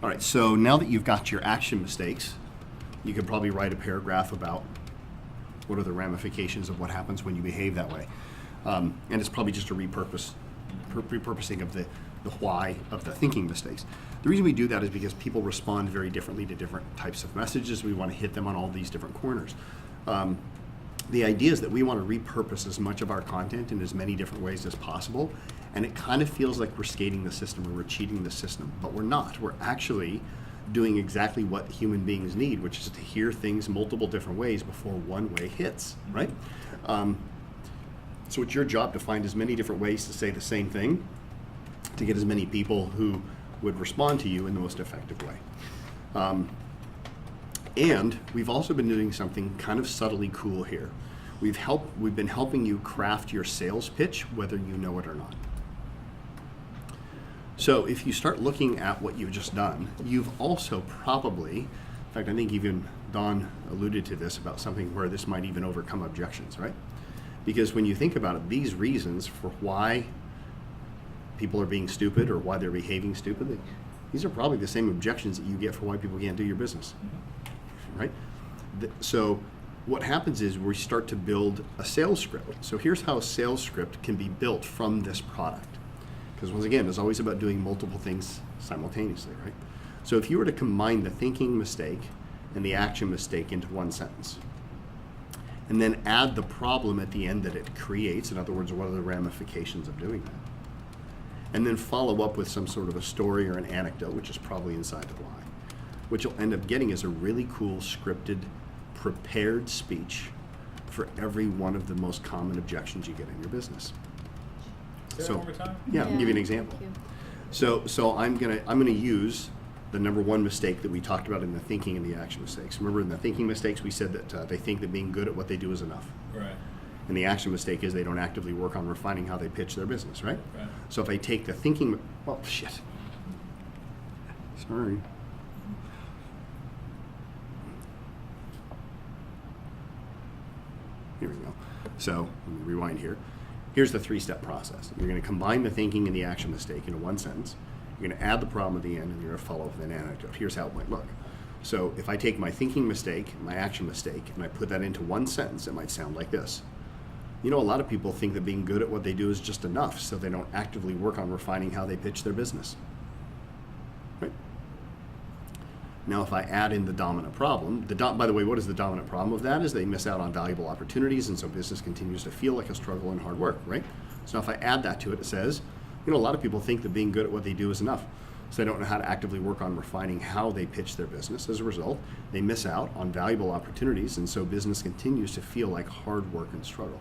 All right, so now that you've got your action mistakes, you could probably write a paragraph about what are the ramifications of what happens when you behave that way. And it's probably just a repurposing of the why of the thinking mistakes. The reason we do that is because people respond very differently to different types of messages. We want to hit them on all these different corners. The idea is that we want to repurpose as much of our content in as many different ways as possible, and it kind of feels like we're skating the system or we're cheating the system, but we're not. We're actually doing exactly what human beings need, which is to hear things multiple different ways before one way hits, right? So it's your job to find as many different ways to say the same thing to get as many people who would respond to you in the most effective way. And we've also been doing something kind of subtly cool here. We've been helping you craft your sales pitch, whether you know it or not. So if you start looking at what you've just done, you've also probably, in fact, I think even Don alluded to this about something where this might even overcome objections, right? Because when you think about it, these reasons for why people are being stupid or why they're behaving stupidly, these are probably the same objections that you get for why people can't do your business, right? So what happens is we start to build a sales script. So here's how a sales script can be built from this product. Because once again, it's always about doing multiple things simultaneously, right? So if you were to combine the thinking mistake and the action mistake into one sentence, and then add the problem at the end that it creates, in other words, what are the ramifications of doing that? And then follow up with some sort of a story or an anecdote, which is probably inside the why. What you'll end up getting is a really cool, scripted, prepared speech for every one of the most common objections you get in your business. Say that one more time? Yeah, I'll give you an example. So I'm gonna use the number one mistake that we talked about in the thinking and the action mistakes. Remember, in the thinking mistakes, we said that they think that being good at what they do is enough. Right. And the action mistake is they don't actively work on refining how they pitch their business, right? Right. So if I take the thinking, well, shit. Sorry. Here we go. So let me rewind here. Here's the three-step process. You're going to combine the thinking and the action mistake into one sentence. You're going to add the problem at the end, and you're going to follow up with an anecdote. Here's how it might look. So if I take my thinking mistake, my action mistake, and I put that into one sentence, it might sound like this. You know, a lot of people think that being good at what they do is just enough, so they don't actively work on refining how they pitch their business. Right? Now, if I add in the dominant problem, by the way, what is the dominant problem of that? Is they miss out on valuable opportunities, and so business continues to feel like a struggle and hard work, right? So if I add that to it, it says, you know, a lot of people think that being good at what they do is enough, so they don't know how to actively work on refining how they pitch their business. As a result, they miss out on valuable opportunities, and so business continues to feel like hard work and struggle.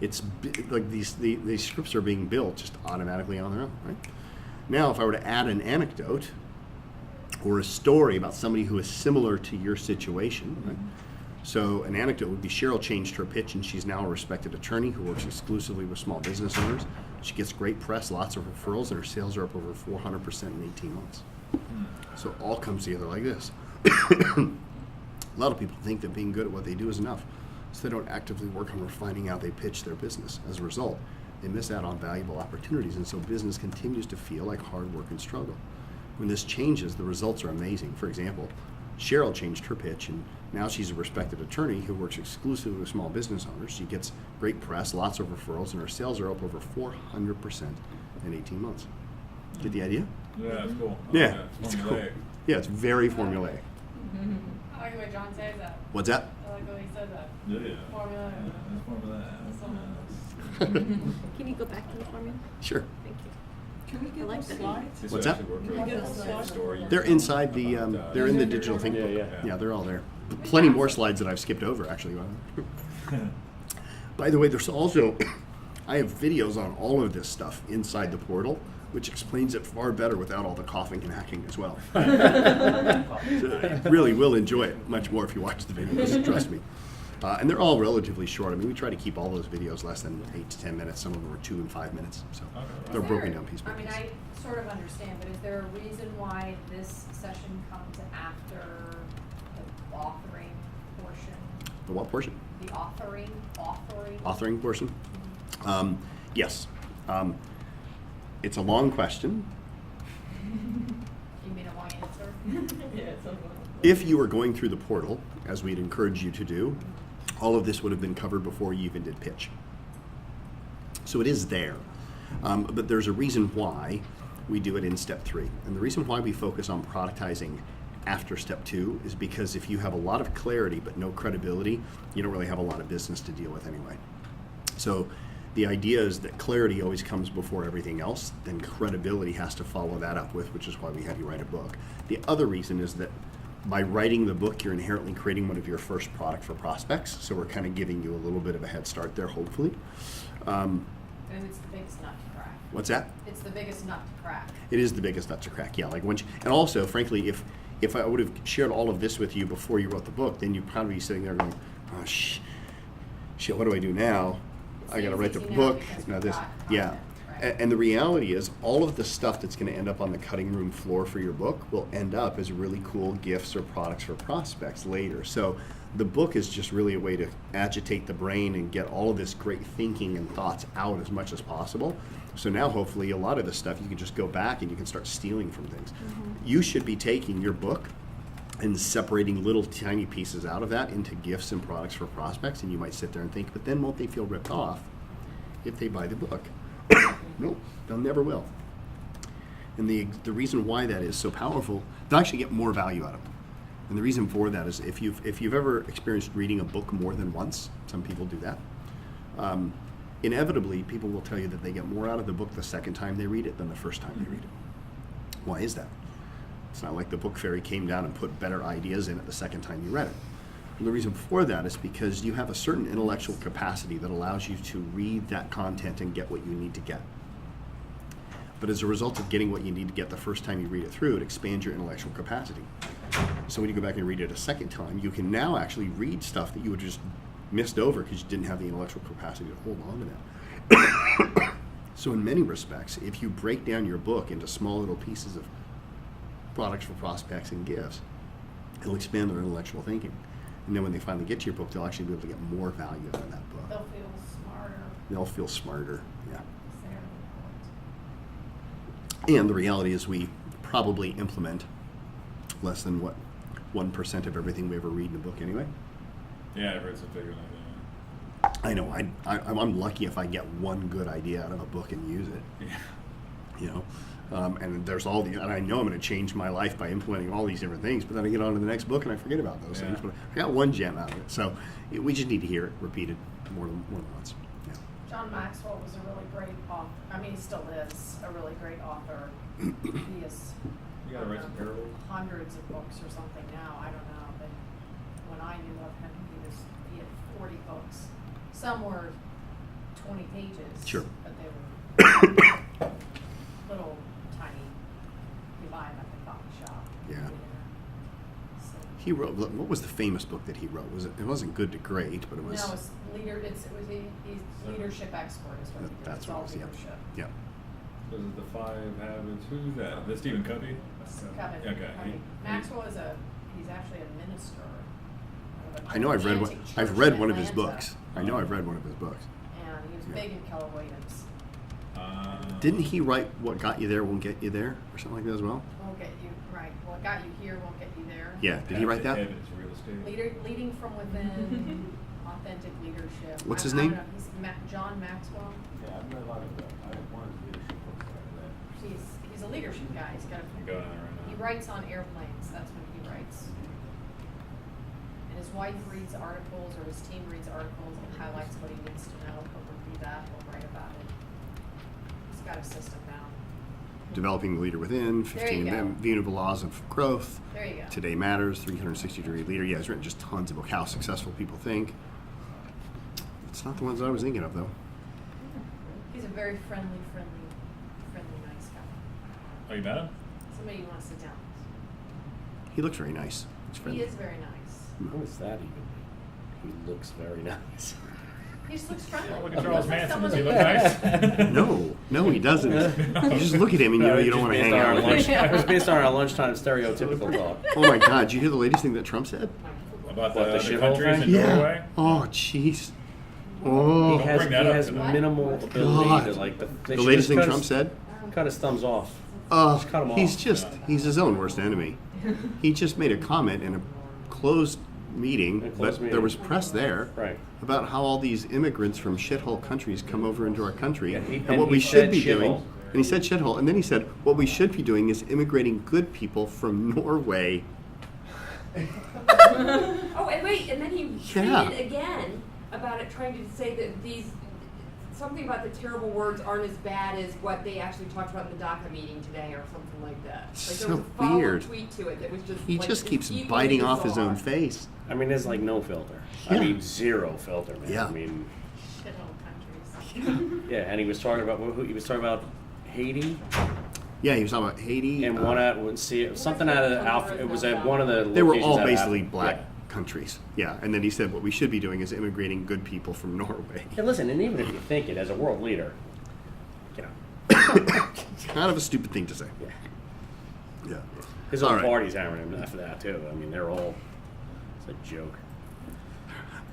It's like these scripts are being built just automatically on their own, right? Now, if I were to add an anecdote or a story about somebody who is similar to your situation, right? So an anecdote would be Cheryl changed her pitch and she's now a respected attorney who works exclusively with small business owners. She gets great press, lots of referrals, and her sales are up over 400% in 18 months. So it all comes together like this. A lot of people think that being good at what they do is enough, so they don't actively work on refining how they pitch their business. As a result, they miss out on valuable opportunities, and so business continues to feel like hard work and struggle. When this changes, the results are amazing. For example, Cheryl changed her pitch, and now she's a respected attorney who works exclusively with small business owners. She gets great press, lots of referrals, and her sales are up over 400% in 18 months. Get the idea? Yeah, that's cool. Yeah, It's it's cool. formulaic. Yeah, it's very formulaic. I like the way John says that. What's that? I like the way he says that. Yeah. Formula. That's formulaic. Can you go back to the formula? Sure. Thank you. Can we I get like those that. slides? This What's would that? actually work Can really we get well. those slides? Story. They're inside the, they're in the digital think book. Yeah, they're all there. Plenty more slides that I've skipped over, actually. By the way, there's also, I have videos on all of this stuff inside the portal, which explains it far better without all the coughing and hacking as well. So you really will enjoy it much more if you watch the videos, trust me. And they're all relatively short. I mean, we try to keep all those videos less than 8 to 10 minutes. Some of them are 2 and 5 minutes. So they're broken down piece by I mean, piece. I sort of understand, but is there a reason why this session comes after the authoring portion? The what portion? The authoring? Authoring portion? Yes. It's a long question. You mean I want you to If you were going through the portal, as we'd encourage you to do, all of this would have been covered before you even did pitch. So it is there. But there's a reason why we do it in step 3. And the reason why we focus on productizing after step 2 is because if you have a lot of clarity but no credibility, you don't really have a lot of business to deal with anyway. So the idea is that clarity always comes before everything else, then credibility has to follow that up with, which is why we have you write a book. The other reason is that by writing the book, you're inherently creating one of your first product for prospects, so we're kind of giving you a little bit of a head start there, hopefully. And it's the biggest nut to crack. What's that? It's the biggest nut to crack. It is the biggest nut to crack, yeah. Like once, and also, frankly, if I would have shared all of this with you before you wrote the book, then you'd probably be sitting there going, oh, shit, what do I do now? I got to write the book. Now this, yeah. Right. And the reality is, all of the stuff that's going to end up on the cutting room floor for your book will end up as really cool gifts or products for prospects later. So the book is just really a way to agitate the brain and get all of this great thinking and thoughts out as much as possible. So now, hopefully, a lot of this stuff you can just go back and you can start stealing from things. You should be taking your book and separating little tiny pieces out of that into gifts and products for prospects, and you might sit there and think, but then won't they feel ripped off if they buy the book? No, they'll never will. And the reason why that is so powerful, they'll actually get more value out of it. And the reason for that is if you've ever experienced reading a book more than once, some people do that, inevitably people will tell you that they get more out of the book the second time they read it than the first time they read it. Why is that? It's not like the book fairy came down and put better ideas in it the second time you read it. And the reason for that is because you have a certain intellectual capacity that allows you to read that content and get what you need to get. But as a result of getting what you need to get the first time you read it through, it expands your intellectual capacity. So when you go back and read it a second time, you can now actually read stuff that you would just missed over because you didn't have the intellectual capacity to hold on to that. So in many respects, if you break down your book into small little pieces of products for prospects and gifts, it'll expand their intellectual thinking. And then when they finally get to your book, they'll actually be able to get more value out of that book. They'll feel smarter. They'll feel smarter, yeah. Very important. And the reality is we probably implement less than, 1% of everything we ever read in a book anyway. Yeah, I've heard some figure like that. I know, I'm lucky if I get one good idea out of a book and use it. Yeah. You know, and there's all the, and I know I'm going to change my life by implementing all these different things, but then I get on to the next book and I forget about those things. But I got one gem out of it, so we just need to hear it repeated more than once. Yeah. John Maxwell was a really great author. I mean, he still is a really great author. He is. You gotta write some parables. Hundreds of books or something now. I don't know, but when I knew of him, he had 40 books. Some were 20 pages. Sure. But they were little tiny. You buy them at the coffee shop. Yeah. So, He wrote, what was the famous book that he wrote? It wasn't Good to Great, but it was. no, it's he's leadership expert is what he did. That's It's what all it was, yeah. leadership. Yeah. Was it the 5 Habits? Who's that? The Stephen Covey? Kevin, Okay. Covey. Maxwell is he's actually a minister. of a I know I've read gigantic church I've read in one of his Atlanta. books. I know I've read one of his books. And he was Yeah. big in Keller Williams. Didn't he write What Got You There Won't Get You There or something like that as well? Won't get you right. What got you here won't get you there. Yeah. Did he write that? Habits, real estate. Leading from within, authentic leadership. What's his I don't name? know. He's John Maxwell. Yeah, I've read a lot of that. I have one of the leadership books that I read. He's a leadership guy. He's got I'm going on it right he now. writes on airplanes. That's what he writes. And his wife reads articles, or his team reads articles and highlights what he needs to know. He'll review that. He'll write about it. He's got a system down. Developing the Leader Within, There you 15 go. Viewable Laws of Growth, There you go. Today Matters, 360-Degree Leader. Yeah, he's written just tons of books. How Successful People Think. It's not the ones I was thinking of, though. He's a very friendly, nice guy. Oh, you met him? Somebody you want to sit down He looks very nice. He's with. friendly. He is very nice. How is that even? He looks very nice. He just looks friendly. Look at Charles He looks Manson. like Does he someone look nice? No, he doesn't. You just look at him and you know you don't want to hang out with him. It was based on our lunchtime stereotypical talk. Oh my God, did you hear the latest thing that Trump said? About What, the the shithole countries thing? in Norway? Oh, jeez. He Oh. has bring that up has to them. minimal God. ability to like The latest thing Trump said? Cut his thumbs off. Just cut him He's off. he's his own worst enemy. He just made a comment in a closed meeting, A closed but there meeting. was press there Right. about how all these immigrants from shithole countries come over into our country, Yeah, and and what he we should said be doing. shithole. And he said shithole, and then he said what we should be doing is immigrating good people from Norway. Oh, and wait, and then he Yeah. tweeted again about it, trying to say that something about the terrible words aren't as bad as what they actually talked about in the DACA meeting today, or something like that. Like So there was a follow-up weird. tweet to it that was just He like, just keeps equally biting off his bizarre. own face. I mean, there's like no filter. Yeah. I mean, zero filter, man. Yeah. I mean, Shithole countries. yeah, and he was talking about he was talking about Haiti Yeah, he was talking about Haiti. and one out something out of the Alpha. It was at one of the. They were locations all out of basically Alpha- black Yeah. countries. Yeah, and then he said what we should be doing is immigrating good people from Norway. Yeah, listen, and even if you think it as a world leader, you know, It's kind of a stupid thing to say. yeah, Yeah. his All own right. party's hammering him for that too. I mean, they're all. It's a joke.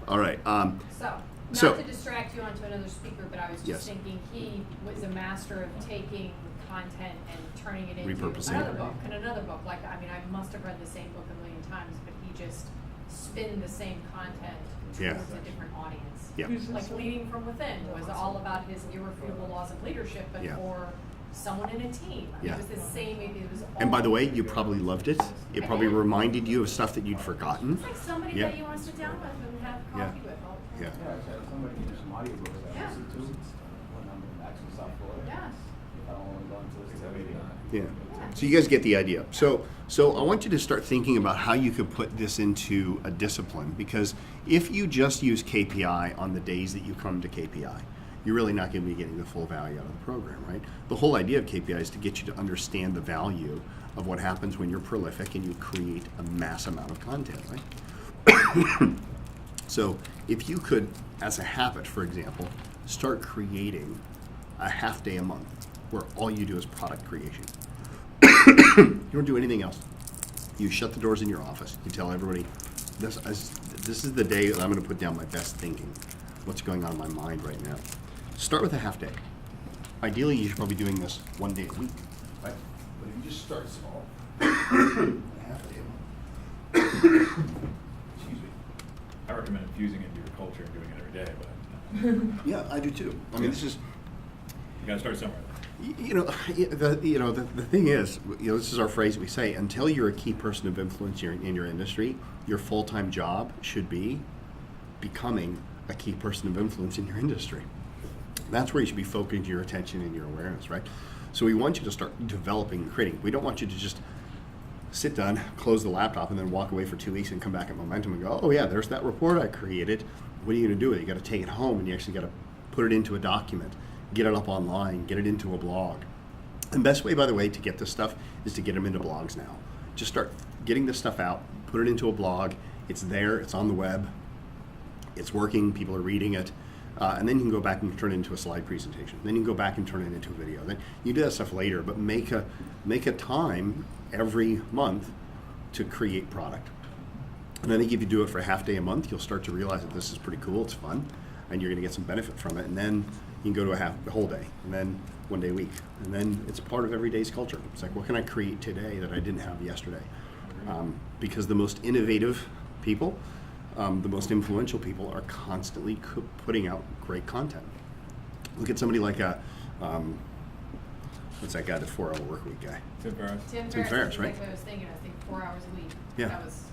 All right. So, So- not to distract you onto another speaker, but I was just Yes. thinking he was a master of taking content and turning it into Repurposing. another book and another book. Like, I mean, I must have read the same book a million times, but he just spinned the same content Yeah. towards a different audience. Yeah. Like Leading from Within was all about his irrefutable laws of leadership, but Yeah. for someone in a team. I mean, Yeah. It was the same, it was all. And by the way, you probably loved it. It I probably did. reminded you of stuff that you'd forgotten. It's like somebody Yeah. that you want to sit down with and have Yeah. coffee with all the Yeah. time. Yeah, so somebody give me some audiobooks that I Yeah. listen to, when I'm in action stuff for it. Yes. If I don't want to go into this video. Yeah. So you guys get the idea. So I want you to start thinking about how you could put this into a discipline, because if you just use KPI on the days that you come to KPI, you're really not going to be getting the full value out of the program, right? The whole idea of KPI is to get you to understand the value of what happens when you're prolific and you create a mass amount of content, right? So if you could, as a habit, for example, start creating a half day a month where all you do is product creation. You don't do anything else. You shut the doors in your office. You tell everybody, this is the day that I'm going to put down my best thinking. What's going on in my mind right now? Start with a half day. Ideally, you should probably be doing this one day a week, right? But if you just start small, a half day a month. Excuse me. I recommend infusing it into your culture and doing it every day, but Yeah, I do too. I mean, this is. you gotta start somewhere. The thing is, this is our phrase we say, until you're a key person of influence in your industry, your full-time job should be becoming a key person of influence in your industry. That's where you should be focusing your attention and your awareness, right? So we want you to start developing and creating. We don't want you to just sit down, close the laptop, and then walk away for 2 weeks and come back at Momentum and go, oh yeah, there's that report I created. What are you going to do with it? You got to take it home and you actually got to put it into a document, get it up online, get it into a blog. And best way, by the way, to get this stuff is to get them into blogs now. Just start getting this stuff out, put it into a blog. It's there, it's on the web, it's working, people are reading it. And then you can go back and turn it into a slide presentation. Then you can go back and turn it into a video. Then you do that stuff later, but make a time every month to create product. And I think if you do it for a half day a month, you'll start to realize that this is pretty cool, it's fun, and you're going to get some benefit from it. And then you can go to a whole day, and then 1 day a week. And then it's part of every day's culture. It's like, what can I create today that I didn't have yesterday? Because the most innovative people, the most influential people are constantly putting out great content. Look at somebody like what's that guy, the 4-hour work week guy? Tim Ferriss. Tim Tim Ferriss, Ferriss, is right? exactly what I was thinking. I was thinking 4 hours a week. Yeah. That was,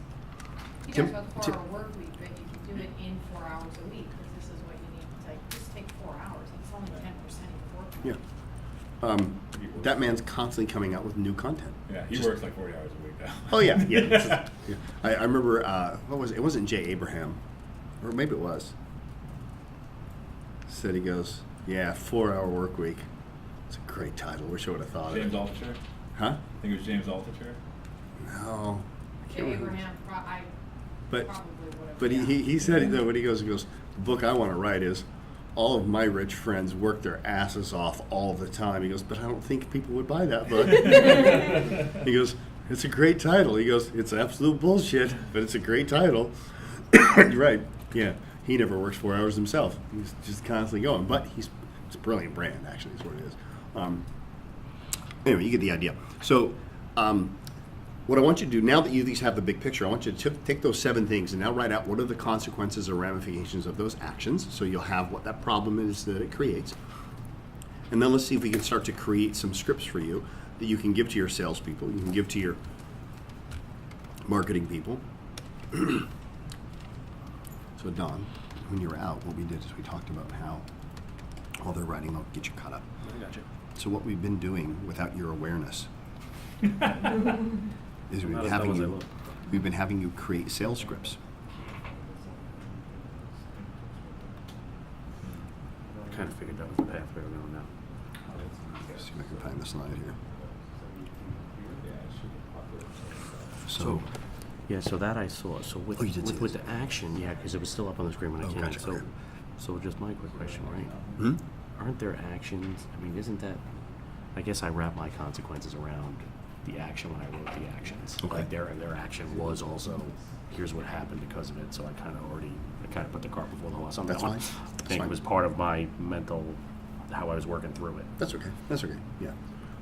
he Tim- talks about the Tim- 4-hour work week, but you can do it in 4 hours a week, because this is what you need to take. Just take 4 hours. It's only 10% of your work week. Yeah. That man's constantly coming out with new content. Yeah, he Just- works like 40 hours a week now. Oh yeah, yeah. Yeah. I remember what was it? It wasn't Jay Abraham, or maybe it was. Said he goes, yeah, 4-hour work week. It's a great title. Wish I would have thought James of it. Altucher? Huh? I think it was James Altucher. No. I Jay can't remember. Abraham, I But probably would have. but he said though when he goes, the book I want to write is all of my rich friends work their asses off all the time. He goes, but I don't think people would buy that book. He goes, it's a great title. He goes, it's absolute bullshit, but it's a great title. You're right. Yeah. He never works 4 hours himself. He's just constantly going. But it's a brilliant brand, actually, is what it is. Anyway, you get the idea. So, what I want you to do, now that you at least have the big picture, I want you to take those 7 things and now write out what are the consequences or ramifications of those actions. So you'll have what that problem is that it creates. And then let's see if we can start to create some scripts for you that you can give to your salespeople, you can give to your marketing people. So Don, when you were out, what we did is we talked about how all their writing will get you caught up. I got you. So what we've been doing without your awareness is Not as dumb as I look. we've been having you create sales scripts. I kind of figured that was the path we were going now. See if I can find the slide here. So, yeah, so that I saw. So with Oh, you did see with this. the action, yeah, because it was still up on the screen when I Oh, came gotcha, in. So, okay. so just my quick question, right? Hmm? Aren't there actions? I mean, isn't that? I guess I wrap my consequences around the action when I wrote the actions. Okay. Like their action was also, here's what happened because of it. So I kind of put the cart before the horse on That's that one. fine. I That's think fine. it was part of my mental, how I was working through it. That's okay. That's okay. Yeah.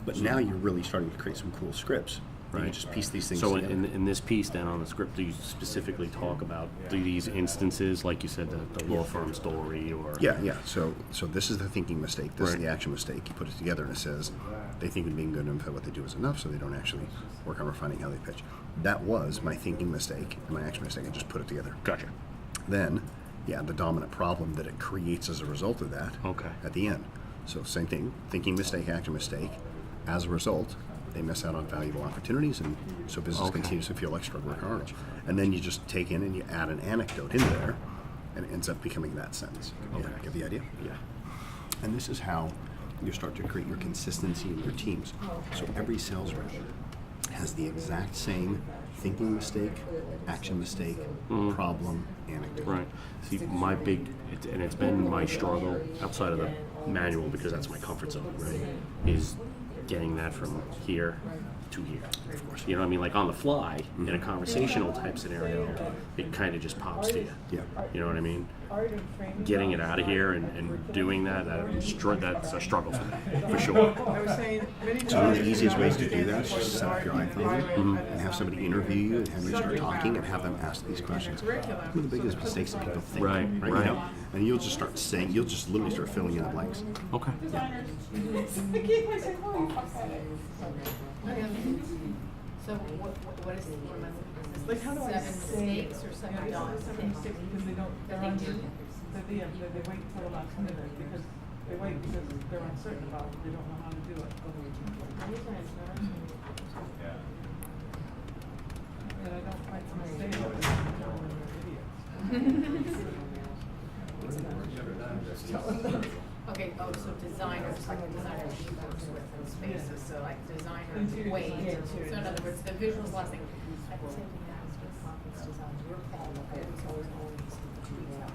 But now you're really starting to create some cool scripts. You can Right. just piece these things So together. in this piece then on the script, do you specifically talk about these instances, like you said, the law firm story or? Yeah. So this is the thinking mistake. This is Right. the action mistake. You put it together and it says they think of being good enough at what they do is enough, so they don't actually work on refining how they pitch. That was my thinking mistake and my action mistake. I just put it together. Gotcha. Then, the dominant problem that it creates as a result of that. Okay. At the end. So same thing, thinking mistake, action mistake. As a result, they miss out on valuable opportunities, and so business Okay. continues to feel extra work hard. And then you just take in and you add an anecdote in there, and it ends up becoming that sentence. Okay. Get the idea? Yeah. And this is how you start to create your consistency in your teams. So every sales rep has the exact same thinking mistake, action mistake, problem, anecdote. Right. See, my big, and it's been my struggle outside of the manual because that's my comfort zone, right? Is getting that from here to here. Of course. You know what I mean? Like on the fly, in a conversational type scenario, it kind of just pops to you. Yeah. You know what I mean? Getting it out of here and doing that, that's a struggle for me, for sure. So one of the easiest ways to do that is just set up your iPhone and have somebody interview you and have you start talking and have them ask these questions. One of the biggest mistakes that people think, Right. You know? And you'll just start saying, you'll just literally start filling in the blanks. Okay. So what is Like, how do I 7 say? mistakes or 7 Yeah, dogs? 7 mistakes because they don't, That they're they do. they wait until the last minute because they wait because they're uncertain about it, they don't know how to do it. And I don't quite understand what they're telling them they're idiots. Okay, so designers, like a designer she works with in spaces, so like designer wait. So in other words, the visuals last thing. At the same thing happens with conference design, your call, it's always always tweets out.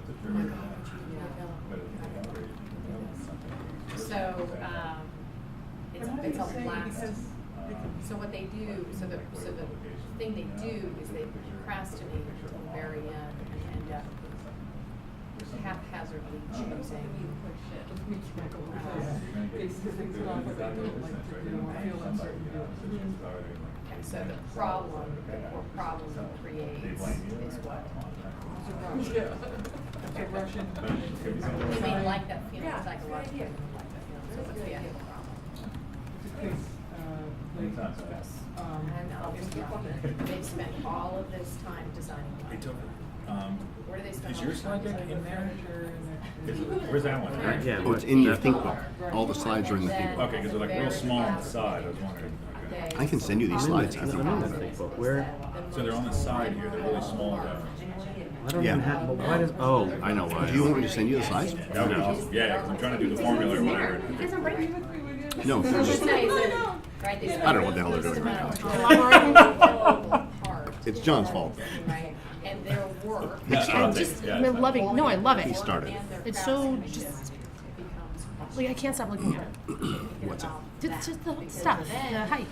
Oh my God, aren't you available? So, it's a blast. So what they do, so the thing they do is they procrastinate until the very end and end up haphazardly choosing. Basically, it's not what they don't like to do or feel uncertain doing. And so the problem, the core problem it creates is what? It's a rush. It's a Russian. You may like that feeling, psychologically, you don't like that feeling, so what's the actual problem? And they've spent all of this time designing. Hey, Topher, Where do they spend is all your this time slide deck designing? in there? Where's that one? Right? Yeah. Oh, it's in your think book. All the slides are in the think book. Okay, because they're like real small on the side, I was wondering. Okay. I can send you these slides. I don't know that big book. Where? So they're on the side here, they're really small though. I don't Yeah. even have. But why does? Oh, I know why. Do you want me to send you the slides? Yeah, because I'm trying to do the formula or whatever. No, So just, just say, so, right, they I don't know what the hell they're doing right now. Collaborating apart. It's John's fault. Right, and their work. He I'm started just it. I'm loving. No, I love He it. started. It's so just like I can't stop looking at it. What's up? It's just the stuff, the height,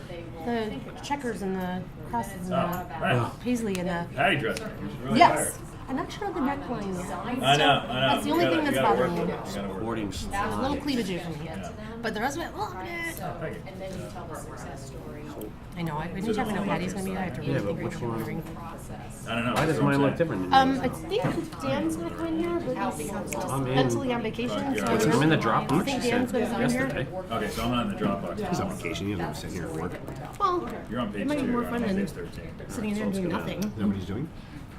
the checkers and the crosses and the Right. paisley and the Patty dressing. Really yes. I'm not sure of the neckline yet. I know. That's the only thing that's bothering me now. Supporting There's a little slides. cleavage from here. but the rest of it, loved it. So, and then you tell the success story. I know. Anytime I know Patty's gonna be there, I have to really Yeah, but think which about one? ordering. Process. I don't know. Why does mine look different? I think Dan's gonna come in here, but he's I'm in. mentally on vacation. Yeah, So I'm in the I Dropbox. think Dan's gonna come in Yesterday. here. Okay, so I'm not in the Dropbox. He's on vacation. He doesn't sit here and work. Is Well, You're on page it might 2. be more you're fun on than page 13. sitting in there doing nothing. that what he's doing?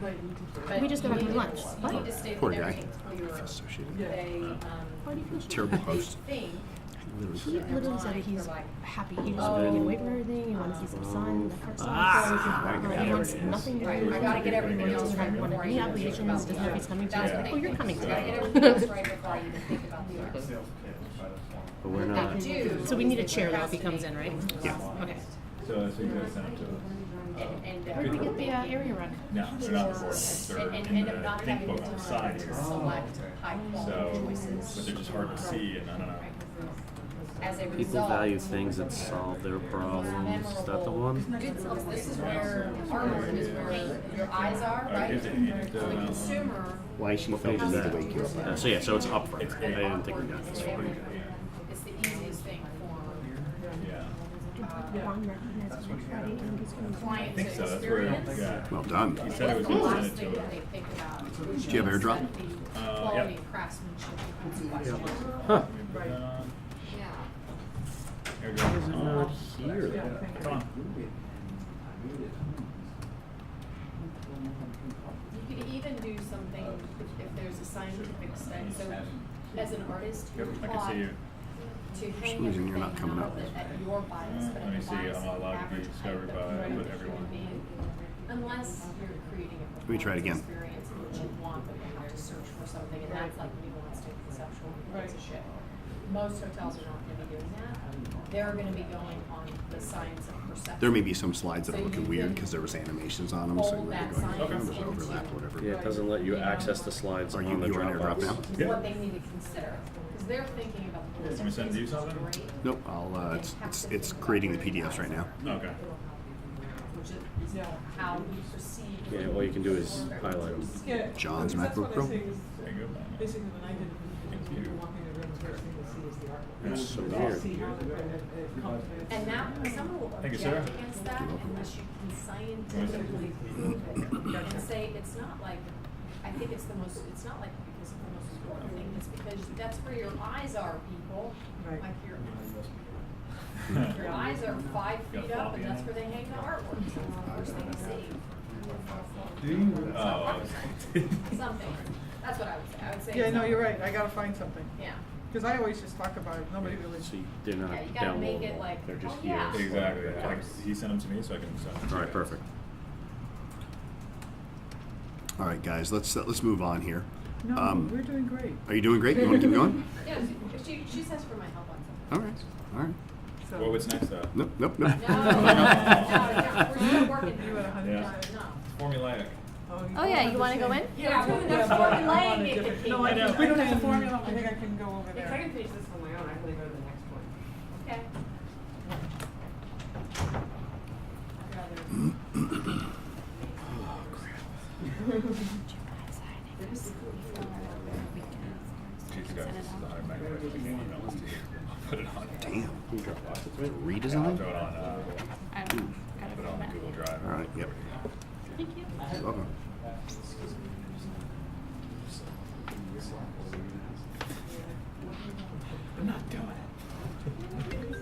But We just got back from lunch. You What? need to state Poor that guy. everything's clear. I feel so shitty. They, Terrible host. think He literally said he's happy. He just wanted to get away from everything. He wanted to see some sun, that kind of stuff. He wants nothing to do. I gotta get everything else right He wanted before I any even think obligations. about Doesn't know if he's coming That's what today. they Oh, you're think. coming I gotta get today. everything else right before I even think about the arts. But we're not. They do. So we need a chair though if he comes in, right? Yeah. Okay. So that's what you guys sent it to us. Where did we get the area run? No, they're not the board. They're And in end up the not think having book the on the time side to here. select high So, quality but choices. they're just hard to see, and I don't know. As a People result, value things that solve their problems. Is that the one? good self, this is where armor is where your eyes are, right? Gives it a minute For the to, consumer, Why she felt the need to wake you up. So yeah, so it's up for. I didn't think we got this far. it's the easiest thing for yeah. One recognizes which Friday and he's going to client I to think so. That's where, experience. yeah. Well done. He said it was The going to last send it thing to that us. they think about. Do you have airdrop? Quality Yeah. of craftsmanship becomes questioned. Huh. Put that on. Yeah. Airdrop is Not on. here though. Come on. You could even do something if there's a scientific study. So as an artist, you're Yep, I can taught see you. to hang some reason you're not everything coming not up. at your bias, but Let me at the see, bias I'm not of allowed to be average discovered height by of with average everyone. human being. Unless you're creating a Let me try it again. performance experience in which you want them to have to search for something, and that's like when you go on stage conceptual, it's a ship. Most hotels are not gonna be doing that. They're gonna be going on the science of perception. There may be some slides that are So looking you weird can because there was animations on them, so fold you're that going, science there's into- overlap or whatever. Yeah, it doesn't let you access the slides Are on you the on airdrop now? Dropbox. Yeah. What they need to consider, because they're thinking about the Want me to send you something? great, Nope, it's creating the PDFs right now. Okay. which is how we perceive. Yeah, all you can do is highlight them. Yeah, John's because that's MacBook what I Pro? say is There you go. basically when I did it, when you walk in the room, the first thing you see is the artwork. That's so You weird. see how it comes. And that, someone will Thank you, object sir. against that unless you can scientifically prove it. And say, it's not like, I think it's it's not like because it's the most important thing, it's because that's where your eyes are, people. Right. Like your eyes are 5 feet up and that's where they hang the artwork, so it's the first thing you see. Oh. Something, that's what I would say, I would say. Yeah, it's no, not- you're right, I gotta find something. Yeah. Because I always just talk about it, nobody really. So they're not Yeah, you gotta make it downloadable. like, They're just oh, here. yeah. Exactly. He sent them to me, so I can send them to All you right, guys. perfect. All right, guys, let's move on here. No, we're doing great. Are you doing great? You want to keep going? Yeah, she says for my help on something. All right, all right. So. Well, what's next though? Nope, nope, nope. No, we're still working. You at 100%? Yeah. No. Formulaic. Oh yeah, you wanna go in? Yeah, we're Yeah, but I'm on a formulaic it. different- No, I don't, we don't have the formula, I think I can go over If I there. can finish this on my own, I can go to the next one. Okay. Jeez, guys, this is 100 megabytes. I can't email this to you. I'll put it on. Damn. I'll Redesign? throw it on. Put it on Google Drive. All right, yep. Thank you. You're welcome. I'm not doing it.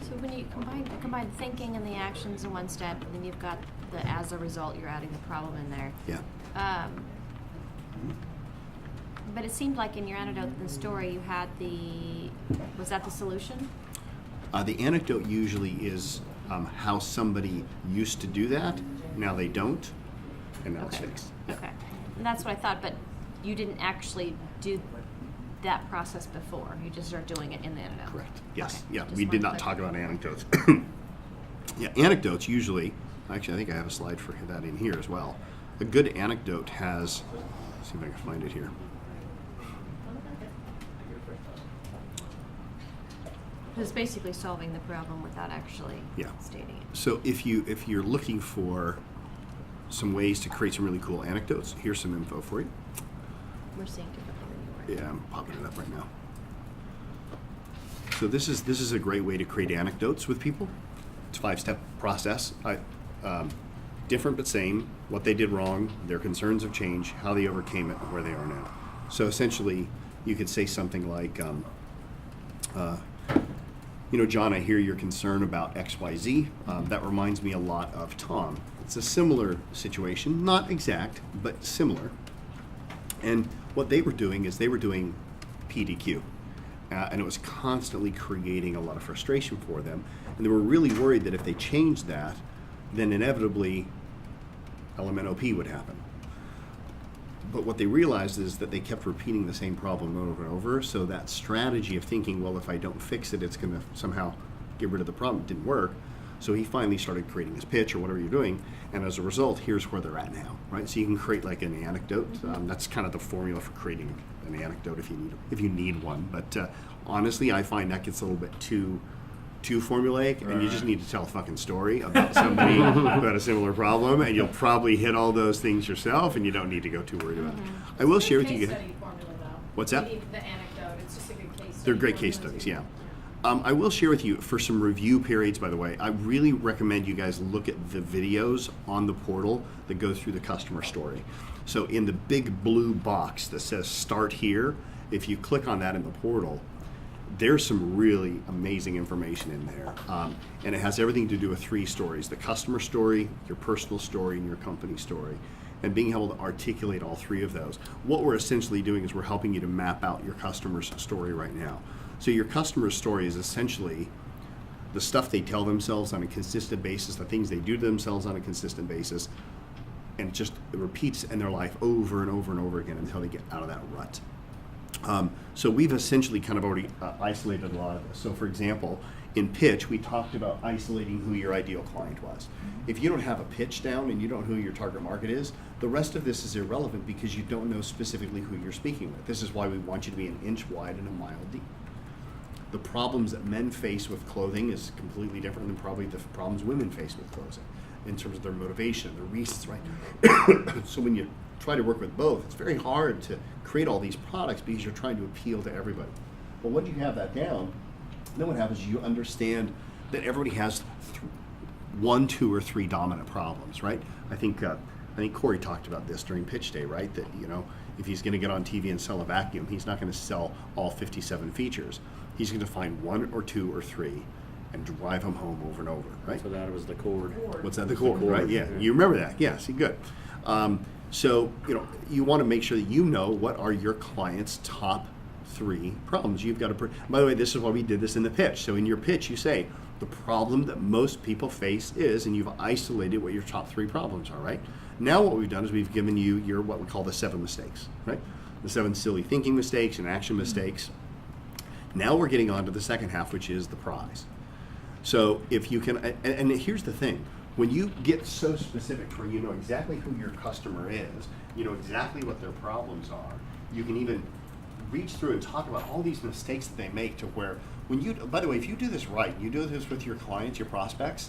So when you combine thinking and the actions in one step, and then you've got the as a result, you're adding the problem in there. Yeah. But it seemed like in your anecdote in the story, you had was that the solution? The anecdote usually is how somebody used to do that. Now they don't, and now it's Okay. fixed. Yeah. Okay, and that's what I thought, but you didn't actually do that process before. You just are doing it in the anecdote. Correct. Yes. Okay. Yeah. Just We did wanted not to talk clarify. about anecdotes. Yeah. Anecdotes usually. Actually, I think I have a slide for that in here as well. A good anecdote has. Let's see if I can find it here. It's basically solving the problem without actually Yeah. stating it. So if you're looking for some ways to create some really cool anecdotes, here's some info for you. We're seeing differently than you were. Yeah, I'm popping it up right now. So this is a great way to create anecdotes with people. It's a 5-step process. Different but same. What they did wrong, their concerns have changed, how they overcame it, and where they are now. So essentially, you could say something like, John, I hear your concern about XYZ. That reminds me a lot of Tom. It's a similar situation, not exact, but similar. And what they were doing is they were doing PDQ. And it was constantly creating a lot of frustration for them. And they were really worried that if they changed that, then inevitably LMNOP would happen. But what they realized is that they kept repeating the same problem over and over. So that strategy of thinking, well, if I don't fix it, it's going to somehow get rid of the problem, didn't work. So he finally started creating his pitch or whatever you're doing. And as a result, here's where they're at now, right? So you can create like an anecdote. That's kind of the formula for creating an anecdote if you need one. But honestly, I find that gets a little bit too formulaic, and you just need to tell a fucking story about somebody who had a similar problem, and you'll probably hit all those things yourself, and you don't need to go too worried about it. I will share with you. Case study formula, though. What's We that? need the anecdote. It's just a good case study. They're great case formula. studies, yeah. I will share with you, for some review periods, by the way, I really recommend you guys look at the videos on the portal that go through the customer story. So in the big blue box that says start here, if you click on that in the portal, there's some really amazing information in there. And it has everything to do with 3 stories: the customer story, your personal story, and your company story. And being able to articulate all 3 of those. What we're essentially doing is we're helping you to map out your customer's story right now. So your customer's story is essentially the stuff they tell themselves on a consistent basis, the things they do to themselves on a consistent basis, and it repeats in their life over and over and over again until they get out of that rut. So we've essentially kind of already isolated a lot of this. So for example, in pitch, we talked about isolating who your ideal client was. If you don't have a pitch down and you don't know who your target market is, the rest of this is irrelevant because you don't know specifically who you're speaking with. This is why we want you to be an inch wide and a mile deep. The problems that men face with clothing is completely different than probably the problems women face with clothing in terms of their motivation, their reasons, right? So when you try to work with both, it's very hard to create all these products because you're trying to appeal to everybody. But once you have that down, then what happens is you understand that everybody has 1, 2, or 3 dominant problems, right? I think Corey talked about this during pitch day, right? That, if he's going to get on TV and sell a vacuum, he's not going to sell all 57 features. He's going to find 1 or 2 or 3 and drive them home over and over, right? So that was the cord. What's that? The cord, right? Yeah. You remember that? Yeah. See, good. So you want to make sure that you know what are your clients' top 3 problems. You've got to. By the way, this is why we did this in the pitch. So in your pitch, you say the problem that most people face is, and you've isolated what your top 3 problems are, right? Now what we've done is we've given you your what we call the 7 mistakes, right? The 7 silly thinking mistakes and action mistakes. Now we're getting on to the second half, which is the prize. So if you can, and here's the thing, when you get so specific where you know exactly who your customer is, you know exactly what their problems are, you can even reach through and talk about all these mistakes that they make to where, by the way, if you do this right, you do this with your clients, your prospects,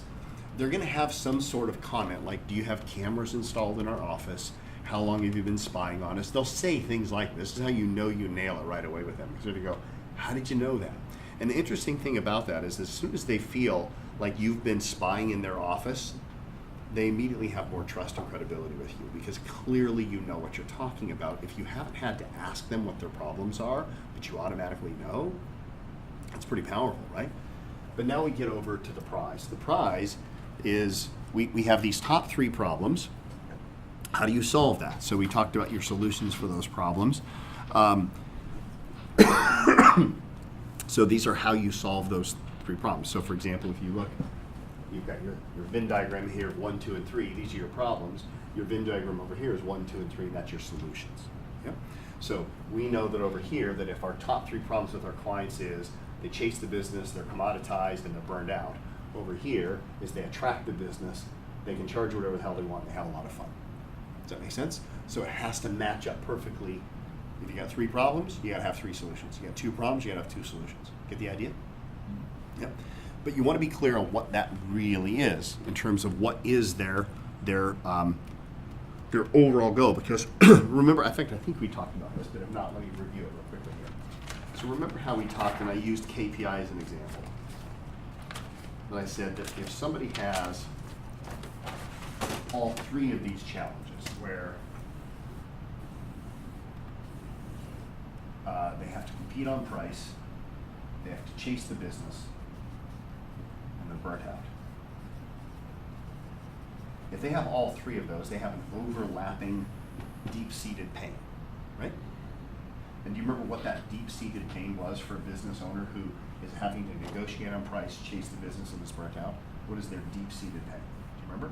they're gonna have some sort of comment like, do you have cameras installed in our office? How long have you been spying on us? They'll say things like this. This is how you know you nail it right away with them. Because they go, how did you know that? And the interesting thing about that is as soon as they feel like you've been spying in their office, they immediately have more trust and credibility with you because clearly you know what you're talking about. If you haven't had to ask them what their problems are, but you automatically know, it's pretty powerful, right? But now we get over to the prize. The prize is we have these top 3 problems. How do you solve that? So we talked about your solutions for those problems. So these are how you solve those 3 problems. So for example, if you look, you've got your Venn diagram here of 1, 2, and 3. These are your problems. Your Venn diagram over here is 1, 2, and 3. That's your solutions. Yep. So we know that over here that if our top 3 problems with our clients is they chase the business, they're commoditized, and they're burned out. Over here is they attract the business, they can charge whatever the hell they want, and they have a lot of fun. Does that make sense? So it has to match up perfectly. If you got 3 problems, you gotta have 3 solutions. You got 2 problems, you gotta have 2 solutions. Get the idea? Yep. But you want to be clear on what that really is in terms of what is their overall goal. Because remember, in fact, I think we talked about this, but if not, let me review it real quickly here. So remember how we talked, and I used KPI as an example. And I said that if somebody has all three of these challenges, where they have to compete on price, they have to chase the business, and they're burnt out. If they have all three of those, they have an overlapping, deep-seated pain, right? And do you remember what that deep-seated pain was for a business owner who is having to negotiate on price, chase the business, and is burnt out? What is their deep-seated pain? Do you remember?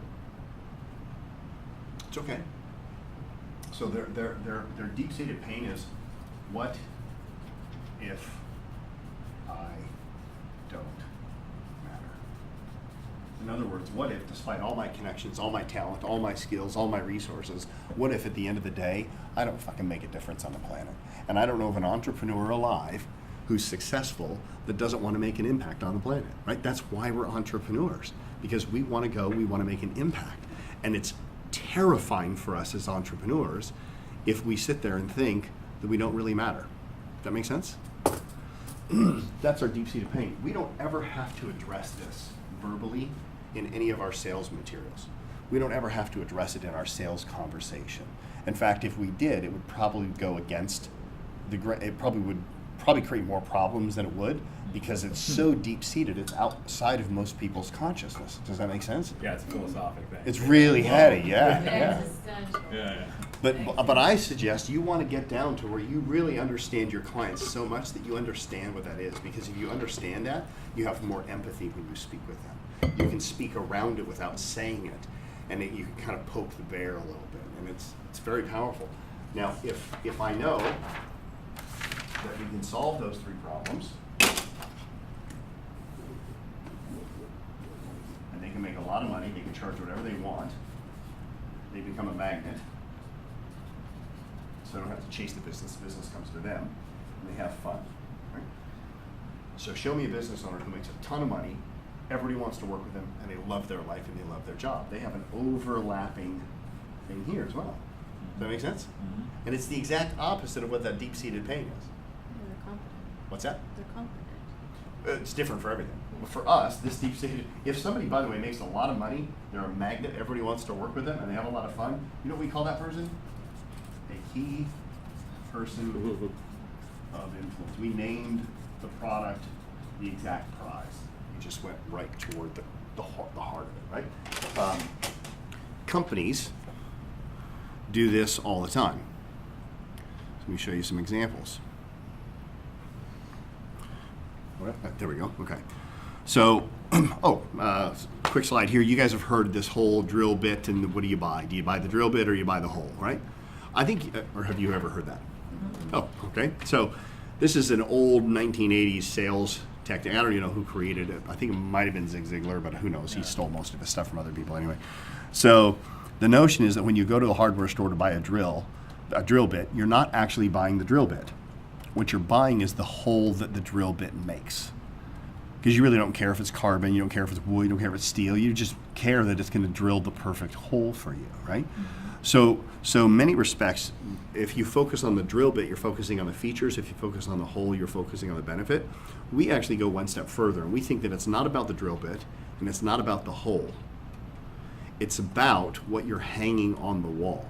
It's okay. So their deep-seated pain is, what if I don't matter? In other words, what if, despite all my connections, all my talent, all my skills, all my resources, what if at the end of the day, I don't fucking make a difference on the planet? And I don't know of an entrepreneur alive who's successful that doesn't want to make an impact on the planet, right? That's why we're entrepreneurs, because we want to go, we want to make an impact. And it's terrifying for us as entrepreneurs if we sit there and think that we don't really matter. Does that make sense? That's our deep-seated pain. We don't ever have to address this verbally in any of our sales materials. We don't ever have to address it in our sales conversation. In fact, if we did, it would probably go against it would create more problems than it would, because it's so deep-seated, it's outside of most people's consciousness. Does that make sense? Yeah, it's a philosophic thing. It's really heady, yeah. Existential. Yeah. But I suggest you want to get down to where you really understand your clients so much that you understand what that is. Because if you understand that, you have more empathy when you speak with them. You can speak around it without saying it, and you can kind of poke the bear a little bit, and it's very powerful. Now, if I know that we can solve those three problems, and they can make a lot of money, they can charge whatever they want, they become a magnet. So they don't have to chase the business comes to them, and they have fun, right? So show me a business owner who makes a ton of money, everybody wants to work with them, and they love their life and they love their job. They have an overlapping thing here as well. Does that make sense? Mm-hmm. And it's the exact opposite of what that deep-seated pain is. They're confident. What's that? They're confident. It's different for everything. For us, this deep-seated, if somebody, by the way, makes a lot of money, they're a magnet, everybody wants to work with them, and they have a lot of fun, you know what we call that person? A key person of influence. We named the product the exact prize. We just went right toward the heart of it, right? Companies do this all the time. So let me show you some examples. There we go. Okay. So, quick slide here. You guys have heard this whole drill bit, and what do you buy? Do you buy the drill bit or you buy the hole, right? I think, or have you ever heard that? Oh, okay. So, this is an old 1980s sales technique. I don't even know who created it. I think it might have been Zig Ziglar, but who knows? He stole most of his stuff from other people anyway. So, the notion is that when you go to a hardware store to buy a drill bit, you're not actually buying the drill bit. What you're buying is the hole that the drill bit makes. Because you really don't care if it's carbon, you don't care if it's wood, you don't care if it's steel, you just care that it's going to drill the perfect hole for you, right? Mm-hmm. So many respects, if you focus on the drill bit, you're focusing on the features. If you focus on the hole, you're focusing on the benefit. We actually go one step further, and we think that it's not about the drill bit, and it's not about the hole. It's about what you're hanging on the wall.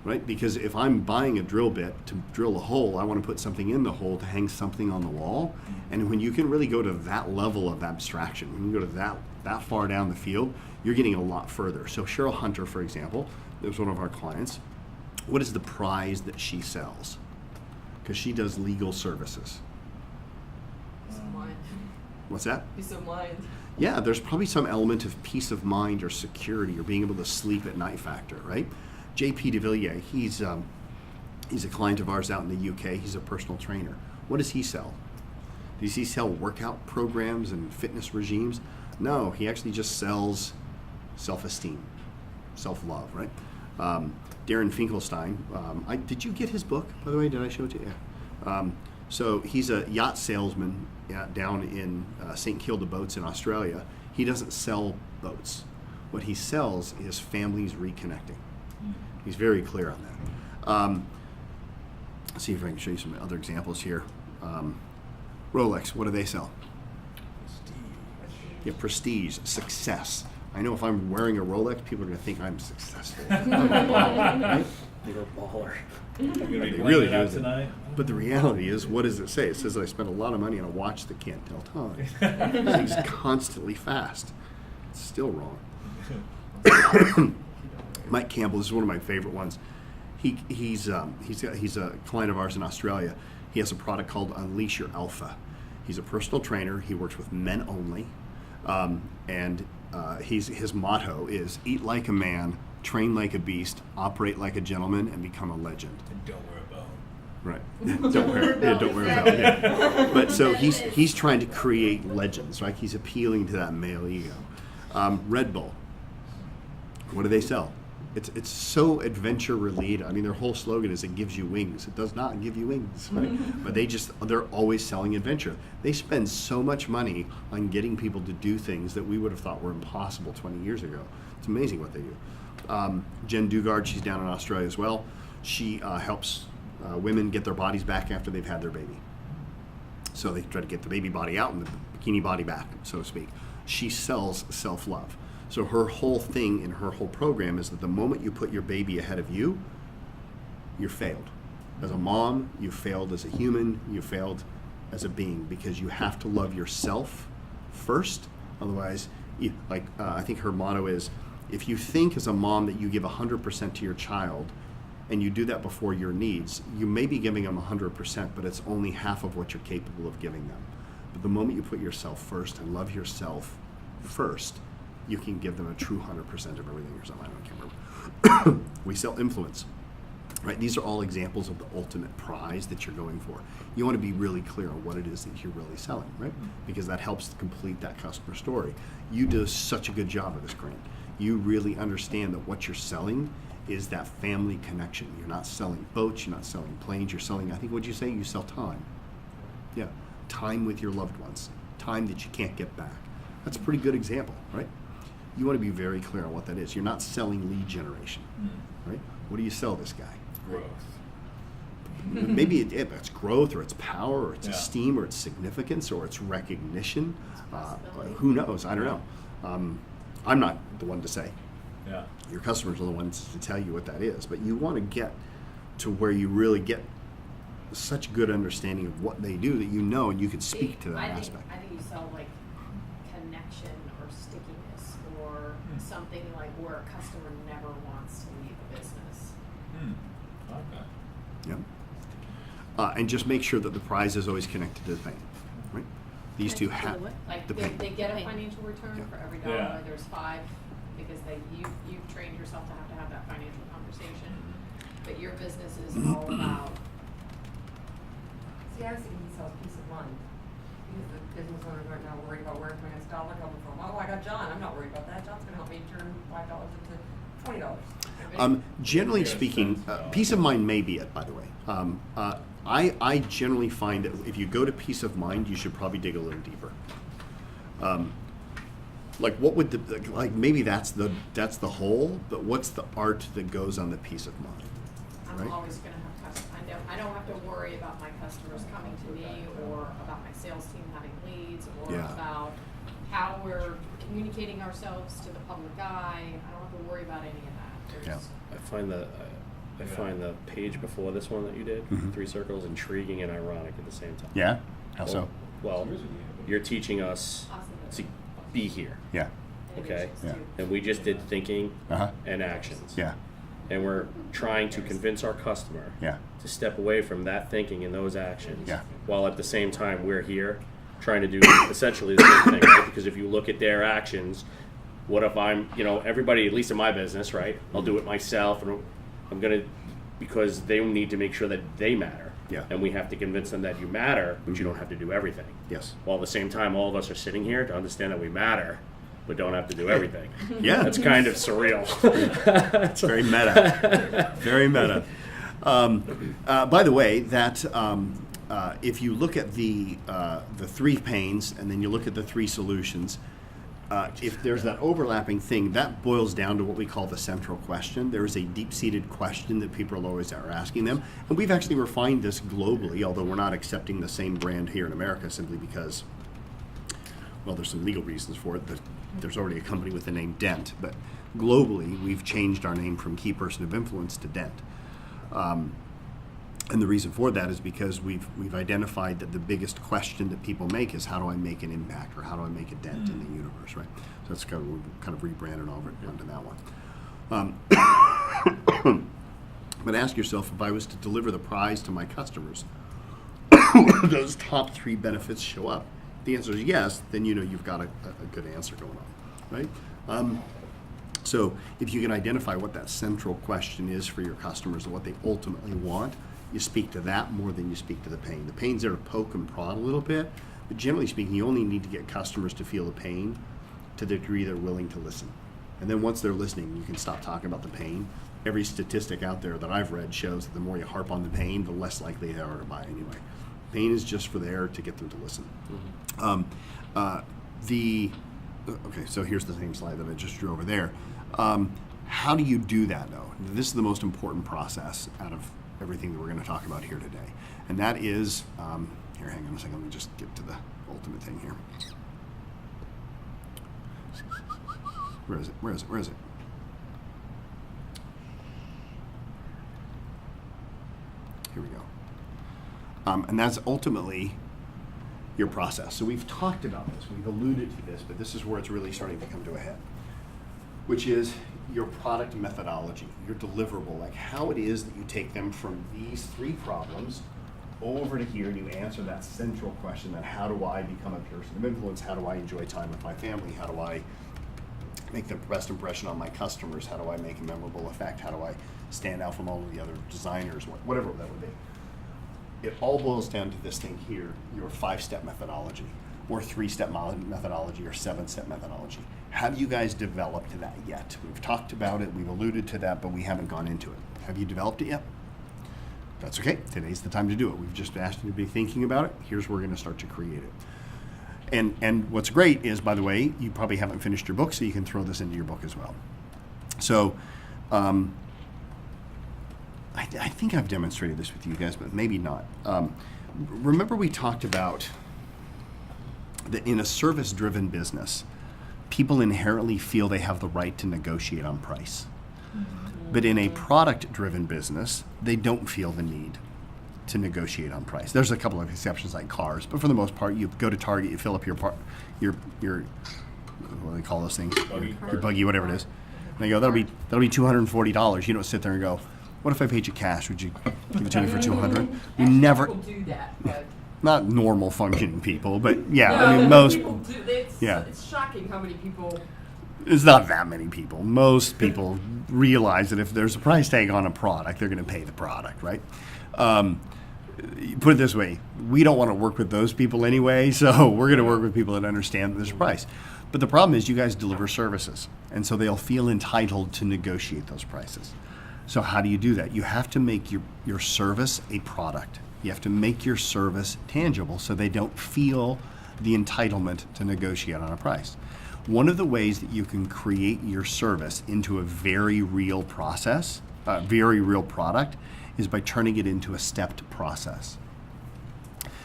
Right? Because if I'm buying a drill bit to drill a hole, I want to put something in the hole to hang something on the wall. And when you can really go to that level of abstraction, when you go to that far down the field, you're getting a lot further. So Cheryl Hunter, for example, is one of our clients. What is the prize that she sells? Because she does legal services. Peace of mind. What's that? Peace of mind. Yeah, there's probably some element of peace of mind or security or being able to sleep at night factor, right? J.P. DeVilliers, he's a client of ours out in the UK. He's a personal trainer. What does he sell? Does he sell workout programs and fitness regimes? No, he actually just sells self-esteem, self-love, right? Darren Finkelstein, did you get his book, by the way? Did I show it to you? So he's a yacht salesman down in St. Kilda Boats in Australia. He doesn't sell boats. What he sells is families reconnecting. He's very clear on that. Let's see if I can show you some other examples here. Rolex, what do they sell? Yeah, prestige, success. I know if I'm wearing a Rolex, people are going to think I'm successful. Right? You're a baller. They really do. But the reality is, what does it say? It says that I spent a lot of money on a watch that can't tell time. It's constantly fast. It's still wrong. Mike Campbell, this is one of my favorite ones. He's a client of ours in Australia. He has a product called Unleash Your Alpha. He's a personal trainer. He works with men only. His motto is eat like a man, train like a beast, operate like a gentleman, and become a legend. And don't wear a bone. Right. Don't wear a belt. Yeah. But so he's trying to create legends, right? He's appealing to that male ego. Red Bull. What do they sell? It's so adventure related. I mean, their whole slogan is "It gives you wings." It does not give you wings, right? But they're always selling adventure. They spend so much money on getting people to do things that we would have thought were impossible 20 years ago. It's amazing what they do. Jen Dugard, she's down in Australia as well. She helps women get their bodies back after they've had their baby. So they try to get the baby body out and the bikini body back, so to speak. She sells self-love. So her whole thing in her whole program is that the moment you put your baby ahead of you, you're failed. As a mom, you failed as a human, you failed as a being, because you have to love yourself first. Otherwise, I think her motto is, if you think as a mom that you give 100% to your child and you do that before your needs, you may be giving them 100%, but it's only half of what you're capable of giving them. But the moment you put yourself first and love yourself first, you can give them a true 100% of everything or something. I can't remember. We sell influence, right? These are all examples of the ultimate prize that you're going for. You want to be really clear on what it is that you're really selling, right? Because that helps to complete that customer story. You do such a good job of this, Grant. You really understand that what you're selling is that family connection. You're not selling boats, you're not selling planes, you're selling, I think, what'd you say? You sell time. Yeah, time with your loved ones, time that you can't get back. That's a pretty good example, right? You want to be very clear on what that is. You're not selling lead generation, right? What do you sell this guy? Growth. Maybe it's growth, or it's power, or it's esteem, or it's significance, or it's recognition. Who knows? I don't know. I'm not the one to say. Yeah. Your customers are the ones to tell you what that is. But you want to get to where you really get such good understanding of what they do that you know, and you can speak to that aspect. I think you sell like connection or stickiness or something like where a customer never wants to leave the business. Okay. Yep. And just make sure that the prize is always connected to the pain, right? These two have Like the pain. they get a financial return for every dollar. Yeah. There's 5 because you've trained yourself to have that financial conversation. But your business is all about. See, I was thinking he sells peace of mind. Because the business owners right now worried about where's my next dollar coming from. Oh, I got John. I'm not worried about that. John's gonna help me turn $5 into $20. Generally speaking, peace of mind may be it, by the way. I generally find that if you go to peace of mind, you should probably dig a little deeper. Like what would maybe that's the whole, but what's the art that goes on the peace of mind? I'm Right? always going to have customers. I don't have to worry about my customers coming to me or about my sales team having leads or about how we're communicating ourselves to the public eye. I don't have to worry about any of that. There's, I find the page before this one that you did, 3 circles, intriguing and ironic at the same time. Yeah. How so? Well, you're teaching us to be here, Yeah. okay? Yeah. And we just did thinking and actions. Yeah. And we're trying to convince our customer Yeah. to step away from that thinking and those actions, Yeah. while at the same time we're here trying to do essentially the same thing. Right? Because if you look at their actions, what if I'm, everybody, at least in my business, right? I'll do it myself, and I'm gonna, because they need to make sure that they matter. Yeah. And we have to convince them that you matter, but you don't have to do everything. Yes. While at the same time, all of us are sitting here to understand that we matter, but don't have to do everything. Yeah. That's kind of surreal. It's very meta. Very meta. By the way, that if you look at the 3 pains and then you look at the 3 solutions, if there's that overlapping thing, that boils down to what we call the central question. There is a deep-seated question that people always are asking them. And we've actually refined this globally, although we're not accepting the same brand here in America simply because, well, there's some legal reasons for it. There's already a company with the name Dent. But globally, we've changed our name from Key Person of Influence to Dent. And the reason for that is because we've identified that the biggest question that people make is how do I make an impact or how do I make a dent in the universe, right? So that's kind of rebranded over onto that one. But ask yourself, if I was to deliver the prize to my customers, those top 3 benefits show up. If the answer is yes, then you know you've got a good answer going on, right? So if you can identify what that central question is for your customers and what they ultimately want, you speak to that more than you speak to the pain. The pain's there to poke and prod a little bit, but generally speaking, you only need to get customers to feel the pain to the degree they're willing to listen. And then once they're listening, you can stop talking about the pain. Every statistic out there that I've read shows that the more you harp on the pain, the less likely they are to buy anyway. Pain is just for there to get them to listen. Okay, so here's the same slide that I just drew over there. How do you do that, though? This is the most important process out of everything that we're going to talk about here today. And that is, here, hang on a second, let me just get to the ultimate thing here. Where is it? Here we go. And that's ultimately your process. So we've talked about this, we've alluded to this, but this is where it's really starting to come to a head, which is your product methodology, your deliverable, like how it is that you take them from these 3 problems over to here and you answer that central question, that how do I become a person of influence, how do I enjoy time with my family, how do I make the best impression on my customers, how do I make a memorable effect, how do I stand out from all of the other designers, whatever that would be. It all boils down to this thing here, your 5-step methodology, or 3-step methodology, or 7-step methodology. Have you guys developed that yet? We've talked about it, we've alluded to that, but we haven't gone into it. Have you developed it yet? That's okay, today's the time to do it. We've just asked you to be thinking about it. Here's where we're gonna start to create it. And what's great is, by the way, you probably haven't finished your book, so you can throw this into your book as well. So, I think I've demonstrated this with you guys, but maybe not. Remember we talked about that in a service-driven business, people inherently feel they have the right to negotiate on price. But in a product-driven business, they don't feel the need to negotiate on price. There's a couple of exceptions like cars, but for the most part, you go to Target, you fill up your what do they call those things? Your buggy, whatever it is. And they go, that'll be $240. You don't sit there and go, what if I paid you cash? Would you give it to me for $200? You never. People do that, but Not normal functioning people, but yeah, no, I mean most. people do. It's, yeah. It's shocking how many people. It's not that many people. Most people realize that if there's a price tag on a product, they're going to pay the product, right? Put it this way, we don't want to work with those people anyway, so we're going to work with people that understand that there's a price. But the problem is you guys deliver services, and so they'll feel entitled to negotiate those prices. So how do you do that? You have to make your service a product. You have to make your service tangible so they don't feel the entitlement to negotiate on a price. One of the ways that you can create your service into a very real process, very real product, is by turning it into a stepped process.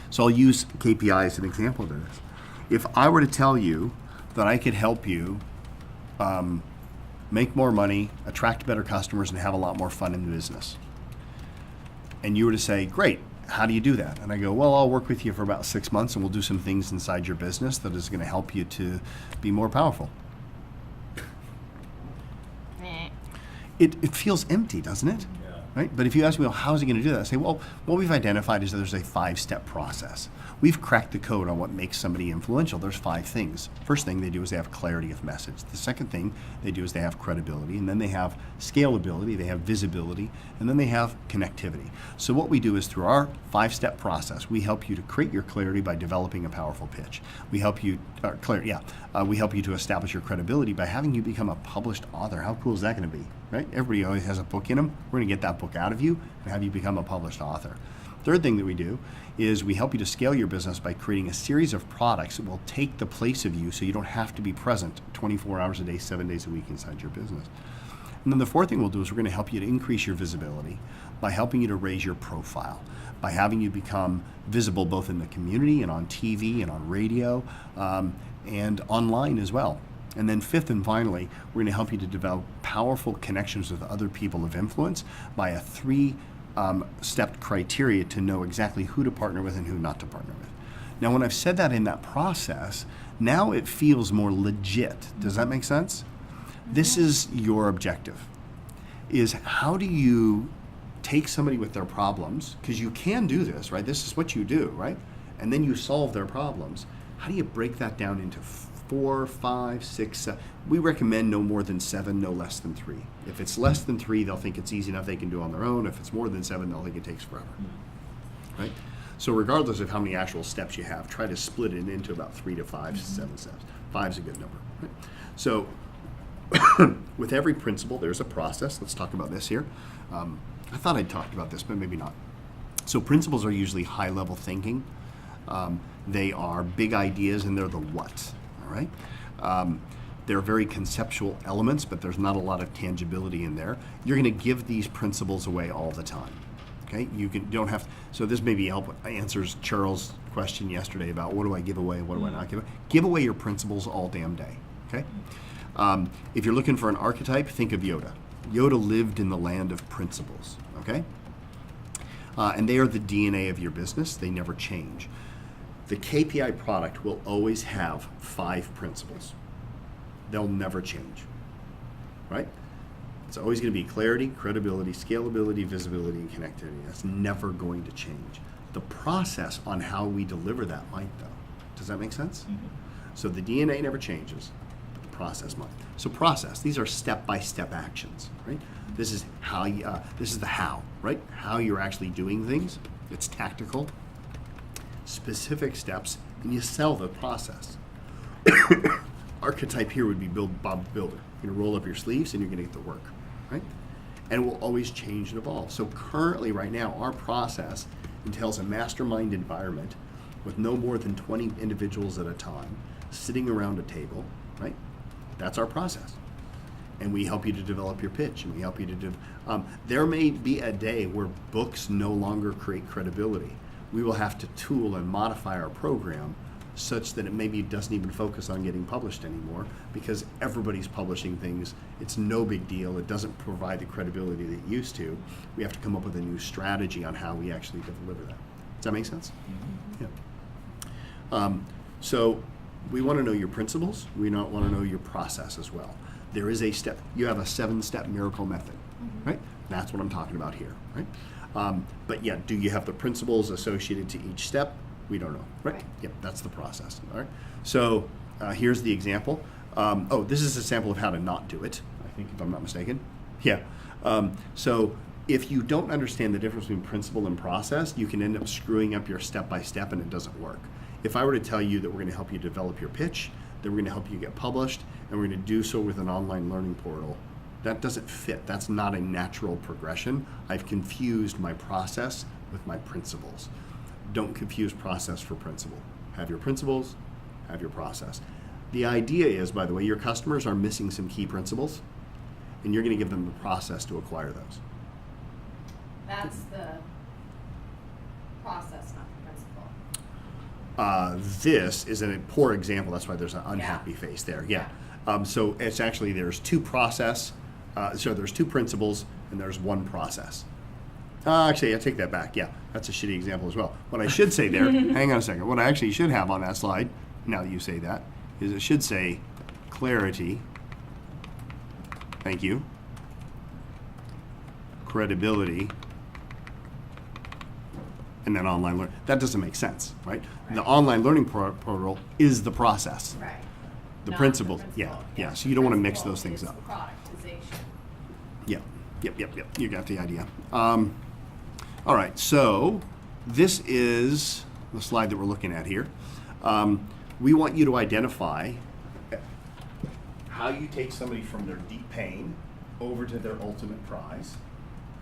So I'll use KPI as an example of this. If I were to tell you that I could help you make more money, attract better customers, and have a lot more fun in the business, and you were to say, great, how do you do that? And I go, well, I'll work with you for about 6 months and we'll do some things inside your business that is going to help you to be more powerful. It feels empty, doesn't it? Yeah. Right? But if you ask me, well, how is he going to do that? I say, well, what we've identified is that there's a 5-step process. We've cracked the code on what makes somebody influential. There's 5 things. First thing they do is they have clarity of message. The second thing they do is they have credibility, and then they have scalability, they have visibility, and then they have connectivity. So what we do is through our 5-step process, we help you to create your clarity by developing a powerful pitch. We help you, we help you to establish your credibility by having you become a published author. How cool is that going to be, right? Everybody always has a book in them. We're going to get that book out of you and have you become a published author. Third thing that we do is we help you to scale your business by creating a series of products that will take the place of you so you don't have to be present 24 hours a day, 7 days a week inside your business. And then the fourth thing we'll do is we're going to help you to increase your visibility by helping you to raise your profile, by having you become visible both in the community and on TV and on radio and online as well. And then fifth and finally, we're going to help you to develop powerful connections with other people of influence by a three-step criteria to know exactly who to partner with and who not to partner with. Now, when I've said that in that process, now it feels more legit. Does that make sense? This is your objective, is how do you take somebody with their problems, because you can do this, right? This is what you do, right? And then you solve their problems. How do you break that down into 4, 5, 6, 7? We recommend no more than 7, no less than 3. If it's less than 3, they'll think it's easy enough they can do on their own. If it's more than 7, they'll think it takes forever, right? So regardless of how many actual steps you have, try to split it into about 3 to 5, 7 steps. 5 is a good number, right? So with every principle, there's a process. Let's talk about this here. I thought I'd talked about this, but maybe not. So principles are usually high-level thinking. They are big ideas, and they're the what, all right? They're very conceptual elements, but there's not a lot of tangibility in there. You're going to give these principles away all the time, okay? Don't have, so this maybe answers Charles' question yesterday about what do I give away, what do I not give away? Give away your principles all damn day, okay? If you're looking for an archetype, think of Yoda. Yoda lived in the land of principles, okay? And they are the DNA of your business. They never change. The KPI product will always have 5 principles. They'll never change, right? It's always going to be clarity, credibility, scalability, visibility, and connectivity. That's never going to change. The process on how we deliver that might, though. Does that make sense? Mm-hmm. So the DNA never changes. Process might. So process, these are step-by-step actions, right? This is how you, this is the how, right? How you're actually doing things. It's tactical, specific steps, and you sell the process. Archetype here would be Bob Builder. You're gonna roll up your sleeves and you're gonna get to work, right? And it will always change and evolve. So currently, right now, our process entails a mastermind environment with no more than 20 individuals at a time sitting around a table, right? That's our process. And we help you to develop your pitch, and we help you to there may be a day where books no longer create credibility. We will have to tool and modify our program such that it maybe doesn't even focus on getting published anymore, because everybody's publishing things. It's no big deal. It doesn't provide the credibility that it used to. We have to come up with a new strategy on how we actually deliver that. Does that make sense? Mm-hmm. Yeah. So we want to know your principles. We want to know your process as well. There is a step. You have a 7-step miracle method, right? That's what I'm talking about here, right? But yeah, do you have the principles associated to each step? We don't know, right? Yep, that's the process, all right? So here's the example. This is a sample of how to not do it, I think, if I'm not mistaken. Yeah. So if you don't understand the difference between principle and process, you can end up screwing up your step-by-step and it doesn't work. If I were to tell you that we're going to help you develop your pitch, that we're going to help you get published, and we're going to do so with an online learning portal, that doesn't fit. That's not a natural progression. I've confused my process with my principles. Don't confuse process for principle. Have your principles, have your process. The idea is, by the way, your customers are missing some key principles, and you're going to give them the process to acquire those. That's the process, not the principle. This is a poor example. That's why there's an unhappy face there. Yeah. So it's actually, there's 2 process. So there's 2 principles and there's 1 process. Actually, I take that back. Yeah, that's a shitty example as well. What I should say there, hang on a second. What I actually should have on that slide, now that you say that, is it should say clarity. Thank you. Credibility. And then online learning. That doesn't make sense, right? The online learning portal is the process. Right. The Not principle, the yeah. So you don't want to mix those things It's up. productization. Yep. You got the idea. All right, so this is the slide that we're looking at here. We want you to identify how you take somebody from their deep pain over to their ultimate prize.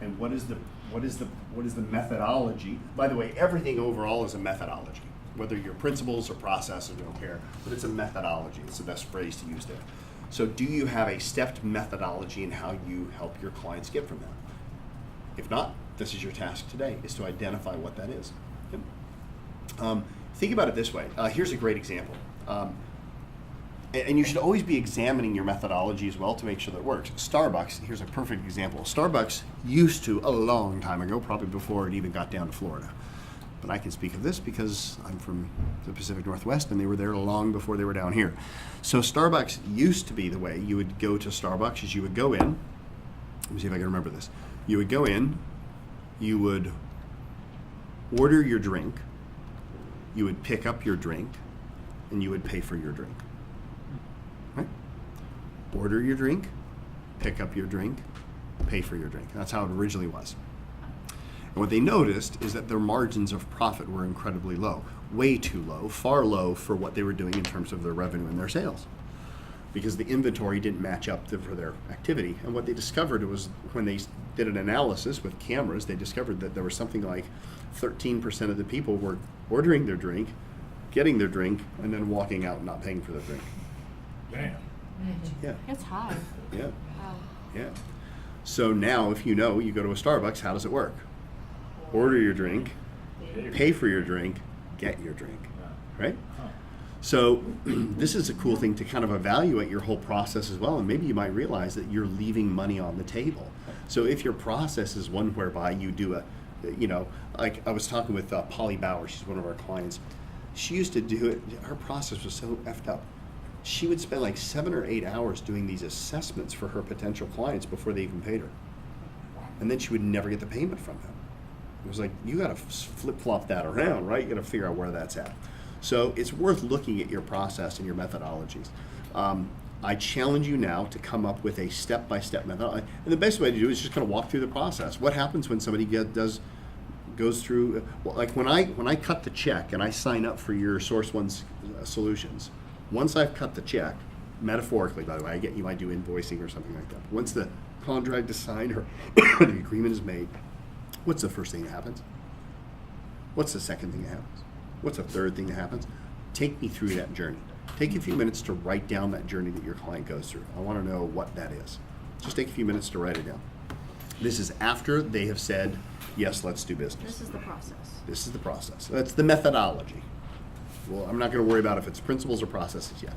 And what is the methodology? By the way, everything overall is a methodology. Whether your principles or processes, we don't care, but it's a methodology. It's the best phrase to use there. So do you have a stepped methodology in how you help your clients get from that? If not, this is your task today, is to identify what that is. Yep. Think about it this way. Here's a great example. And you should always be examining your methodology as well to make sure that it works. Starbucks, here's a perfect example. Starbucks used to, a long time ago, probably before it even got down to Florida. But I can speak of this because I'm from the Pacific Northwest and they were there long before they were down here. So Starbucks used to be the way you would go to Starbucks is you would go in, let me see if I can remember this. You would go in, you would order your drink, you would pick up your drink, and you would pay for your drink. Right? Order your drink, pick up your drink, pay for your drink. That's how it originally was. And what they noticed is that their margins of profit were incredibly low, way too low, far low for what they were doing in terms of their revenue and their sales, because the inventory didn't match up for their activity. And what they discovered was when they did an analysis with cameras, they discovered that there was something like 13% of the people were ordering their drink, getting their drink, and then walking out and not paying for their drink. Damn. Yeah. It's high. Yeah. Wow. Yeah. So now, if you know, you go to a Starbucks, how does it work? Order your drink, pay for your drink, get your drink, right? So this is a cool thing to kind of evaluate your whole process as well, and maybe you might realize that you're leaving money on the table. So if your process is one whereby you do a, like I was talking with Polly Bauer, she's one of our clients. She used to do it, her process was so effed up. She would spend like 7 or 8 hours doing these assessments for her potential clients before they even paid her. And then she would never get the payment from them. It was like, you gotta flip-flop that around, right? You gotta figure out where that's at. So it's worth looking at your process and your methodologies. I challenge you now to come up with a step-by-step method. And the best way to do it is just kind of walk through the process. What happens when somebody goes through, well, like when I cut the check and I sign up for your Source One solutions, once I've cut the check, metaphorically, by the way, you might do invoicing or something like that. But once the contract is signed or the agreement is made, what's the first thing that happens? What's the second thing that happens? What's the third thing that happens? Take me through that journey. Take a few minutes to write down that journey that your client goes through. I want to know what that is. Just take a few minutes to write it down. This is after they have said, yes, let's do business. This is the process. This is the process. That's the methodology. Well, I'm not going to worry about if it's principles or processes yet.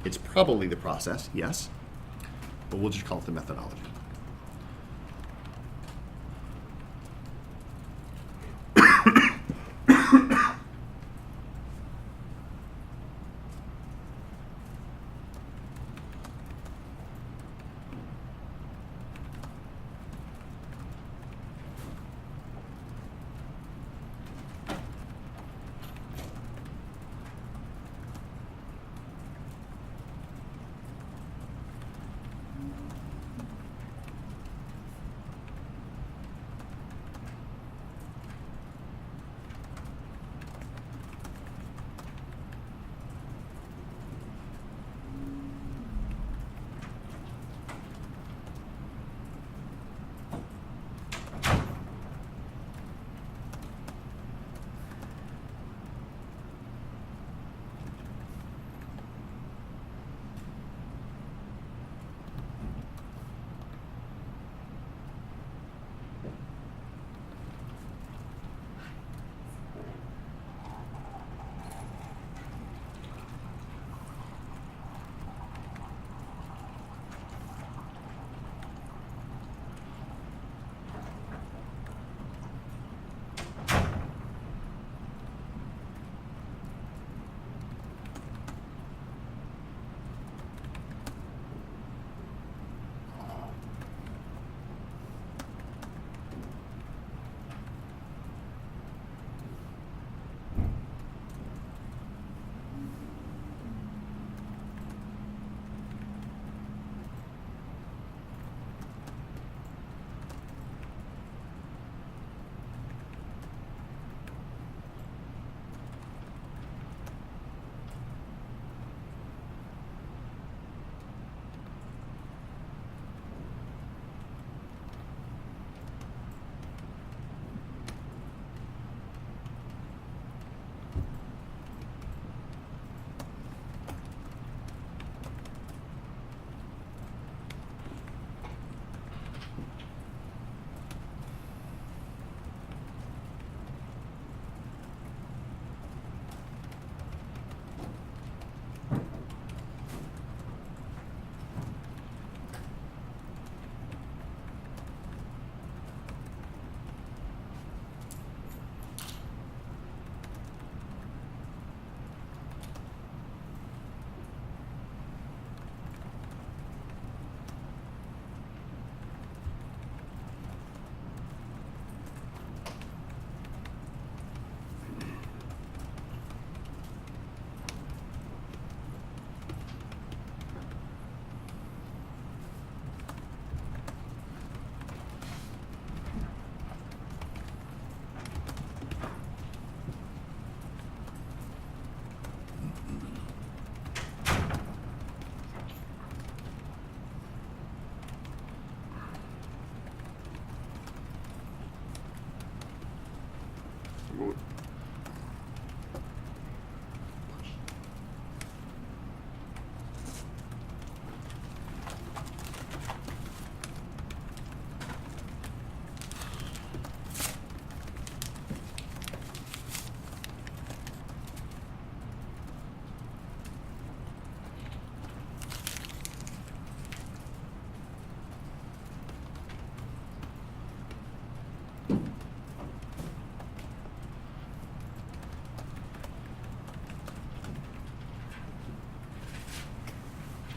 It's probably the process, yes, but we'll just call it the methodology.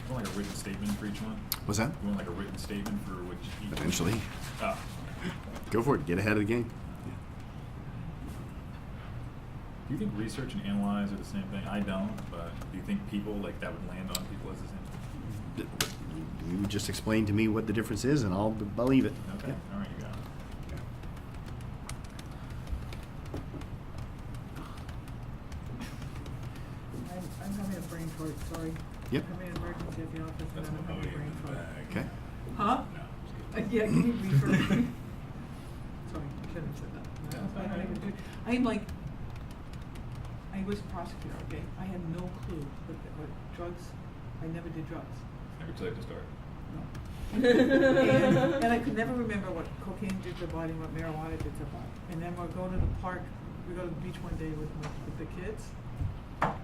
You want like a written statement for each one? What's that? You want like a written statement for which each? Eventually. Oh. Go for it. Get ahead of the game. Do you think research and analyze are the same thing? I don't, but do you think people like that would land on people as the same thing? You just explain to me what the difference is, and I'll believe it. Okay, Yeah. all right, you got it. I'm having a brain fart, sorry. Yep. I'm having an emergency at the office and That's then an I'm having a emoji brain in the fart. bag. Okay. Huh? No, I'm just kidding. Yeah, can you read first? Sorry, I shouldn't have said that. No, That's why I don't even do, I'm like, I was a prosecutor, okay? I had no clue what drugs, I never did drugs. Never tell you to start. No. and I could never remember what cocaine did to the body and what marijuana did to the body. And then we'll go to the park, we go to the beach one day with the kids,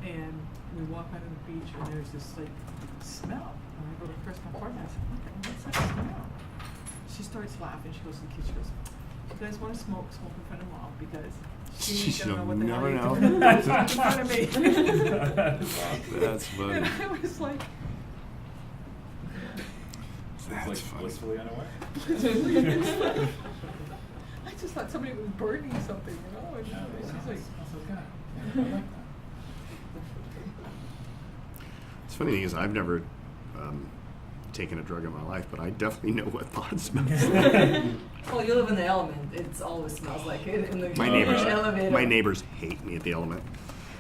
and we walk onto the beach and there's this like smell. And I go to Chris, my partner, I said, what's that smell? She starts laughing, she goes to the kids, she goes, you guys want to smoke in front of mom because she's gonna know what the hell never you're know. doing in front of me. That's funny. And I was like, It's like funny. blissfully unaware. I just thought somebody was burning something, you know? And she's like, That's okay. Yeah, I like that. It's funny thing is I've never taken a drug in my life, but I definitely know what pot smells like. Well, you live in the element. It always smells like it in the My neighbors, elevator. my neighbors hate me at the Element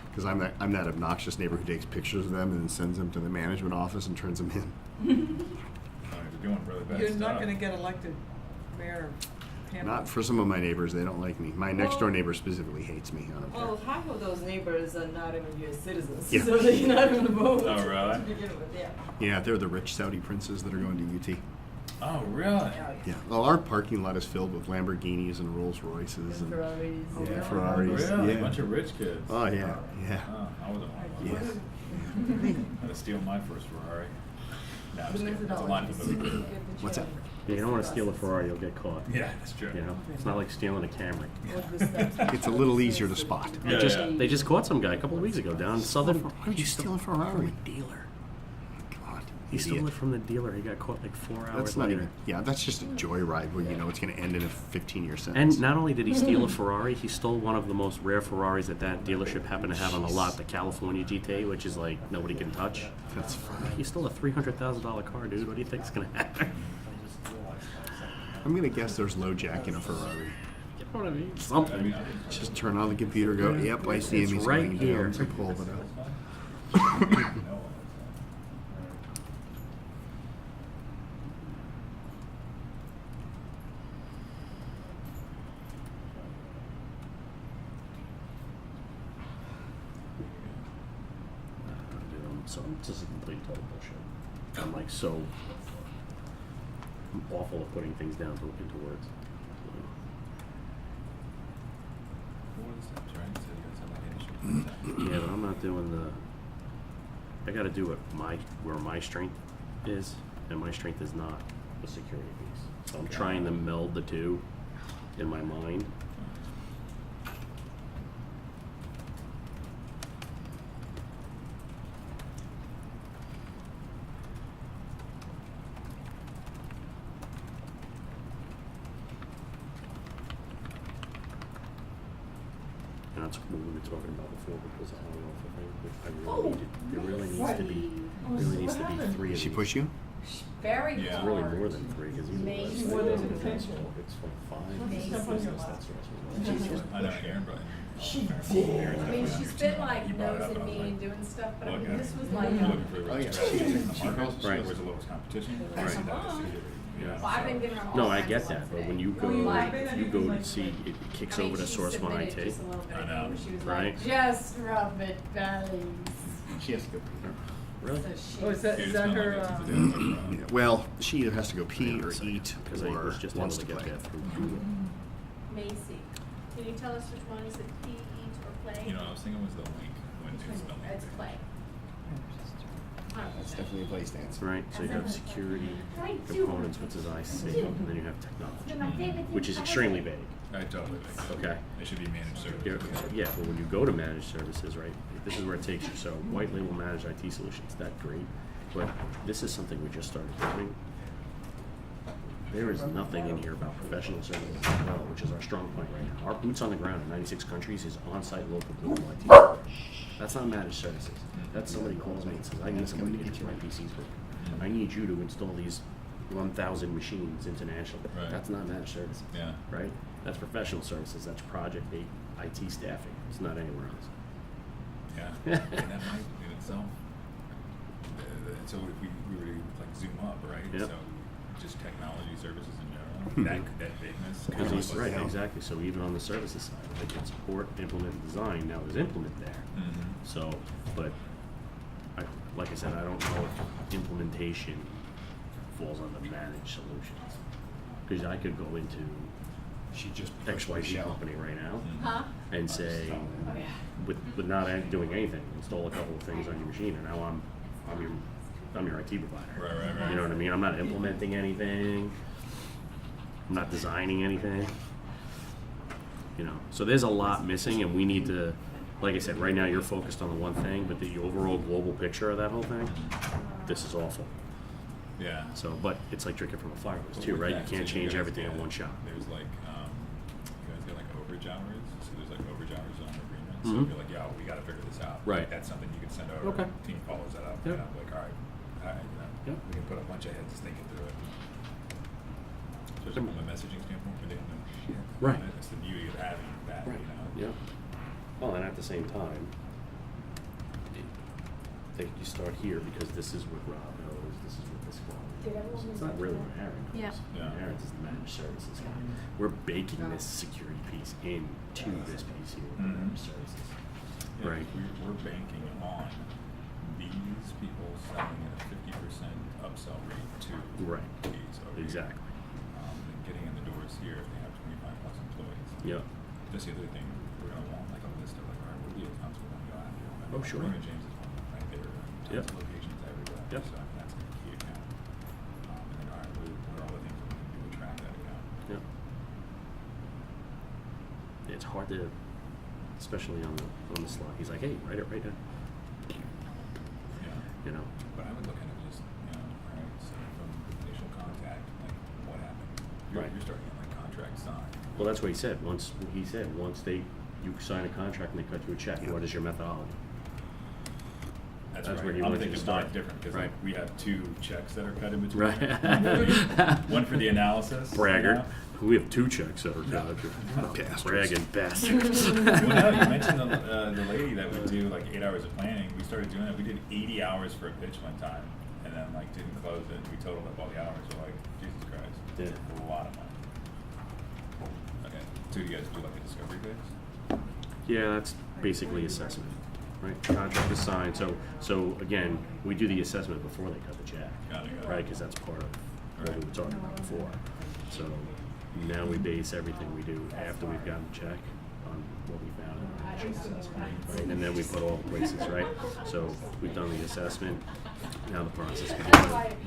because I'm that obnoxious neighbor who takes pictures of them and then sends them to the management office and turns them in. Oh, you're doing really bad you're stuff. not gonna get elected mayor. Not for some of my neighbors; they don't like me. My next door Well- neighbor specifically hates me. I don't care. Well, half of those neighbors are not even U.S. citizens, Yeah. so they're not even vote Oh, really? to begin with. Yeah. Yeah, they're the rich Saudi princes that are going to UT. Oh, really? Yeah. Well, our parking lot is filled with Lamborghinis and Rolls Royces and Ferraris. yeah, Ferraris. Really? Yeah. A bunch of rich kids. Oh yeah, yeah. Oh, I wasn't one of Yeah. those. I had to steal my first Ferrari. No, I'm just kidding. That's a line from the movie. What's that? Yeah, you don't want to steal a Ferrari, you'll get caught. Yeah, that's true. You know, it's not like stealing a Camry. It's a little easier to spot. Yeah, They just caught some guy a couple of weeks ago down in Southern. Why would you steal a Ferrari? From a dealer. God, He stole idiot. it from the dealer. He got caught like 4 hours That's not later. even. Yeah, that's just a joyride where you know it's going to end in a 15-year sentence. And not only did he steal a Ferrari, he stole one of the most rare Ferraris that dealership happened to have on the lot, the California GT, which is like nobody can touch. That's funny. He stole a $300,000 car, dude. What do you think's gonna happen? I'm going to guess there's low jack in a Ferrari. You know what I mean? Something. Just turn on the computer, go, yep, I see him. It's He's right going here. down, so pull it out. This is complete total bullshit. I'm like so awful at putting things down into words. What is that, right? So you guys have like an issue. Yeah, but I'm not doing the. I got to do where my strength is, and my strength is not the security piece. So I'm trying to meld the two in my mind. And that's what we were talking about before because I don't know if I really need it. It really needs to be. Really needs to be 3 of Did she these. push you? Very Yeah. It's really more than 3 because Maybe more than intentional. It's like 5. Maybe. I know Aaron, but She did. I mean, she's been like nosing me and doing stuff, but I mean, this was like, looking for Oh, yeah. strategies in the market. Right. Where's the lowest competition? Right. See that as security. Yeah. Well, I've been giving them all No, I kinds get of that, ones but today. when you go, you go to see, it kicks over to source one IT. Just a little bit I ago, know. where she was Right. like, just rub it, bellies. She has to go pee. Really? So she. Oh, is that It's her? kinda like it's a different, Yeah, well, she either has to go pee or eat Because I or was just able wants to to get play. that through Google. Macy, can you tell us which one is it, P, eat, or play? You know, I was thinking was the link when it's spelling. It's play. That's definitely a play stance. Right, so you have security components, which is IC, and then you have technology, which is extremely vague. I totally think. Okay. It should be managed services. Yeah, but when you go to managed services, right, this is where it takes you. So white label managed IT solutions, that's great, but this is something we just started doing. There is nothing in here about professional services as well, which is our strong point right now. Our boots on the ground in 96 countries is on-site local global IT support. That's not managed services. That's somebody calls me and says, I need somebody to get to my PCs for me. I need you to install these 1,000 machines internationally. Right. That's not managed services. Yeah. Right? That's professional services. That's project IT staffing. It's not anywhere else. Yeah. And that might in itself. So if we were to like zoom up, right? Yep. So just technology services in general, that vagueness. could Because help it's us right, out. exactly. So even on the services side, like it's support, implement, and design. Now there's implement there. Mhm. So, but like I said, I don't know if implementation falls under managed solutions. Because I could go into She just pushed my XYZ shell. company right now Huh? and say, with not doing anything, install a couple of things on your machine, and now I'm your IT provider. Right. You know what I mean? I'm not implementing anything. I'm not designing anything. You know, so there's a lot missing, and we need to, like I said, right now you're focused on the one thing, but the overall global picture of that whole thing, this is awful. Yeah. So, but it's like drinking from a fire hose But too, with right? that, You can't so change guys everything get- in one shot. There's like, you guys get like overage hours. So there's like overage hours on agreements. Mhm. So you're like, yeah, we got to figure this out. Right. Like, that's something you can send over. Okay. Team follows that up. Yep. And I'm like, all right, you know, Yep. we can put a bunch of heads thinking through it. Especially from a messaging standpoint, where they don't know shit. Right. That's the beauty of having that, Right. you know. Yeah. Well, and at the same time, you start here because this is what Rob knows. This is what this guy knows. It's not really what Aaron knows. Yeah. Yeah. Aaron's is the managed services guy. We're baking this security piece into this piece here with the Mhm. managed services. Yeah, Right. We're banking on these people selling at a 50% upsell rate to Right. these over here. Exactly. And getting in the doors here if they have 25 plus employees. Yep. That's the other thing we're gonna want, like a list of like, all right, what are the accounts we're gonna go after? I mean, Oh, sure. Raymond James is one, right? There are tons Yep. of locations everywhere. Yep. So that's a key account. And then, all right, what are all the things we can do to track that account? Yep. It's hard to, especially on the slot. He's like, hey, write it right down. Yeah. You know. But I would look at it just, you know, all right, so from initial contact, like, what happened? Right. You're starting at like contract signed. Well, that's what he said. Once you sign a contract and they cut you a check, Yeah. what is your methodology? That's That's right. where he I'm wants you to thinking start. mine different because Right. like we have 2 checks that are cut in between. Right. One for the analysis. Braggart. You We have 2 checks that are cut. Bastards. Bragging bastards. know? Well, no, you mentioned the lady that would do like 8 hours of planning. We started doing that. We did 80 hours for a pitch one time, and then like didn't close it. We totaled up all the hours. We're like, Jesus Christ, Yeah. a lot of money. Okay, so you guys do like a discovery phase? Yeah, that's basically assessment, right? Contract is signed. So again, we do the assessment before they cut the check, Got it. right? Because that's part of what we were talking about before. So now we base everything we do after we've gotten the check on what we found in our initial assessment, right? And then we put all the places, right? So we've done the assessment. Now the process begins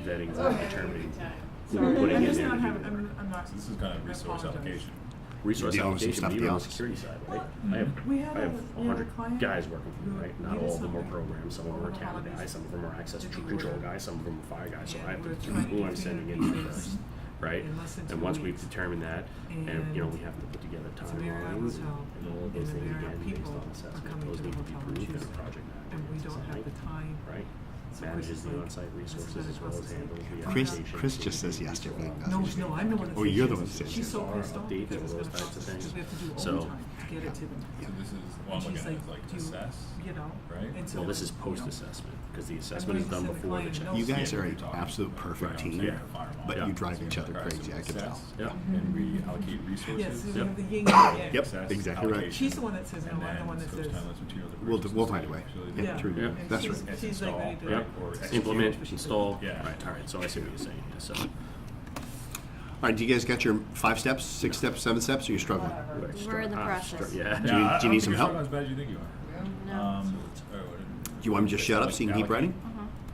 vetting and determining who we're putting I'm in just there. not to do having, the work. I'm not. So this is kind of I resource apologize. allocation. Resource Dealing with some allocation, stuff but even on the else. security side, right? Mhm. I have We had a 100 client guys working for me, right? Not needed all of them are something programs, some of them are over the account holidays. guys, some of them are access They control were- guys, some of them are fire guys, so I have to We're determine who I'm trying to sending in figure first, it right? in less than And 2 once we've weeks. determined that, and you know, we have to put together It's a Marriott timelines hotel, and all of those and the things Marriott again based people on are assessment. coming Those to the need to be hotel on approved in a Tuesday, project and we manager don't have the design, time right? manages the on-site resources as well as handles the Chris applications. just says yes to everything. doesn't No, he? no, I'm the one that Oh, says you're the yes. one that says She's yes. so pissed off Updates because and it's those gonna types of cost us, things. because we have to do So- overtime to get it to them. So this is what I'm And looking she's at, is like do you- assess, You know, right? and so. Well, this is you know, post-assessment, because the I'm assessment is going to done send the before the client check. notes. You guys Yeah, are you're an talking. absolute perfect Right. team, Yeah. but Yeah. you drive each other Alright, so crazy. we I can tell. assess, Yeah. And we allocate resources. Yes, we Yep. have the yin and the yang. Yep, Assess, exactly right. allocation, She's the one that says no, and I'm the then one that so says. time, less material to We'll purchase, find a so way. actually Yeah, the- true. Yeah. And That's she's- right. She's like ready to. Yep. Or execute. Implement, install. Yeah. Right, all right, so I see what you're saying. Yeah, so, All right, do you guys got your 5 steps, 6 steps, 7 steps, or you're struggling? We're in the process. Yeah. Do you need- do you need some help? Not as bad as you think you are. No. Do you want me to just shut up so you can keep writing?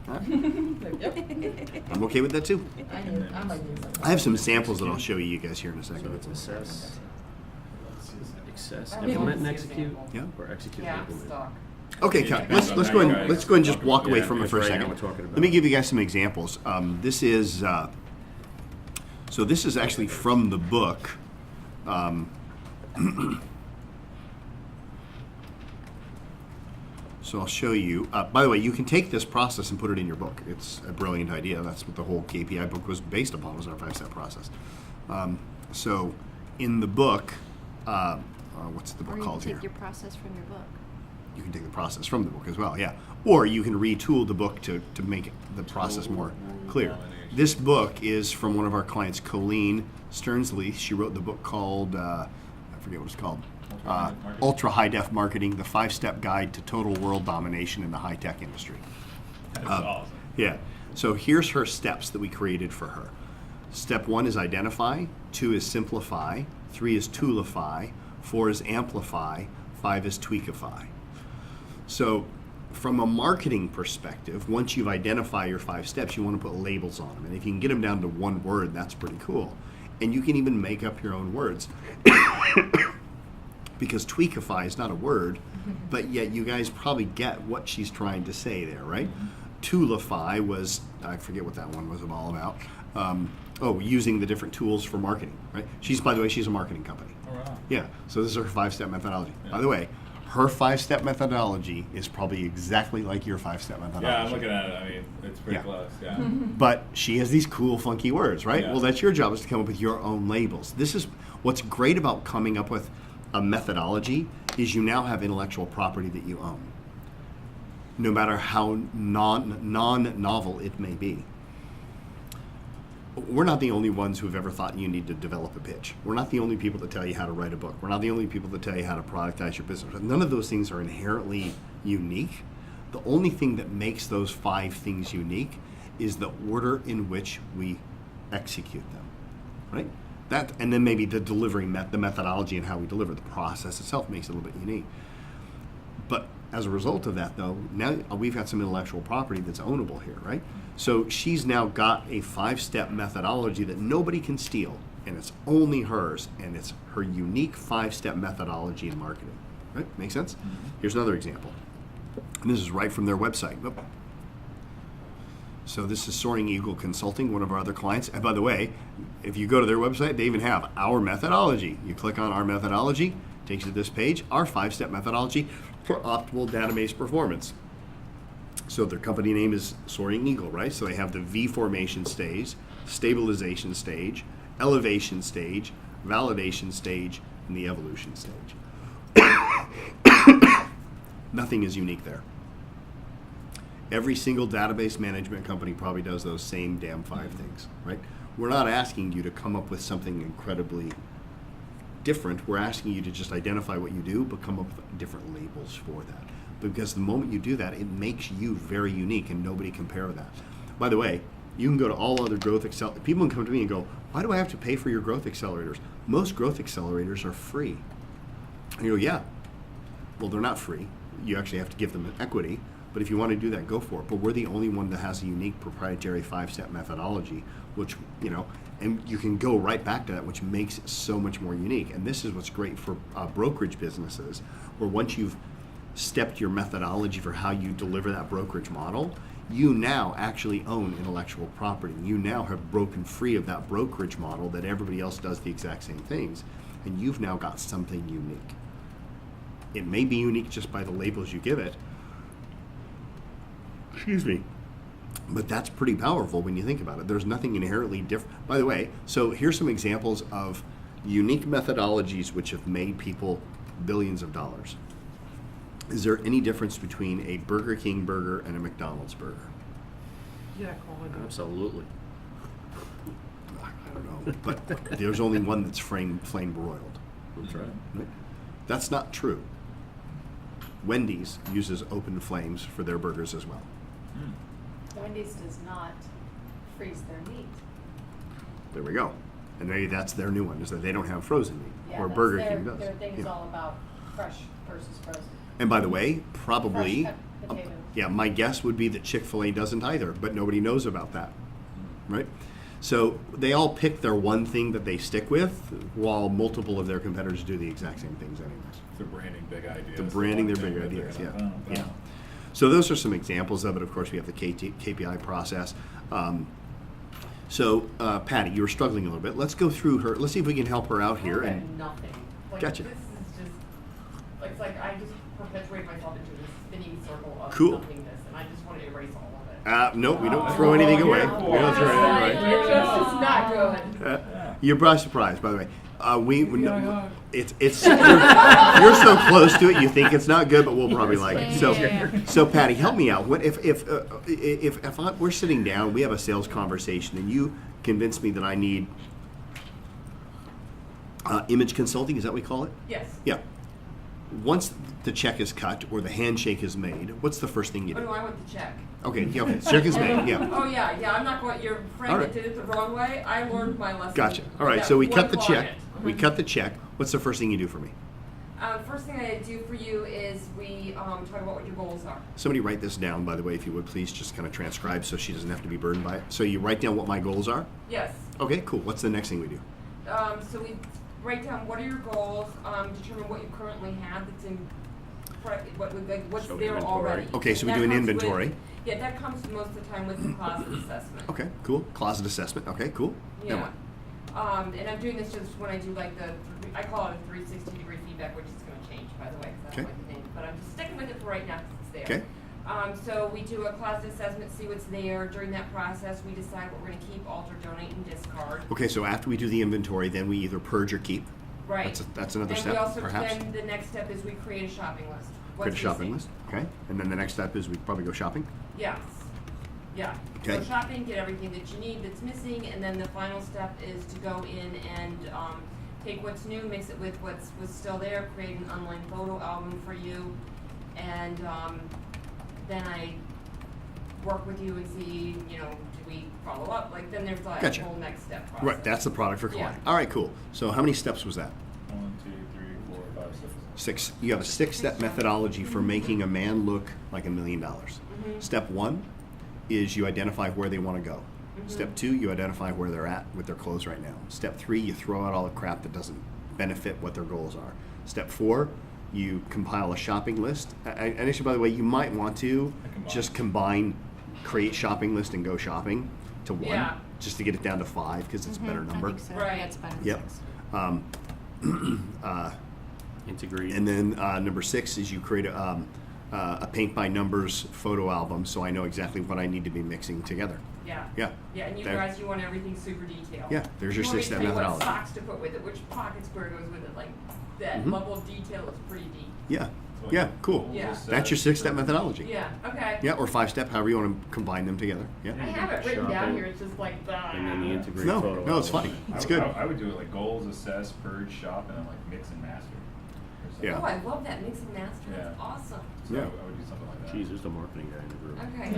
All right. I'm okay with that too. I might need some. I have some samples that I'll show you guys here in a So second. it's assess, access, I don't implement and see execute, Yeah. or execute and Yeah, I'm implement. stuck. Okay, let's go ahead and just walk away Yeah, from it that's for a right, second. now we're talking about- Let me give you guys some examples. This is so this is actually from the book. So I'll show you. By the way, you can take this process and put it in your book. It's a brilliant idea. That's what the whole KPI book was based upon, was our 5-step process. So in the book, what's the Or book you can called here? take your process from your book. You can take the process from the book as well, yeah. Or you can retool the book to make the process more clear. This book is from one of our clients, Colleen Stearns-Leith. She wrote the book called, I forget what it's called, Ultra High Def Marketing, the 5-Step Guide to Total World Domination in the High-Tech Industry. That's awesome. Yeah. So here's her steps that we created for her. Step 1 is identify, 2 is simplify, 3 is toolify, 4 is amplify, 5 is tweakify. So from a marketing perspective, once you've identified your 5 steps, you want to put labels on them. And if you can get them down to one word, that's pretty cool. And you can even make up your own words. Because tweakify is not a word, but yet you guys probably get what she's trying to say there, right? Toolify was, I forget what that one was all about. Using the different tools for marketing, right? By the way, she's a marketing company. Oh, wow. Yeah, so this is her 5-step methodology. Yeah. By the way, her 5-step methodology is probably exactly like your 5-step methodology. Yeah, I'm looking at it. I mean, it's pretty Yeah. close. Yeah. But she has these cool, funky words, right? Yeah. Well, that's your job, is to come up with your own labels. This is what's great about coming up with a methodology, is you now have intellectual property that you own, no matter how non-novel it may be. We're not the only ones who have ever thought you need to develop a pitch. We're not the only people that tell you how to write a book. We're not the only people that tell you how to productize your business. None of those things are inherently unique. The only thing that makes those 5 things unique is the order in which we execute them, right? That, and then maybe the delivery, the methodology and how we deliver. The process itself makes it a little bit unique. But as a result of that, though, now we've got some intellectual property that's ownable here, right? So she's now got a 5-step methodology that nobody can steal, and it's only hers, and it's her unique 5-step methodology in marketing, right? Make sense? Here's another example. And this is right from their website. Oh. So this is Soaring Eagle Consulting, one of our other clients. And by the way, if you go to their website, they even have our methodology. You click on our methodology, takes you to this page, our 5-step methodology for optimal database performance. So their company name is Soaring Eagle, right? So they have the V formation stage, stabilization stage, elevation stage, validation stage, and the evolution stage. Nothing is unique there. Every single database management company probably does those same damn 5 things, right? We're not asking you to come up with something incredibly different. We're asking you to just identify what you do, but come up with different labels for that. Because the moment you do that, it makes you very unique, and nobody compare that. By the way, you can go to all other growth accelerators. People can come to me and go, why do I have to pay for your growth accelerators? Most growth accelerators are free. And you go, yeah. Well, they're not free. You actually have to give them an equity. But if you want to do that, go for it. But we're the only one that has a unique proprietary 5-step methodology, which, and you can go right back to that, which makes it so much more unique. And this is what's great for brokerage businesses, where once you've stepped your methodology for how you deliver that brokerage model, you now actually own intellectual property. You now have broken free of that brokerage model that everybody else does the exact same things, and you've now got something unique. It may be unique just by the labels you give it. Excuse me. But that's pretty powerful when you think about it. There's nothing inherently different. By the way, so here's some examples of unique methodologies which have made people billions of dollars. Is there any difference between a Burger King burger and a McDonald's burger? Yeah, quality. Absolutely. I don't know, but there's only one that's flame broiled. That's right. That's not true. Wendy's uses open flames for their burgers as well. Wendy's does not freeze their meat. There we go. And maybe that's their new one, is that they don't have frozen meat, Yeah, or that's Burger their, King does. Their thing is Yeah. all about fresh versus frozen. And by the way, probably, Fresh cut potatoes. yeah, my guess would be that Chick-fil-A doesn't either, but nobody knows about that, right? So they all pick their one thing that they stick with, while multiple of their competitors do the exact same things anyways. They're branding big ideas. The branding, the their one big thing that ideas, they're yeah, gonna boom, yeah. boom. So those are some examples of it. Of course, we have the KPI process. So Patty, you were struggling a little bit. Let's go through her. Let's see if we can help her out here. I have And nothing. Like, Gotcha. This is just, like, it's like I just perpetuate myself into this spinning circle of Cool. nothingness, and I just want to erase all of it. no, we don't throw anything away. yeah. We don't throw anything away. It's just not good. You're by surprise, by the way. It's you're so close to it, you think it's not good, but we'll probably like it. So Patty, help me out. What if we're sitting down, we have a sales conversation, and you convince me that I need image consulting? Is that what we call it? Yes. Yeah. Once the check is cut or the handshake is made, what's the first thing you Oh, do? no, I want the check. Okay, yeah, okay. Check is made. Yeah. Oh, yeah, I'm not going, your friend All that right. did it the wrong way, I learned my lesson. Gotcha. All right. That So we one cut the check. client. We cut the check. What's the first thing you do for me? First thing I do for you is we talk about what your goals are. Somebody write this down, by the way, if you would please, just kind of transcribe so she doesn't have to be burdened by it. So you write down what my goals are? Yes. Okay, cool. What's the next thing we do? So we write down what are your goals, determine what you currently have that's in, what's So there inventory. already. Okay, so we That do an comes with- inventory. Yeah, that comes most of the time with the closet assessment. Okay, cool. Closet assessment. Okay, cool. Then Yeah. what? And I'm doing this just when I do like I call it a 360-degree feedback, which is going to change, by the way, because I don't Okay. like the name. But I'm just sticking with it for right now because it's there. Okay. So we do a closet assessment, see what's there. During that process, we decide what we're going to keep, alter, donate, and discard. Okay, so after we do the inventory, then we either purge or keep. Right. That's another and step, we also, perhaps. then the next step is we create a shopping list. Create a What's shopping missing? list. Okay. And then the next step is we probably go shopping. Yes. Yeah. Okay. Go shopping, get everything that you need that's missing, and then the final step is to go in and take what's new, mix it with what's still there, create an online photo album for you, and then I work with you and see, do we follow up? Like, then there's like Gotcha. a whole next step process. Right, that's the product for Yeah. client. All right, cool. So how many steps was that? 1, 2, 3, 4, 5, 6. 6. You have a 6-step methodology for making a man look like $1 million. Mhm. Step 1 is you identify where they want to go. Mhm. Step 2, you identify where they're at with their clothes right now. Step 3, you throw out all the crap that doesn't benefit what their goals are. Step 4, you compile a shopping list. And actually, by the way, you might want to just combine create shopping list and go shopping to 1, Yeah. just to get it down to 5 because it's a better number. I think so. Right. Yeah, it's better than Yep. 6. Integrate. And then number 6 is you create a paint by numbers photo album, so I know exactly what I need to be mixing together. Yeah. Yeah. Yeah, and you There- guys, you want everything super detailed. Yeah, there's your You want me to 6-step tell you methodology. What socks to put with it, which pocket square goes with it, like that Mhm. level of detail is pretty deep. Yeah. Yeah. Cool. Yeah. That's your 6-step methodology. Yeah. Okay. Yeah, or 5-step, however you want to combine them together. Yeah. I have it written down Shopping. here. It's just like And then the integrate No, photo. no, it's album. funny. It's good. I would do it like goals, assess, purge, shop, and then like mix and master. Or something. Yeah. Oh, I love that mix and master. That's Yeah. awesome. So Yeah. I would do something like that. Jeez, there's the marketing guy in the group. Okay.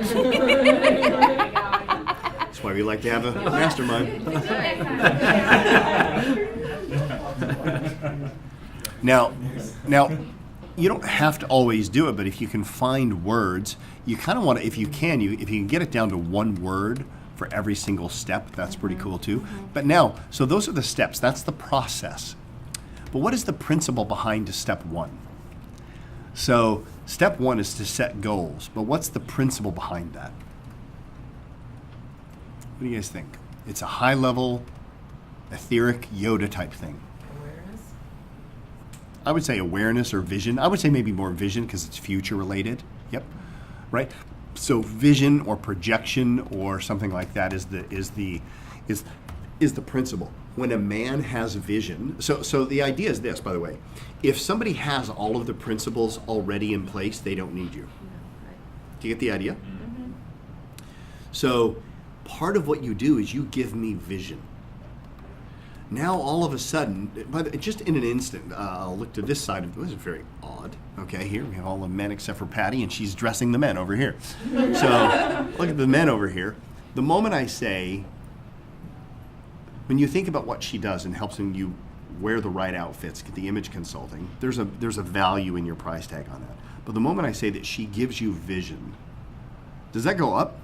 That's why we like to have a mastermind. Now, you don't have to always do it, but if you can find words, you kind of want to. If you can get it down to 1 word for every single step, that's pretty cool too. But now, so those are the steps. That's the process. But what is the principle behind step 1? So step 1 is to set goals, but what's the principle behind that? What do you guys think? It's a high-level, etheric Yoda type thing. Awareness. I would say awareness or vision. I would say maybe more vision because it's future related. Yep. Right. So vision or projection or something like that is the principle. When a man has vision, so the idea is this, by the way, if somebody has all of the principles already in place, they don't need you. Do you get the idea? Mm-hmm. So part of what you do is you give me vision. Now all of a sudden, just in an instant, I'll look to this side of this is very odd. Okay, here we have all the men except for Patty, and she's dressing the men over here. So look at the men over here. The moment I say, when you think about what she does and helping you wear the right outfits, get the image consulting, there's a value in your price tag on that. But the moment I say that she gives you vision, does that go up?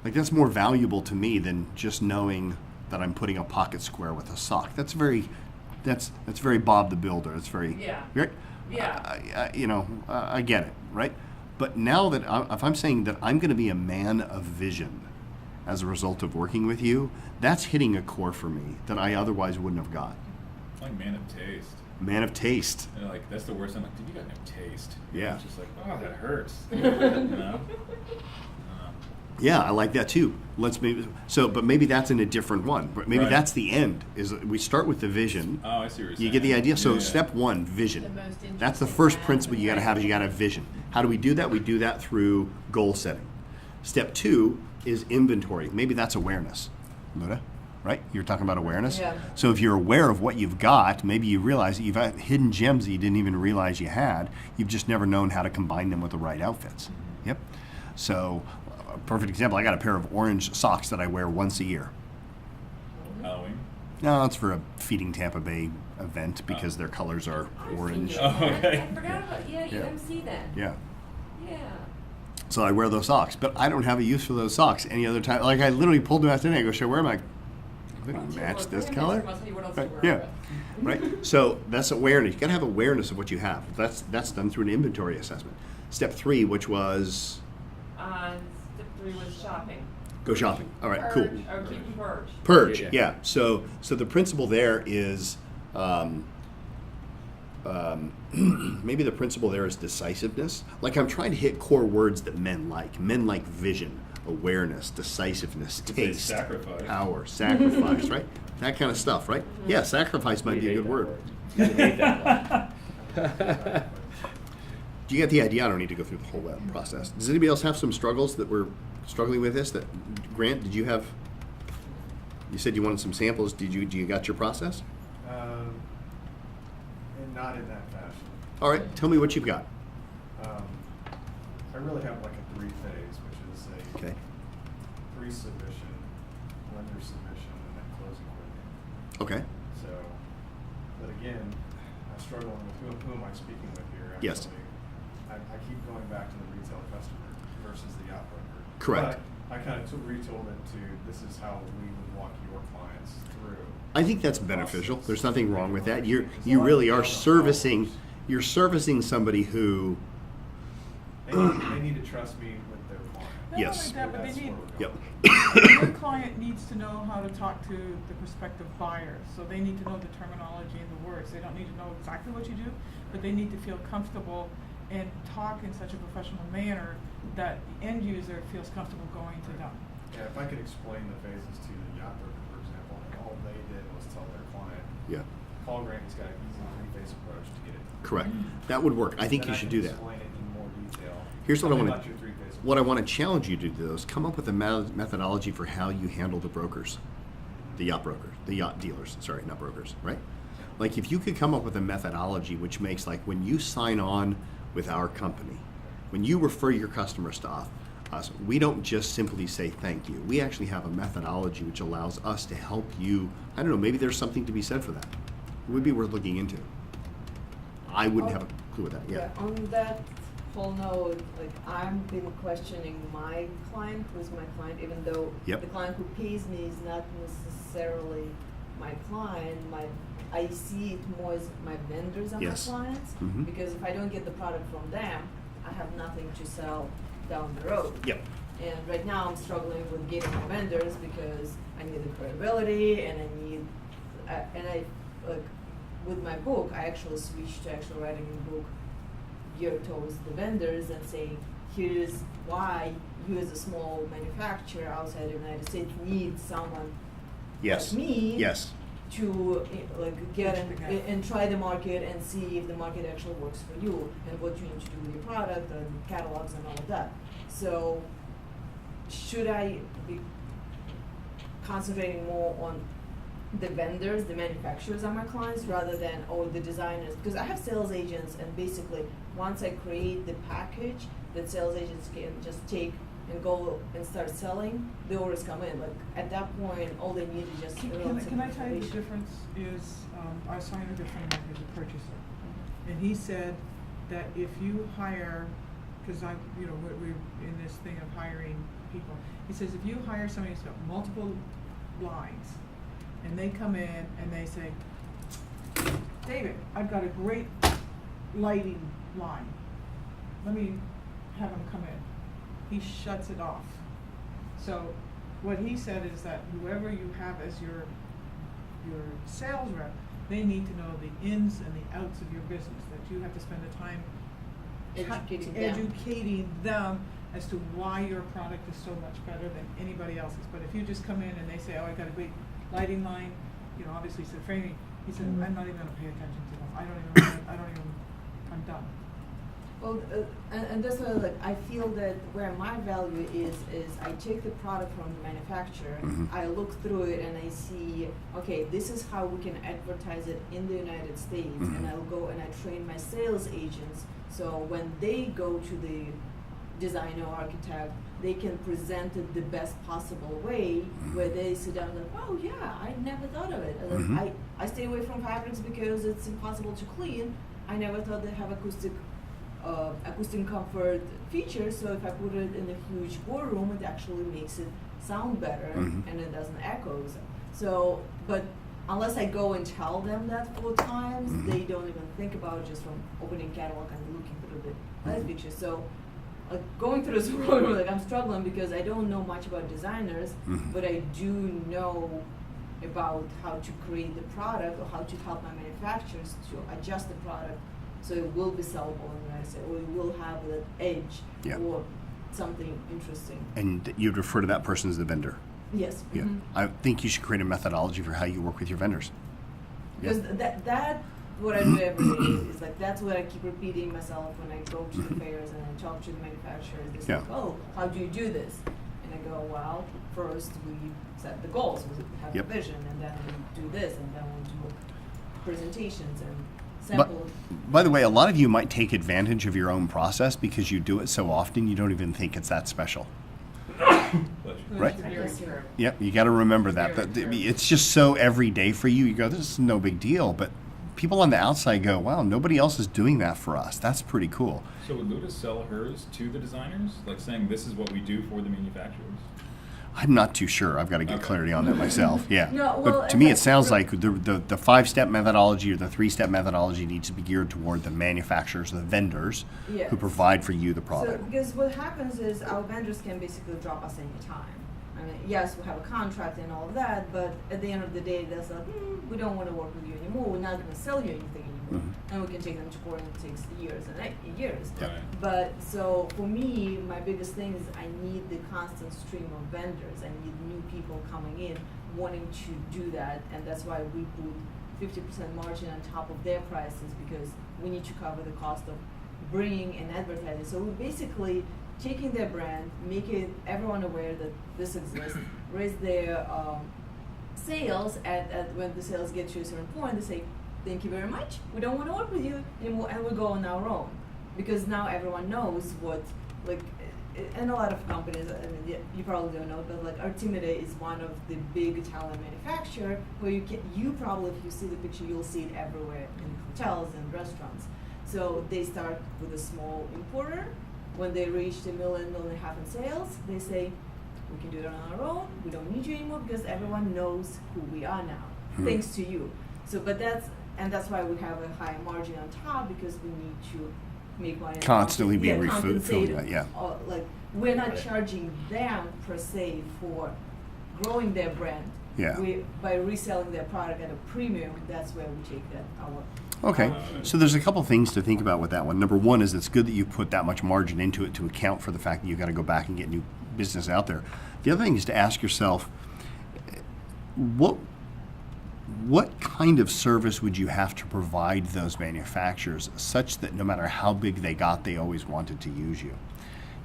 Like that's more valuable to me than just knowing that I'm putting a pocket square with a sock. That's very Bob the Builder. It's very right. Yeah. I get it, right? But now that if I'm saying that I'm going to be a man of vision as a result of working with you, that's hitting a core for me that I otherwise wouldn't have got. It's like man of taste. Man of taste. And like that's the worst. I'm like, dude, you got no taste. Yeah. It's just like, oh, that hurts. You know? Yeah, I like that too. But maybe that's in a different one. But maybe Right. that's the end. Is we start with the vision. Oh, I see what you're saying. You get the idea? So Yeah. step one, vision. The most That's the interesting first one. principle you got to have is you got to have vision. How do we do that? We do that through goal setting. Step two is inventory. Maybe that's awareness. Luda, right? You're talking about awareness? Yeah. So if you're aware of what you've got, maybe you realize that you've got hidden gems that you didn't even realize you had. You've just never known how to combine them with the right outfits. Yep. So a perfect example, I got a pair of orange socks that I wear once a year. Halloween. No, it's for a Feeding Tampa Bay event because their colors are orange. Oh, okay. I forgot about you Yeah. MC that. Yeah. Yeah. So I wear those socks, but I don't have a use for those socks any other time. Like I literally pulled them out today. I go, should I wear them? They don't match this color. I'll tell you what else Right, to wear. yeah. Right. So that's awareness. You got to have awareness of what you have. That's done through an inventory assessment. Step 3, which was Step 3 was shopping. go shopping. All right, cool. Or keep them purge. Purge. Yeah. Yeah. So the principle there is maybe the principle there is decisiveness. Like I'm trying to hit core words that men like. Men like vision, awareness, decisiveness, Could say taste, sacrifice. power, sacrifice, right? That kind of stuff, right? Yeah, sacrifice might be a good word. I hate that word. Do you get the idea? I don't need to go through the whole process. Does anybody else have some struggles that we're struggling with this? That Grant, did you have? You said you wanted some samples. Do you got your process? And not in that fashion. All right, tell me what you've got. I really have like a 3-phase, which is a Okay. pre-submission, lender submission, and then closing with. Okay. So, but again, I'm struggling with who am I speaking with here? Actually. Yes. I keep going back to the retail customer versus the yacht broker. Correct. But I kind of retold it to this is how we would walk your clients through. I think that's beneficial. process. There's nothing wrong with that. You There's a lot really of are people servicing. problems. You're servicing somebody who. They need to trust me with their client. Not Yes. only that, but That's they need, where we're going. Yep. your client needs to know how to talk to the prospective buyer. So they need to know the terminology and the words. They don't need to know exactly what you do, but they need to feel comfortable and talk in such a professional manner that the end user feels comfortable going to them. Yeah, if I could explain the phases to the yacht broker, for example, and all they did was tell their client, Yeah. call Grant, he's got an easy 3-phase approach to get it. Correct. That would work. I think Then you should can do that. Explain it in more detail. Here's what I Tell me want about your 3-phase What I approach. want to challenge you to do is come up with a methodology for how you handle the brokers, the yacht dealers. Sorry, not brokers, right? Like if you could come up with a methodology which makes like when you sign on with our company, when you refer your customers to us, we don't just simply say thank you. We actually have a methodology which allows us to help you. I don't know, maybe there's something to be said for that. It would be worth looking into. I wouldn't have a clue with that. Yeah. On that whole note, like I've been questioning my client, who's my client, even though Yep. the client who pays me is not necessarily my client. I see it more as my vendors are Yes. my clients, Mhm. because if I don't get the product from them, I have nothing to sell down the road. Yep. And right now I'm struggling with getting my vendors because I need the credibility and I like with my book I actually switched to actually writing a book geared towards the vendors and saying here's why you as a small manufacturer outside the United States need someone Yes. like me Yes. to like get Bridge the gap. and try the market and see if the market actually works for you and what you need to do with your product and catalogs and all of that. So should I be concentrating more on the vendors, the manufacturers are my clients rather than the designers? Because I have sales agents, and basically once I create the package that sales agents can just take and go and start selling, the orders come in. Like at that point, all they need is just Can I tell you the difference is, I was talking to a friend of mine who's a purchaser, and he said that if you hire, because we're in this thing of hiring people, he says if you hire somebody who's got multiple lines, and they come in and they say, David, I've got a great lighting line, let me have him come in. He shuts it off. So what he said is that whoever you have as your sales rep, they need to know the ins and the outs of your business, that you have to spend the time educating them as to why your product is so much better than anybody else's. But if you just come in and they say, oh, I got a great lighting line, obviously said framing, he said, I'm not even gonna pay attention to them. I'm done. Well, and that's why I feel that where my value is I take the product from the manufacturer, I look through it and I see, okay, this is how we can advertise it in the United States, and I'll go and I train my sales agents, so when they go to the designer or architect, they can present it the best possible way, where they sit down like, oh yeah, I never thought of it. I stay away from fabrics because it's impossible to clean. I never thought they have acoustic comfort features, so if I put it in a huge boardroom, it actually makes it sound better and it doesn't echo. So, but unless I go and tell them that 4 times, they don't even think about it just from opening catalog and looking through the light pictures. So, going through this road, I'm struggling because I don't know much about designers, but I do know about how to create the product or how to help my manufacturers to adjust the product so it will be sellable in the United States, or it will have that edge or something interesting. And you'd refer to that person as the vendor. Yes. Yeah. I think you should create a methodology for how you work with your vendors. Because that what I do every day is that's what I keep repeating myself when I go to the fairs and I talk to the manufacturers. They say, oh, how do you do this? And I go, well, first we set the goals, we have a vision, and then we do this, and then we do presentations and sample. By the way, a lot of you might take advantage of your own process because you do it so often you don't even think it's that special. Right? Yep, you got to remember that. It's just so everyday for you. You go, this is no big deal, but people on the outside go, wow, nobody else is doing that for us. That's pretty cool. So would Luda sell hers to the designers, like saying this is what we do for the manufacturers? I'm not too sure. I've got to get clarity on that myself. Yeah. No, well, but to me, it sounds like the 5-step methodology or the 3-step methodology needs to be geared toward the manufacturers, the vendors who provide for you the product. So, because what happens is our vendors can basically drop us any time. I mean, yes, we have a contract and all of that, but at the end of the day, that's like, we don't want to work with you anymore. We're not going to sell you anything anymore. And we can take them to court, and it takes years and years. Right. But so for me, my biggest thing is I need the constant stream of vendors. I need new people coming in wanting to do that, and that's why we put 50% margin on top of their prices, because we need to cover the cost of bringing and advertising. So we're basically taking their brand, making everyone aware that this exists, raise their sales, and when the sales get to a certain point, they say, thank you very much, we don't want to work with you anymore, and we go on our own. Because now everyone knows what, and a lot of companies, I mean, you probably don't know, but Artimide is one of the big Italian manufacturer where you probably, if you see the picture, you'll see it everywhere in hotels and restaurants. So they start with a small importer. When they reach $1.5 million in sales, they say, we can do it on our own, we don't need you anymore because everyone knows who we are now, thanks to you. So, but that's why we have a high margin on top, because we need to make money. Constantly be refilling that, we're not charging them per se for growing their brand. Yeah. By reselling their product at a premium, that's where we take that our. Okay, so there's a couple things to think about with that one. Number one is it's good that you put that much margin into it to account for the fact that you've got to go back and get new business out there. The other thing is to ask yourself, what kind of service would you have to provide those manufacturers such that no matter how big they got, they always wanted to use you?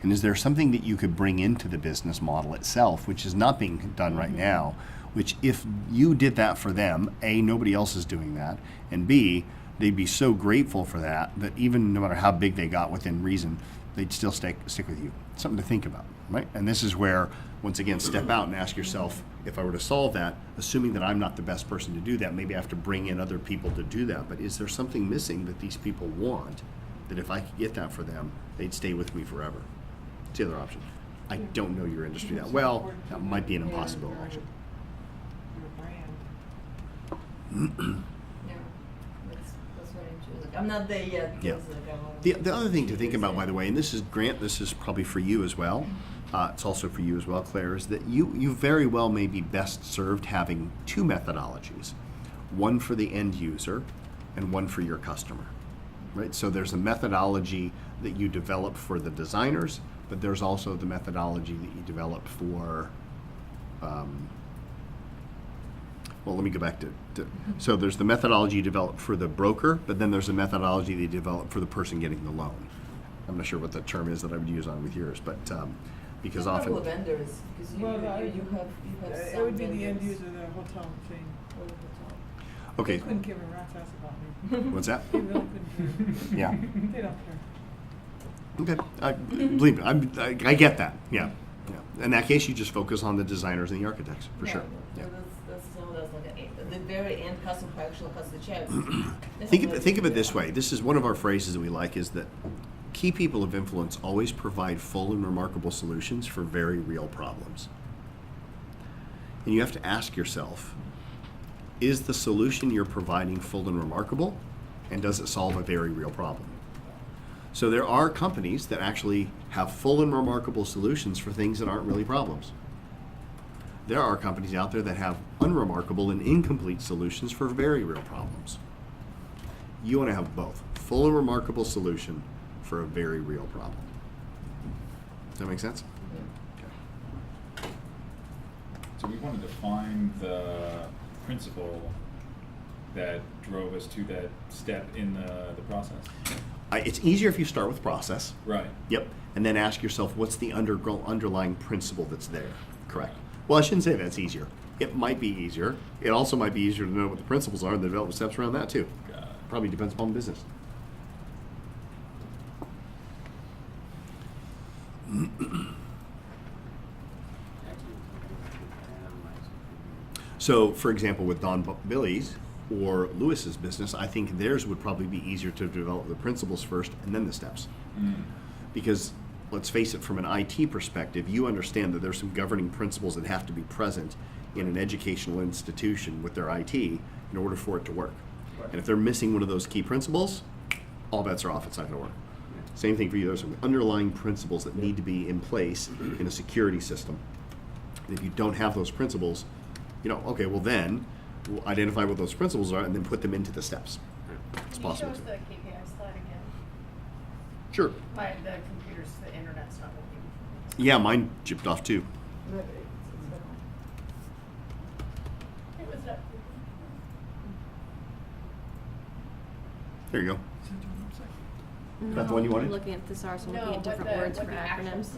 And is there something that you could bring into the business model itself, which is not being done right now, which if you did that for them, A, nobody else is doing that, and B, they'd be so grateful for that that even no matter how big they got within reason, they'd still stick with you. Something to think about, right? And this is where, once again, step out and ask yourself, if I were to solve that, assuming that I'm not the best person to do that, maybe I have to bring in other people to do that, but is there something missing that these people want that if I could get that for them, they'd stay with me forever? It's the other option. I don't know your industry that well. That might be an impossible actually. Yeah, that's what I'm choosing. I'm not there yet. Yeah. Because, like, The other thing to think about, by the way, and this is Grant, this is probably for you as well. It's also for you as well, Claire, is that you very well may be best served having two methodologies, one for the end user and one for your customer, right? So there's a methodology that you develop for the designers, but there's also the methodology that you develop for, well, let me go back to so there's the methodology you develop for the broker, but then there's a methodology that you develop for the person getting the loan. I'm not sure what the term is that I would use on with yours, but because a couple often of vendors, because you have It some would be the end vendors. user, the hotel chain. Or the hotel. okay, They couldn't give a rat's ass about me. what's that? They really couldn't care. Yeah. They don't care. Okay, believe me, I get that. Yeah, yeah. In that case, you just focus on the designers and the architects for sure. Yeah. So that's like the very end customer who actually cuts the check. Think of it this way. This is one of our phrases that we like, is that key people of influence always provide full and remarkable solutions for very real problems. And you have to ask yourself, is the solution you're providing full and remarkable, and does it solve a very real problem? So there are companies that actually have full and remarkable solutions for things that aren't really problems. There are companies out there that have unremarkable and incomplete solutions for very real problems. You want to have both. Full and remarkable solution for a very real problem. Does that make sense? Okay. So we want to define the principle that drove us to that step in the process. It's easier if you start with process. Right. Yep. And then ask yourself, what's the underlying principle that's there? Correct. Well, I shouldn't say that's easier. It might be easier. It also might be easier to know what the principles are and the development steps around that too. Got it. Probably depends upon the business. So, for example, with Don Billy's or Lewis's business, I think theirs would probably be easier to develop the principles first and then the steps. Because let's face it, from an IT perspective, you understand that there's some governing principles that have to be present in an educational institution with their IT in order for it to work. And if they're missing one of those key principles, all bets are off, it's not going to work. Same thing for you. There's some underlying principles that need to be in place in a security system. And if you don't have those principles, okay, well then, we'll identify what those principles are and then put them into the steps. It's Can possible you show us to. the KPI slide again? Sure. The computers, the internet's not working. Yeah, mine chipped off too. It was up. There you go. No, That the one you wanted? I'm looking at thesaurus, I'm No, looking at different words for acronyms.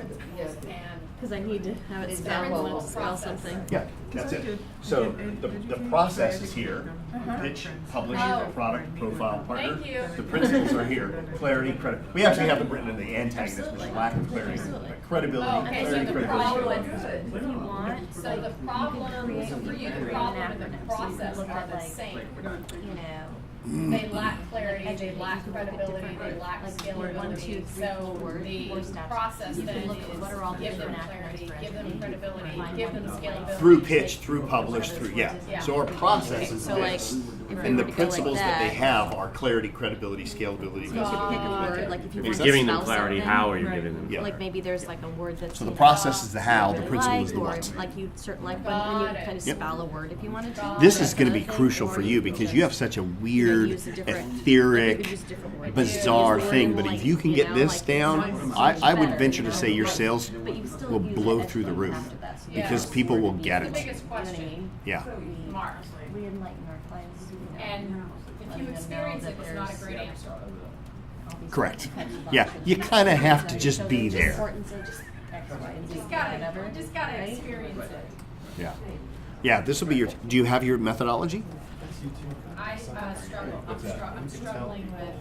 Because I need to have it It's spelled very when I little spell process. something. Yeah, that's it. Did- So did the you finish? process is here. Uh-huh. Pitch, publish, Oh. product, profile, partner. Thank you. The principles are here. Clarity, credit. We actually have them written in the antagonist, which is lack of clarity, but credibility, Okay, so clarity, the credibility. problem, If you want, so the problem, so for you, the problem and the process look are at the like, same. you know, They lack clarity, they lack credibility, they lack like scalability. 1, 2, 3, So 4 the steps. process You can then look at what are all is the give them different clarity, acronyms for give them everything. credibility, Find give one them that you like. scalability. Through pitch, through publish, through, yeah. Yeah. So our process is So this. like, we And the were to go like principles that they that, have are clarity, credibility, scalability, you could pick a word, like if you You're want to giving them spell clarity. something, How are you giving them? Yeah. like maybe there's like a word that's So the you process is the how, the really principle like, is the or what. like you certain like when you kind of Yep. spell a word if you wanted to. This that is going to kind be of thing, crucial or for you because you have such a weird, use a different- like you etheric, could use a different word. bizarre Use the word thing. in, But like, if you can you get know, this like, down, it's much I would better, venture you to know? say your sales But you still will use blow that through the edge roof after that, so because it's people will the get The it. biggest You know what I question, mean? Yeah. Mark, We enlighten our clients. you know, and if letting you them know experience that it, it's not a there's great answer. all these Correct. different types of Yeah, options. you kind of have to So just there's be there. importance of just X, Y, and Z, You whatever, just gotta right? experience it. Yeah. Yeah, this will be your. Do you have your methodology? I struggle, I'm struggling with,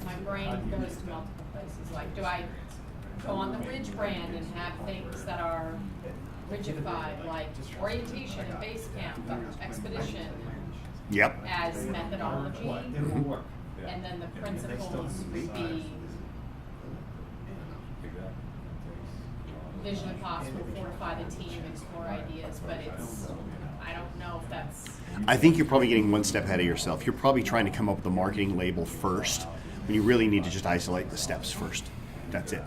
my brain goes to multiple places. Like, do I go on the Ridge brand and have things that are rigified, like orientation and base camp, expedition, Yep. as methodology? And then the principles would be vision if possible, fortify the team, explore ideas, but it's, I don't know if that's, I think you're probably getting one step ahead of yourself. You're probably trying to come up with a marketing label first, when you really need to just isolate the steps first. That's it.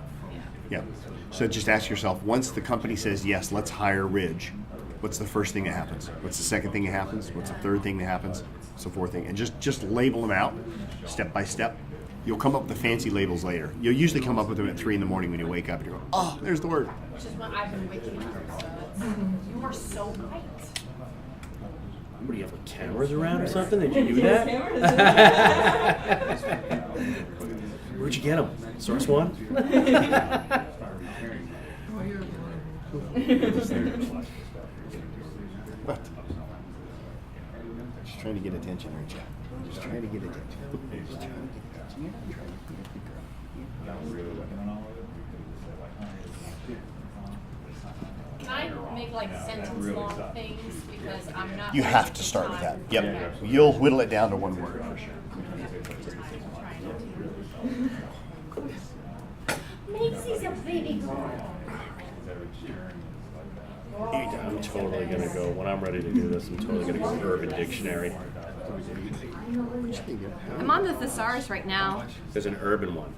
Yeah. So just ask yourself, once the company says, yes, let's hire Ridge, what's the first thing that happens? What's the second thing that happens? What's the third thing that happens? What's the fourth thing? And just label them out step by step. You'll come up with the fancy labels later. You'll usually come up with them at 3 a.m. when you wake up and you go, oh, there's the word. which is what I've been waking up, so it's, you are so right. What do you have, like, cameras around or something? Did you do that? Where'd you get them? Source One? What? Just trying to get attention, aren't you? Just trying to get attention. Just trying to get attention. You're not trying to get the girl. Can I make like sentence long things, because I'm not. You have to start with that. Yep. You'll whittle it down to one word for sure. Macy's a baby girl. I'm totally gonna go, when I'm ready to do this, I'm totally gonna go Urban Dictionary. I'm on the thesaurus right now. There's an urban one.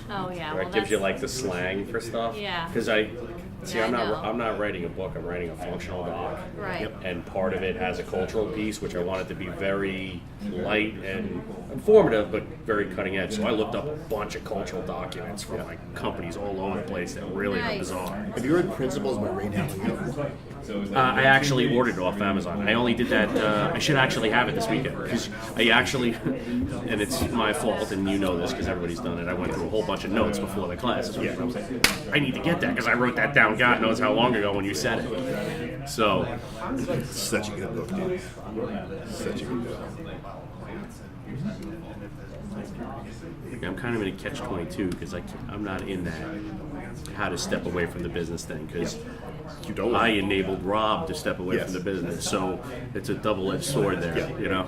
Oh yeah, Where well it gives you that's- like the slang for stuff. Yeah. Because see, Yeah, I know. I'm not writing a book. I'm writing a functional doc. Right. Yep. And part of it has a cultural piece, which I want it to be very light and informative, but very cutting edge. So I looked up a bunch of cultural documents from like companies all over the place that really are Nice. bizarre. Have you read Principles by Ray Dalio? I actually ordered it off Amazon. I only did that. I should actually have it this weekend because I actually, and it's my fault, and you know this because everybody's done it. I went through a whole bunch of notes before the class. Yeah. I need to get that because I wrote that down. God knows how long ago when you said it. So, It's such a good book, dude. Such a good book. I'm kind of in a catch-22 because I'm not in that how to step away from the business thing because You don't. I enabled Rob to step away Yes. from the business. So it's a double-edged sword there, Yeah. you know.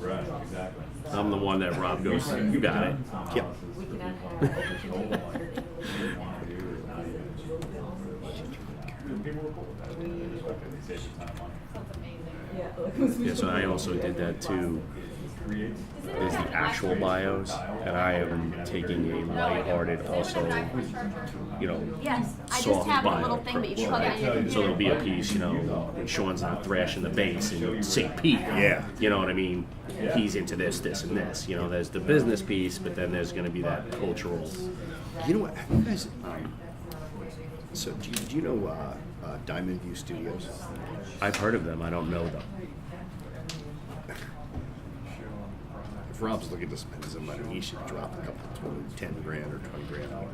Right, exactly. I'm the one that Rob goes, you got it. Yep. Yeah, so I also did that too. There's the actual bios, and I am taking a lighthearted, also, Yes, I just soft have the bio. little thing that you plug in your computer. So there'll be a piece, when Sean's not thrashing the bass and St. Pete. Yeah. You know what I mean? He's into this, and this. There's the business piece, but then there's going to be that cultural. You know what? Have you guys? So do you know Diamond View Studios? I've heard of them. I don't know them. If Rob's looking to spend some money, he should drop a couple, 10 grand or 20 grand on it.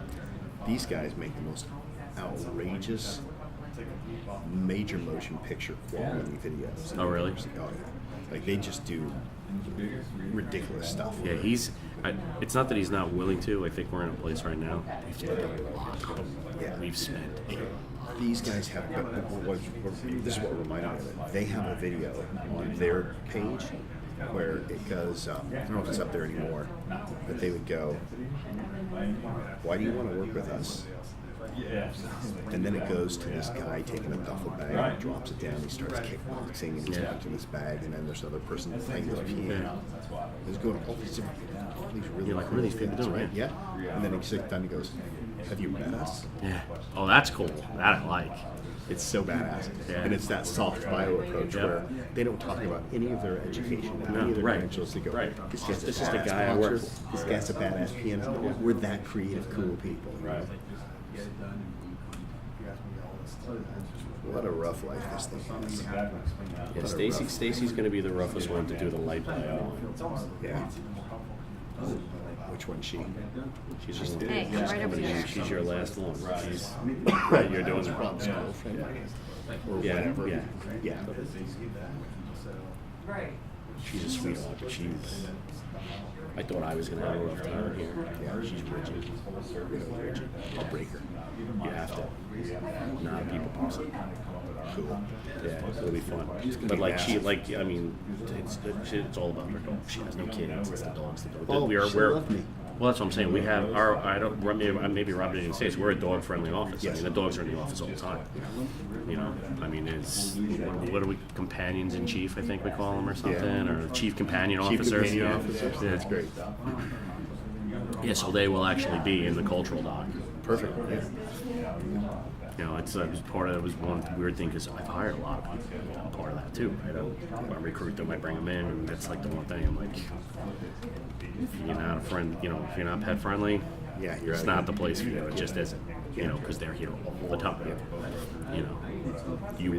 These guys make the most outrageous major motion picture quality videos. Oh, really? Oh, yeah. Like they just do ridiculous stuff. Yeah, it's not that he's not willing to. I think we're in a place right now. We've done a lot. Yeah. We've spent. These guys have, this is what reminded me of it. They have a video on their page where it goes, I don't know if it's up there anymore, but they would go, why do you want to work with us? Yeah. And then it goes to this guy taking a duffel bag and drops it down. He starts kickboxing and he's Yeah. punching this bag, and then there's another person playing this piano. He's going all these different, all these really You're like, what are these people things, doing? right? Yeah. And then he sits down and he goes, "Have you met us?" Yeah. Oh, that's cool. That I like. It's so badass. Yeah. And it's that soft bio approach Yeah. where they don't talk about any of their education, No, any of their right. credentials. They go, Right. "This guy's a This is the badass guy I work boxer. with." This guy's a badass pianist." We're that creative, cool people. you know? Right. What a rough life this thing is. Yeah, Stacy's going to be the roughest one to do the light bio on. Yeah. Which one's she? She's She's the the- one. Hey, She's right over coming in. here. She's your last one. She's you're doing the Rob's yeah. girlfriend. Or Yeah, whatever. yeah. Yeah. Right. She's a sweetheart, but I thought I was going to have a rough time here. Yeah. She's rigid. Really rigid. I'll break her. You have to. Not a people person. Cool. Yeah, it'll be fun. But like I mean, it's all about her dog. She has no kids. It's the dogs. The dog. Oh, we're she loved me. well, that's what I'm saying. We have maybe Rob didn't say this. We're a dog-friendly office. Yes. I mean, the dogs are in the office all the time. You know, I mean, what are we, companions in chief? I think we call them or something, Yeah. or chief companion Chief officers. companion yeah. officers. Yeah. That's great. Yeah, so they will actually be in the cultural doc. Perfect. Yeah. You know, it was one weird thing because I've hired a lot of people. You know, I'm part of that too. I recruit them, I bring them in, and that's like the one thing. I'm like, if you're not a friend, you know, if you're not pet friendly, Yeah, you're it's out not of the here. place for you. It just isn't. You know, because they're here all the time. You know, you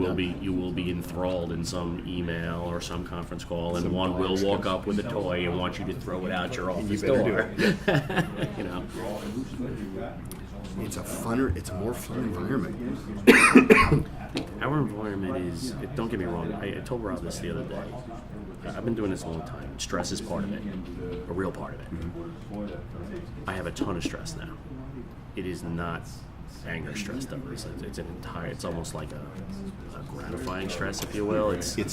will be enthralled in some email or some conference call, and Some one will box. walk up with a toy and want you to throw it out your office better do door. You know. It's a more fun environment. Our environment is, don't get me wrong, I told Rob this the other day. I've been doing this a long time. Stress is part of it, a real part of it. I have a ton of stress now. It is not anger stress though. It's almost like a gratifying stress, if you will. It's The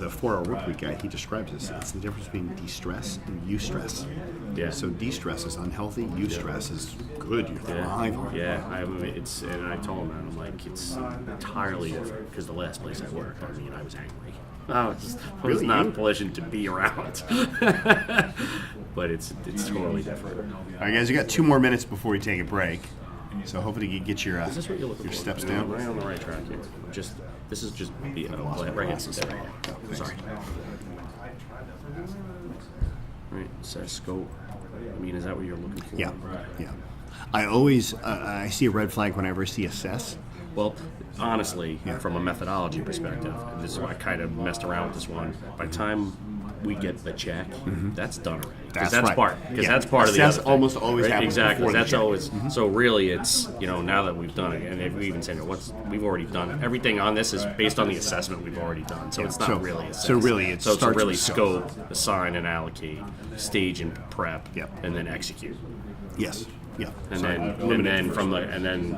4-hour work week guy, he describes this. It's the difference between de-stress and eustress. Yeah. So de-stress is unhealthy. Eustress is good. You're thriving. Yeah, I mean, and I told him that, I'm like, it's entirely different, because the last place I worked, I mean, I was angry. I was Really? not pleasant to be around. But it's totally different. All right, guys, we got 2 more minutes before we take a break. So hopefully you get your Is this what you're looking your for? steps Am down. I on the right track here? This is just right here. Right here. Sorry. Right, set scope. I mean, is that what you're looking for? Yeah, yeah. I always I see a red flag whenever I see assess. Well, honestly, from a methodology perspective, this is why I kind of messed around with this one. By the time we get the check, that's done already. That's That's right. part. Because Yeah. that's part of the Assess other thing, almost always right? happens Exactly. before the That's check. always. So really, it's now that we've done it, and if we even said we've already done everything on this is based on the assessment we've already done. So it's not So- really. so really it so it's starts really with scope, assign and allocate, stage and prep, Yep. and then execute. Yes. Yeah. And Sorry. then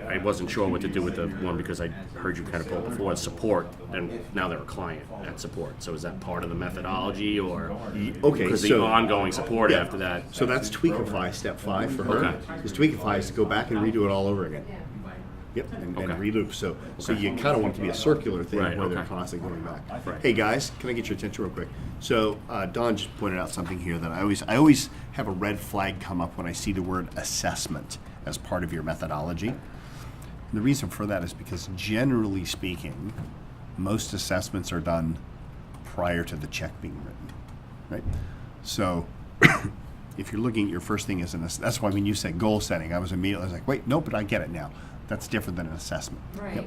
I wasn't sure what to do with the one because I heard you kind of pull it before support, and now they're a client at support. So is that part of the methodology, or Okay, because the so- ongoing support Yeah. after that? So that's Tweakify step 5 for her. Okay. Because Tweakify is to go back and redo it all over again. Yep, and Okay. reloop. So you kind of want it to be a circular thing Right, where they're okay. constantly going back. Right. Hey guys, can I get your attention real quick? So Don just pointed out something here that I always have a red flag come up when I see the word assessment as part of your methodology. And the reason for that is because generally speaking, most assessments are done prior to the check being written, right? So if you're looking at your first thing as that's why when you said goal setting, I was like, wait, no, but I get it now. That's different than an assessment. Right.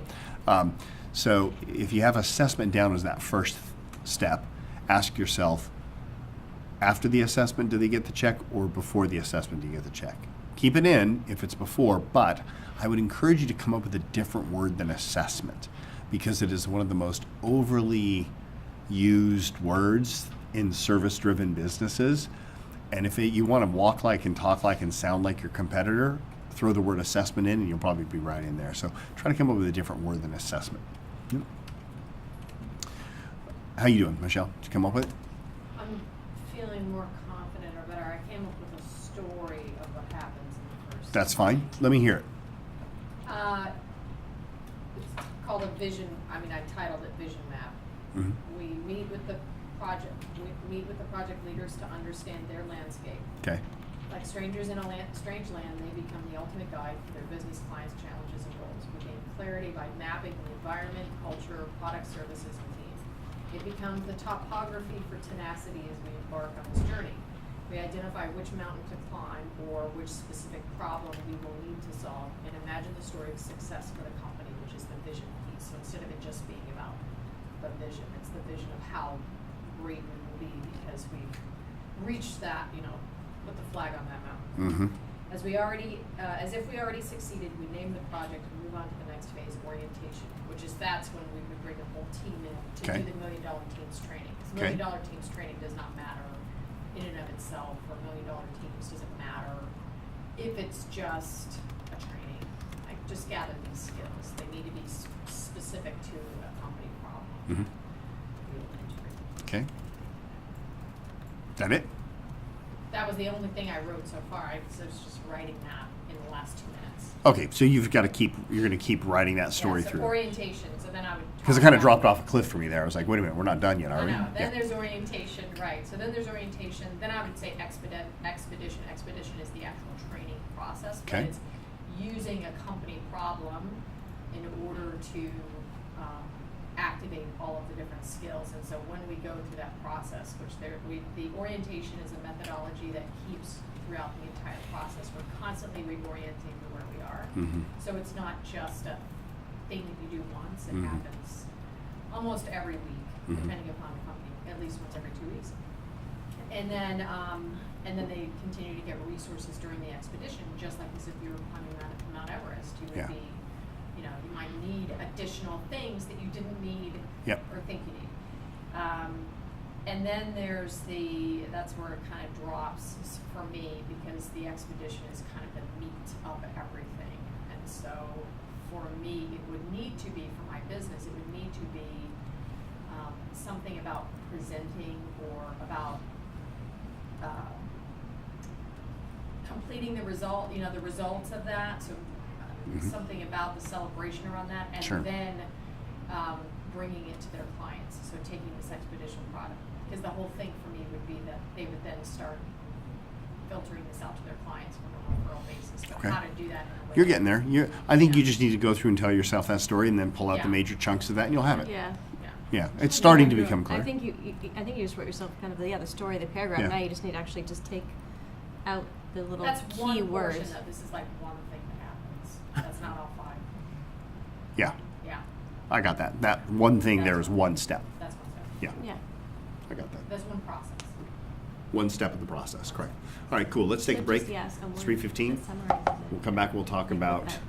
So if you have assessment down as that first step, ask yourself, after the assessment, do they get the check, or before the assessment, do you get the check? Keep it in if it's before, but I would encourage you to come up with a different word than assessment, because it is one of the most overly used words in service-driven businesses. And if you want to walk like and talk like and sound like your competitor, throw the word assessment in and you'll probably be right in there. So try to come up with a different word than assessment. Yep. How you doing, Michelle? Did you come up with it? I'm feeling more confident or better. I came up with a story of what happens in the first That's fine. Let me hear it. It's called a vision, I mean, I titled it Vision Map. Mhm. We meet with the project leaders to understand their landscape. Okay. Like strangers in a strange land, they become the ultimate guide for their business clients' challenges and goals. We gain clarity by mapping the environment, culture, product, services, and team. It becomes the topography for tenacity as we embark on this journey. We identify which mountain to climb or which specific problem we will need to solve and imagine the story of success for the company, which is the vision piece. So instead of it just being about the vision, it's the vision of how great we will be because we've reached that, put the flag on that mountain. Mm-hmm. As if we already succeeded, we name the project and move on to the next phase, orientation, that's when we would bring the whole team in to Okay. do the $1 Million Teams training. 'Cause $1 Okay. Million Teams training does not matter in and of itself, or $1 Million Teams doesn't matter if it's just a training. Like, just gather these skills. They need to be specific to a company problem. Mm-hmm. We will integrate. Okay. That it? That was the only thing I wrote so far. I was just writing that in the last 2 minutes. Okay, so you're going to keep writing that story so through. orientation. So then I would Because it talk kind of about- dropped off a cliff for me there. I was like, wait a minute, we're not done yet, are I we? know. Then Yeah. there's orientation, right? So then there's orientation. Then I would say expedition. Expedition is the actual training process, but Okay. it's using a company problem in order to activate all of the different skills. And so when we go through that process, the orientation is a methodology that keeps throughout the entire process. We're constantly reorienting to where we are. Mm-hmm. So it's not just a thing that you do once. It Mhm. happens almost every week, Mhm. depending upon the company, at least once every 2 weeks. And then they continue to get resources during the expedition, just like as if you were climbing Mount Everest. You would Yeah. be, you might need additional things that you didn't need Yep. or think you need. And then that's where it kind of drops for me, because the expedition is kind of the meat of everything. And so for me, it would need to be, for my business, it would need to be something about presenting or about completing the results of that. So Mhm. something about the celebration around that, and Sure. then bringing it to their clients. So taking this expedition product, because the whole thing for me would be that they would then start filtering this out to their clients on a referral basis. But Okay. how to do that in a way. You're getting there. I think you just need to go through and tell yourself that story and then pull out the Yeah. major chunks of that and you'll have it. Yeah. Yeah. Yeah, it's starting to become clear. I think you just wrote yourself kind of the story, the paragraph. Yeah. Now you just need to actually just take out the little That's one key portion words. of this is like one thing that happens. That's not all 5. Yeah, Yeah. I got that. That one thing there is one step. That's one step. Yeah, Yeah. I got that. That's one process. One step of the process, correct. All right, cool. Let's take a So break. just, yeah, some It's words 3:15. that summarizes it. We'll come back. We'll talk about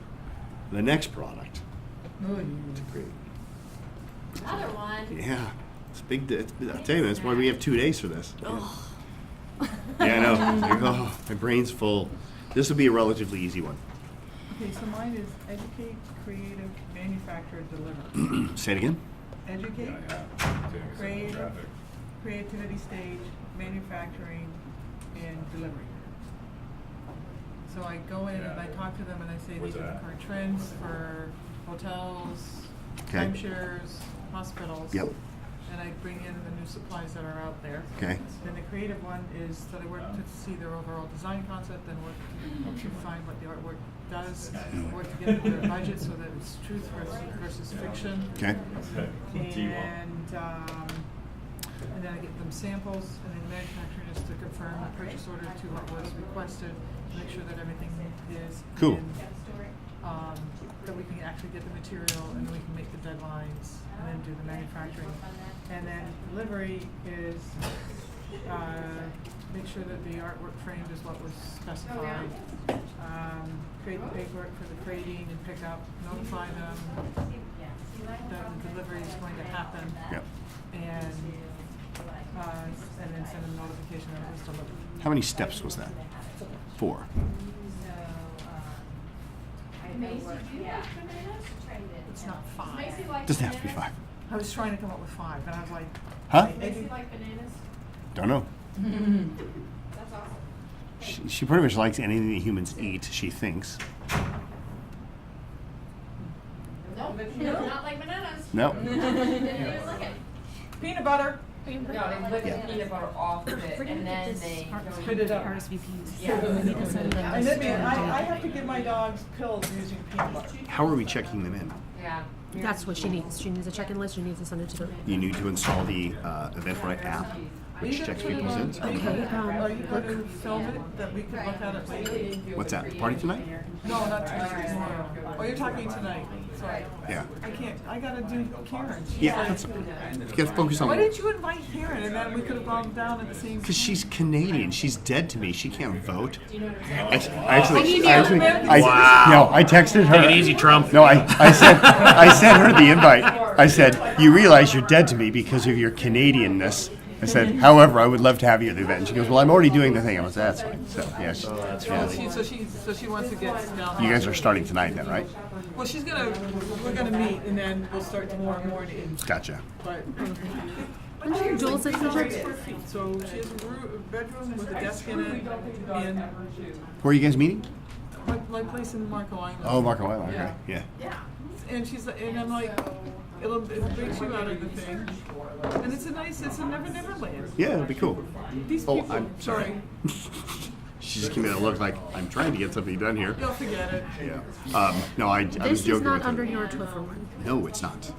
the next product. Mm. Great. Another one. Yeah, it's big. I'll tell you, that's why we have 2 days for this. Yeah, I know. Like, oh, my brain's full. This will be a relatively easy one. Okay, so mine is educate, creative, manufacture, deliver. Say it again. Educate, Yeah. Creative. Traffic. creativity stage, manufacturing, and delivery. So I go in and I talk to them and I say What's these are the that? current trends for hotels, Okay. timeshares, hospitals. Yep. And I bring in the new supplies that are out there. Okay. Then the creative one is that I work to see their overall design concept and work to find what the artwork does, work to get into their budget so that it's truth versus fiction. Okay. And then I get them samples, and then manufacturing is to confirm the purchase order to what was requested, make sure that everything is Cool. in, that we can actually get the material, and then we can make the deadlines, and then do the manufacturing. And then delivery is, make sure that the artwork framed is what was specified. Create the paperwork for the grading and pickup, notify them that the delivery is going to happen. Yep. And then send a notification that it was delivered. How many steps was that? 4. It's not 5. Doesn't have to be 5. I was trying to come up with 5, and I was like, Huh? Makes you like bananas? Don't know. That's awesome. She pretty much likes anything that humans eat, she thinks. Nope, not like bananas. No. Didn't even look it. Peanut butter. No, they lick Yeah. the peanut butter off of it, We're gonna and get then this they Spit it up. RSVPs. Yeah. We need to send them And this that means to I have to give my dogs pills using peanut butter. How are we checking them in? yeah. That's what she needs. She needs a check-in list. She needs to send it to the. You need to install the Eventbrite app, which checks people's ins. Are you going to film it that we can look at it later? What's that? Party tonight? No, not tonight, tomorrow. Oh, you're talking tonight. Sorry. Yeah. I can't, I gotta do Karen. She's Yeah, like- that's, you gotta focus Why on, didn't you invite Karen and then we could have gone down at the same time? because she's Canadian. She's dead to me. She can't vote. I texted her. Take it easy, Trump. No, I sent her the invite. I said, you realize you're dead to me because of your Canadianness. I said, however, I would love to have you at the event. And she goes, well, I'm already doing the thing. I was, that's fine. So, yeah. So she wants to get down. You guys are starting tonight then, right? Well, we're gonna meet and then we'll start tomorrow morning, Gotcha. but. Aren't you dual citizenship? So she has a bedroom with a desk in it and Where are you guys meeting? my place in Marco Island. Oh, Marco Island. Okay. Yeah. And and I'm like, it brings you out of the thing. And it's a never land. Yeah, it'll be cool. These Oh, people, I'm sorry. She just gave me that look like I'm trying to get something done here. You'll forget it. Yeah. No, I was This joking is not with her. under your Topher one. No, it's not.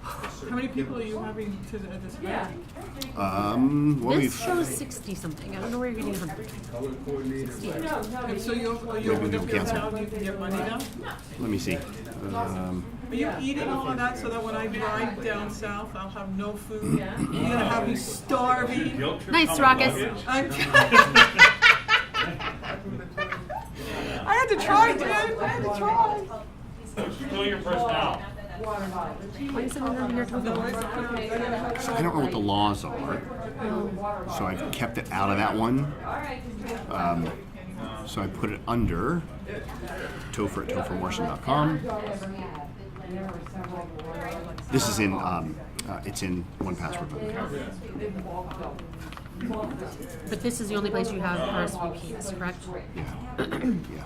How many people are you having at this event? What This we've shows 60 something. I don't know where you're getting 100. 68. And so you'll Maybe open people up your cancel. account and you can get money down? let me see. Are you eating all of that so that when I drive down south, I'll have no food? You're gonna have me starving? Nice, Ruckus. I'm I had to try, dude. I had to try. Fill your purse now. Why is it under your Topher one? So I don't know what the laws are, so I've kept it out of that one. So I put it under Topher at tophermorrison.com. This is in it's in 1Password. But this is the only place you have RSVPs, correct? Yeah.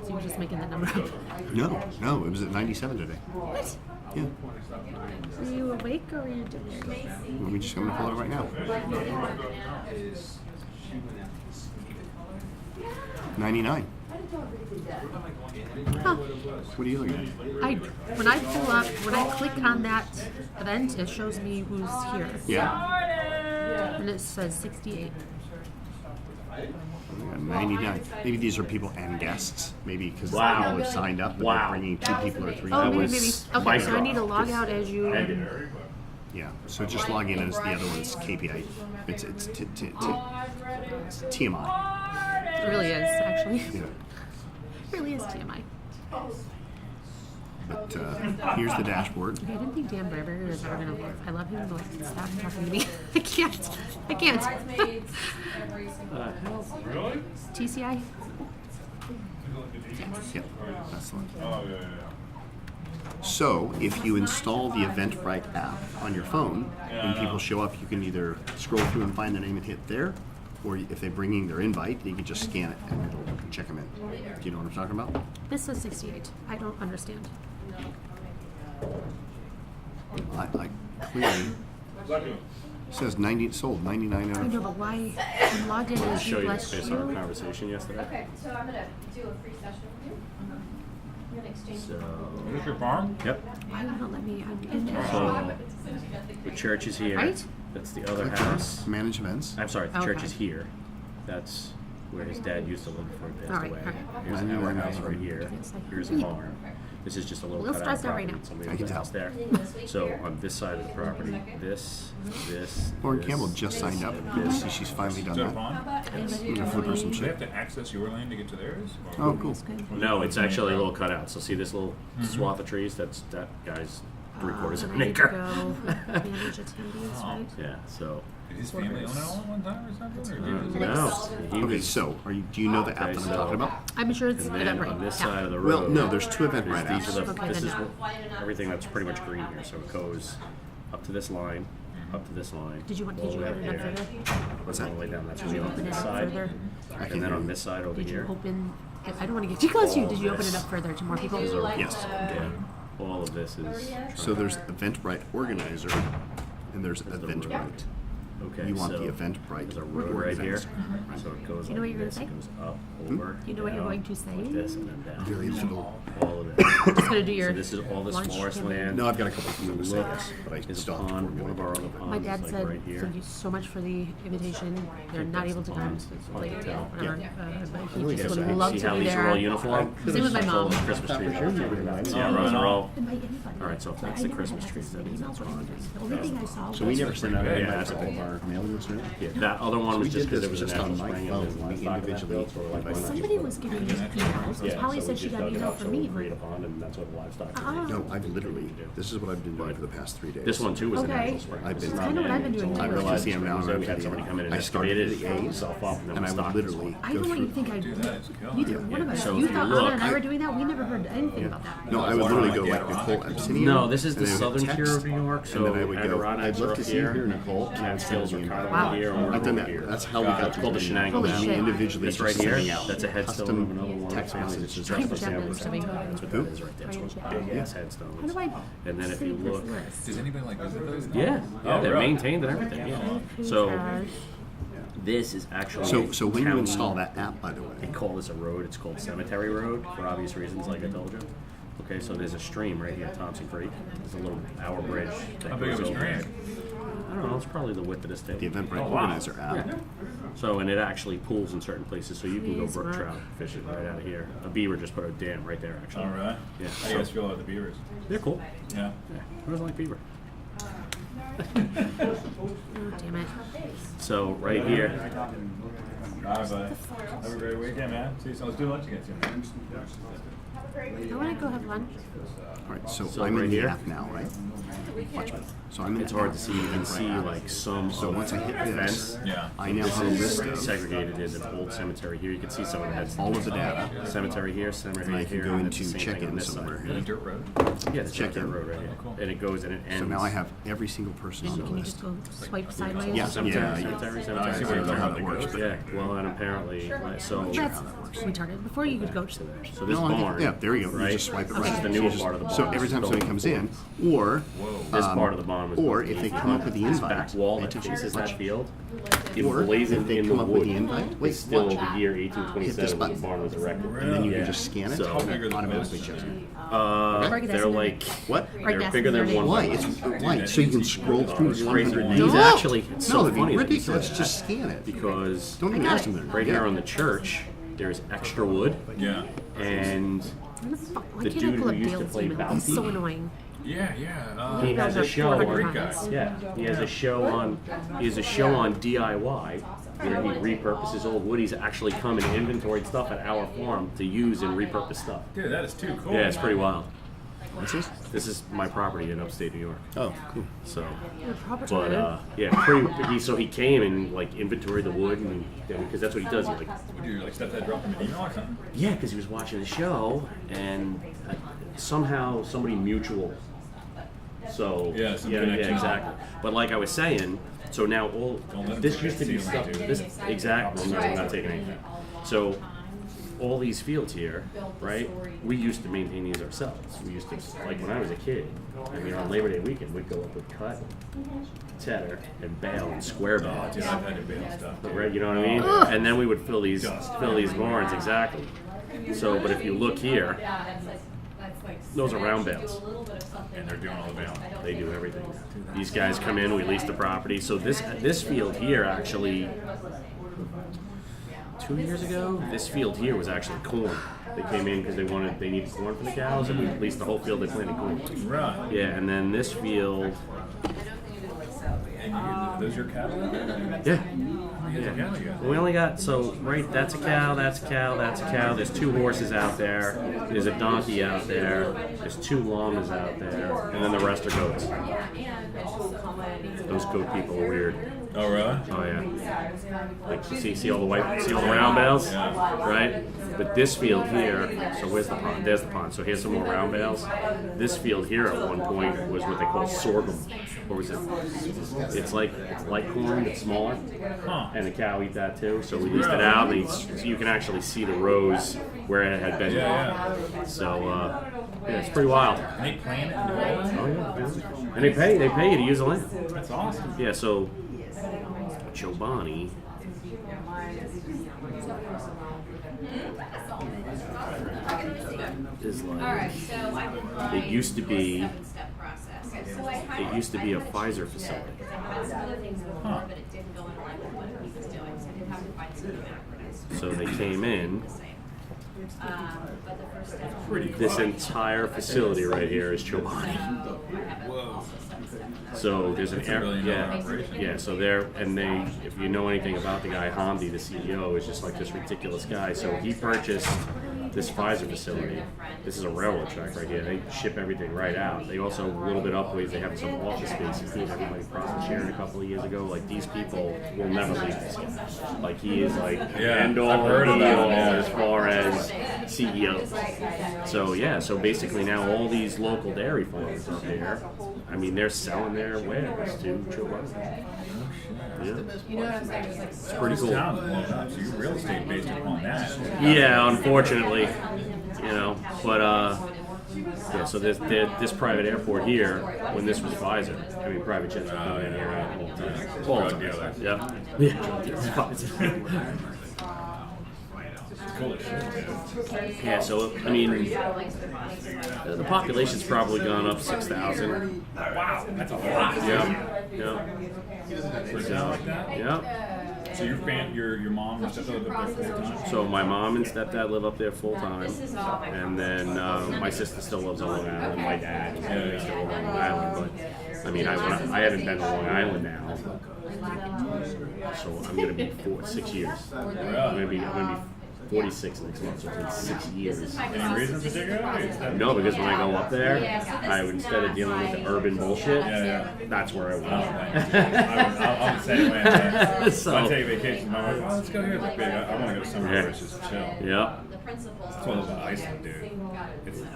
So you're just making that number up. No, it was at 97 today. What? Yeah. Are you awake or are you delirious? Let me just, I'm gonna pull it right now. 99. Huh. What are you looking at? When I click on that event, it shows me who's here. Yeah. And it says 68. We got 99. Maybe these are people and guests. Maybe because Wow. people have signed up, but Wow. they're bringing 2 people or 3. Oh, maybe. was Okay, my so I draw. need to log out as you. Yeah. So just log in as the other one's KPI. It's TMI. It really is, actually. Yeah. It really is TMI. But here's the dashboard. Okay, I didn't think Dan Bradbury was ever gonna live. I love him, but stop talking to me. I can't. Bridesmaids, every single Really? TCI? Yep, that's the one. Oh, yeah. So if you install the Eventbrite app on your phone, when people show up, you can either scroll through and find their name and hit there, or if they bring in their invite, you can just scan it and it'll check them in. Do you know what I'm talking about? This says 68. I don't understand. I clearly says 90 sold 99 out I of. know, but why? I'm logged in as Show you you bless based on our you. conversation yesterday. Okay, so I'm gonna do a free session with you. I'm gonna exchange. So, Is this your farm? yep. Why won't it let me? I'm in there. So the church is here. Right? That's the other Click on house. Manage events. I'm sorry, the church Okay. is here. That's where his dad used to live before he passed All right, away. all right. Here's our house right here. Yes, I- Here's a barn. This is just a little Little cutout stressed out right property. now. Somebody I can owns a house there. So on this side of the property, this. Lauren this, Campbell just signed up. this. See, she's finally done Is that a that. pond? I'm gonna flip her some Do they shit. have to access your land to get to theirs? Or- Oh, cool. That's good. No, it's actually a little cutout. So see this little swath of trees? That's that guy's 3/4 of I an need to acre. go manage attendees, right? Yeah. So Did his family own it all at one time or something? Or did it- no, he Okay, was. so do you know the app Okay, that I'm so- talking about? I'm sure it's And then Eventbrite. on this Yeah. side of the road. Well, no, there's 2 Eventbrite These apps. are the, Okay, this then is no. what, everything that's pretty much green here. So it goes up to this line, up to this line. Did you all the open way it up up here, further? What's all that? the way down. That's Did gonna you be on open it this up side, further? and then on this side over Did you here. open? I don't want to get too close to you. Did you open it this. up further to more people? These are Yes. yeah. All of this is. So there's Eventbrite organizer, and there's the Eventbrite. Okay, You want so the Eventbrite there's a road right here, organizer. so it goes You know what like you're gonna this, say? it goes up, over, You know what you're down, going to say? like this, and then down. Very little. All of it. Just gonna do your. So this is all this lunch forest campaign. land. No, I've got a couple of You things to look, say, but I is a still have to pond, one of our other ponds My dad is said, like right here. thank you so much for the invitation. They're not able to come, like, whatever. But he just So would love see to how be these are all there. uniform? Same with my That's all mom. the Christmas trees. Yeah, Oh, those are all. Invite anybody. All right, so if But that's I the didn't Christmas have trees, access to that the means emails that's or fine. anything. The only thing I saw So we was- never sent out Yeah, an that's invite okay. to our mailing list, right? Yeah, that other one We was just did because this it was a just natural on my spring phone. and We there's livestock in that individually field, so we're like, why not Somebody just was put- giving me emails. Yeah, Holly so said we she just got dug an it email up, from so me. we create a pond, and that's what livestock is. No, I've literally, this is what I've been doing for the past 3 days. This one too was a Okay. natural spring. I've This been- is I not know what I've been man-made, doing it's too. all I realized natural the amount springs. of We had somebody come in and I started excavated at it, pulled the itself up, and then and we I would stocked this literally one. I go don't want you through. to think I. Dude, that is killer. You did. One of us. So You if you thought look- Anna and I were doing that. We never heard anything about that. No, I would literally go like Nicole Epstein. No, this is the and then I would southern tier text, of New York, so and then I would go, Adirondacks I'd are love up to see you here, here, Nicole. Catskills are kind of Wow. over here, and we're I've done over that. here. That's how we got It's called the to Shenango Holy Valley. shit. individually This just right here, sending out that's a headstone custom of another one. text It's messages. just Trying to the check sample this to stuff. me. That's what that is right there. It's Trying to one check. big ass headstone. How do I And then if you save this look, list? Does anybody like visit those? yeah, yeah, Oh, they're really? maintained and everything. Yeah. So Trash. this is actually So when you county- install that app, by the way, They call this a road. It's called Cemetery Road for obvious reasons, like I told you. Okay, so there's a stream right here, Thompson Creek. There's a little hour bridge that How big goes of a over stream? it. I don't know. It's probably the width of this thing. the Eventbrite Oh, wow. organizer app. Yeah. So, and it actually pools in certain places, so you can go Jeez, brook Mark. trout fishing right out of here. A beaver just put a dam right there, actually. Oh, really? Yeah. How do you guys feel about the beavers? They're cool. Yeah. Yeah. Who doesn't like beaver? Oh, damn it. So right here, All right, buddy. Have a great weekend, man. See you soon. Let's do lunch again soon, man. I want to go have lunch. All right, so, So I'm right in the here? app now, right? Watch me. So I'm in it's the hard app. to see. You can see like some So of once I hit the this, fence. Yeah. I now This have a list is of segregated as an old cemetery here. You can see some of the heads. all of the data. Cemetery here, And cemetery I can here, go and it's the into same thing on check-in this side. somewhere. Really dirt road? Yeah, it's Check-in. check-in road right here, Cool. and it goes and it ends. So now I have every single person on And the can you list. just go swipe sideways? Yeah. Cemetery, Yeah, cemetery, I see cemetery, where you're how going. that works, but- Yeah, well, and apparently, so That's retarded. Before you could go to. so this No, I think- barn, yeah, there you go. You right? just swipe it This right. is the newer part of the barn. So every time somebody comes in, or This part of the barn was or built if in they come up with the 1800s. This invite, back wall pay that attention. faces Watch. that field, Or if emblazoned they in the come up with wood, the invite, wait, is still watch. the year Hit this 1827 when button. the barn was erected. and then you Yeah. can just scan it, So, and it automatically checks it. Mark, that's they're in like What? they're that's bigger in than their one. name. Why? It's why? So you can scroll through It's crazy. 100 These names. actually, it's so No, it'd be funny that you ridiculous. said Just that, scan it. because Don't even ask them there. right here on the church, there's extra wood, Yeah. and Why The can't I dude pull who up used to Dale's play email? It's so Bounty. annoying. Yeah, yeah. he has a show the on. Greek guy. Yeah, he has a show on. He has a show on DIY where he repurposes old wood. He's actually come and inventoried stuff at our farm to use and repurpose stuff. Dude, that is too cool. Yeah, it's pretty wild. What's this? This is my property in upstate New York. Oh, cool. So, Your property. but so he came and like inventoried the wood and because that's what he does. He like Would you like stepdad drop him an email or something? yeah, because he was watching the show and somehow somebody mutual. So Yeah, some yeah, connection. exactly. But like I was saying, so now all Don't let him this forget used to be ceiling, stuff. dude. This exactly. No, I'm not taking anything. So all these fields here, right? We used to maintain these ourselves. We used to like when I was a kid. I mean, on Labor Day weekend, we'd go up with cut, tedder, and bale and square Oh, bales. dude, I've had to bail stuff. Right, you know what I mean? And then we would fill these barns exactly. So, but if you look here, those are round bales. And they're doing all the bailing. They do everything. These guys come in, we lease the property. So this field here actually, 2 years ago, this field here was actually corn. They came in because they needed corn for the cows, and we leased the whole field. They planted corn. Right. Yeah, and then this field, And those your cattle? yeah. Yeah. Cattle you got? We only got, so, right, that's a cow, that's a cow, that's a cow. There's 2 horses out there. There's a donkey out there. There's 2 llamas out there. And then the rest are goats. The Those goat people are weird. Oh, really? Oh yeah. Like you see all the round bales, Yeah. right? But this field here, so where's the pond? There's the pond. So here's some more round bales. This field here at one point was what they call sorghum. Or was it? It's like corn, it's smaller, Huh. and the cow eat that too. So we leased it out, and so you can actually see the rows where it had been. Yeah, So yeah, it's pretty wild. And they plant it and develop it? Oh yeah, and they pay you to use the land. That's awesome. Yeah, so Chobani is like Alright, so I did my it used to be 7-step process. So I it used to be a Pfizer facility. Because I had some other things before, but it didn't go in line with what he was doing, so I did have to find some new acronyms. So they came in. But the first step. Pretty This close. entire facility right here is Chobani. Whoa. So there's an That's a billion-dollar operation. yeah. So there, and they, if you know anything about the guy Hamdi, the CEO, is just like this ridiculous guy. So he purchased this Pfizer facility. This is a railroad track right here. They ship everything right out. They also a little bit upways. They have some office space. He gave everybody profit sharing a couple of years ago. Like these people will never leave this guy. Like he is like Yeah, end all I've heard be about all him, yeah. as far as CEOs. So yeah, so basically now all these local dairy farms up here, I mean they're selling their wares to Chobani. Yeah. You know what I'm saying? It's like It's pretty cool. Town's blown up, so your real estate based upon that. Yeah, unfortunately, but yeah. So this private airport here, when this was Pfizer, I mean private jets were coming in here all the time. Drug dealer. Yep. Yeah. It's Pfizer. Cool as shit, Yeah. So I mean, the population's probably gone up 6,000. Wow, that's a lot. Yeah. Yeah. For a town like that? Yeah. So your mom and stepdad live up there full time? So my mom and stepdad live up there full time, and then my sister still lives on Long Island. My dad still lives on Long Island, but I mean I haven't been to Long Island now, so I'm gonna be 6 years. I'm gonna be 46 next month, so it's been 6 years. Any reason particular? No, because when I go up there, I would, instead of dealing with the urban bullshit, that's where I went. I'm the same way. Man. So- When I take vacation, my wife, let's go here. Like, babe, I want to go somewhere where it's just chill. Yeah. That's what I love about Iceland, dude.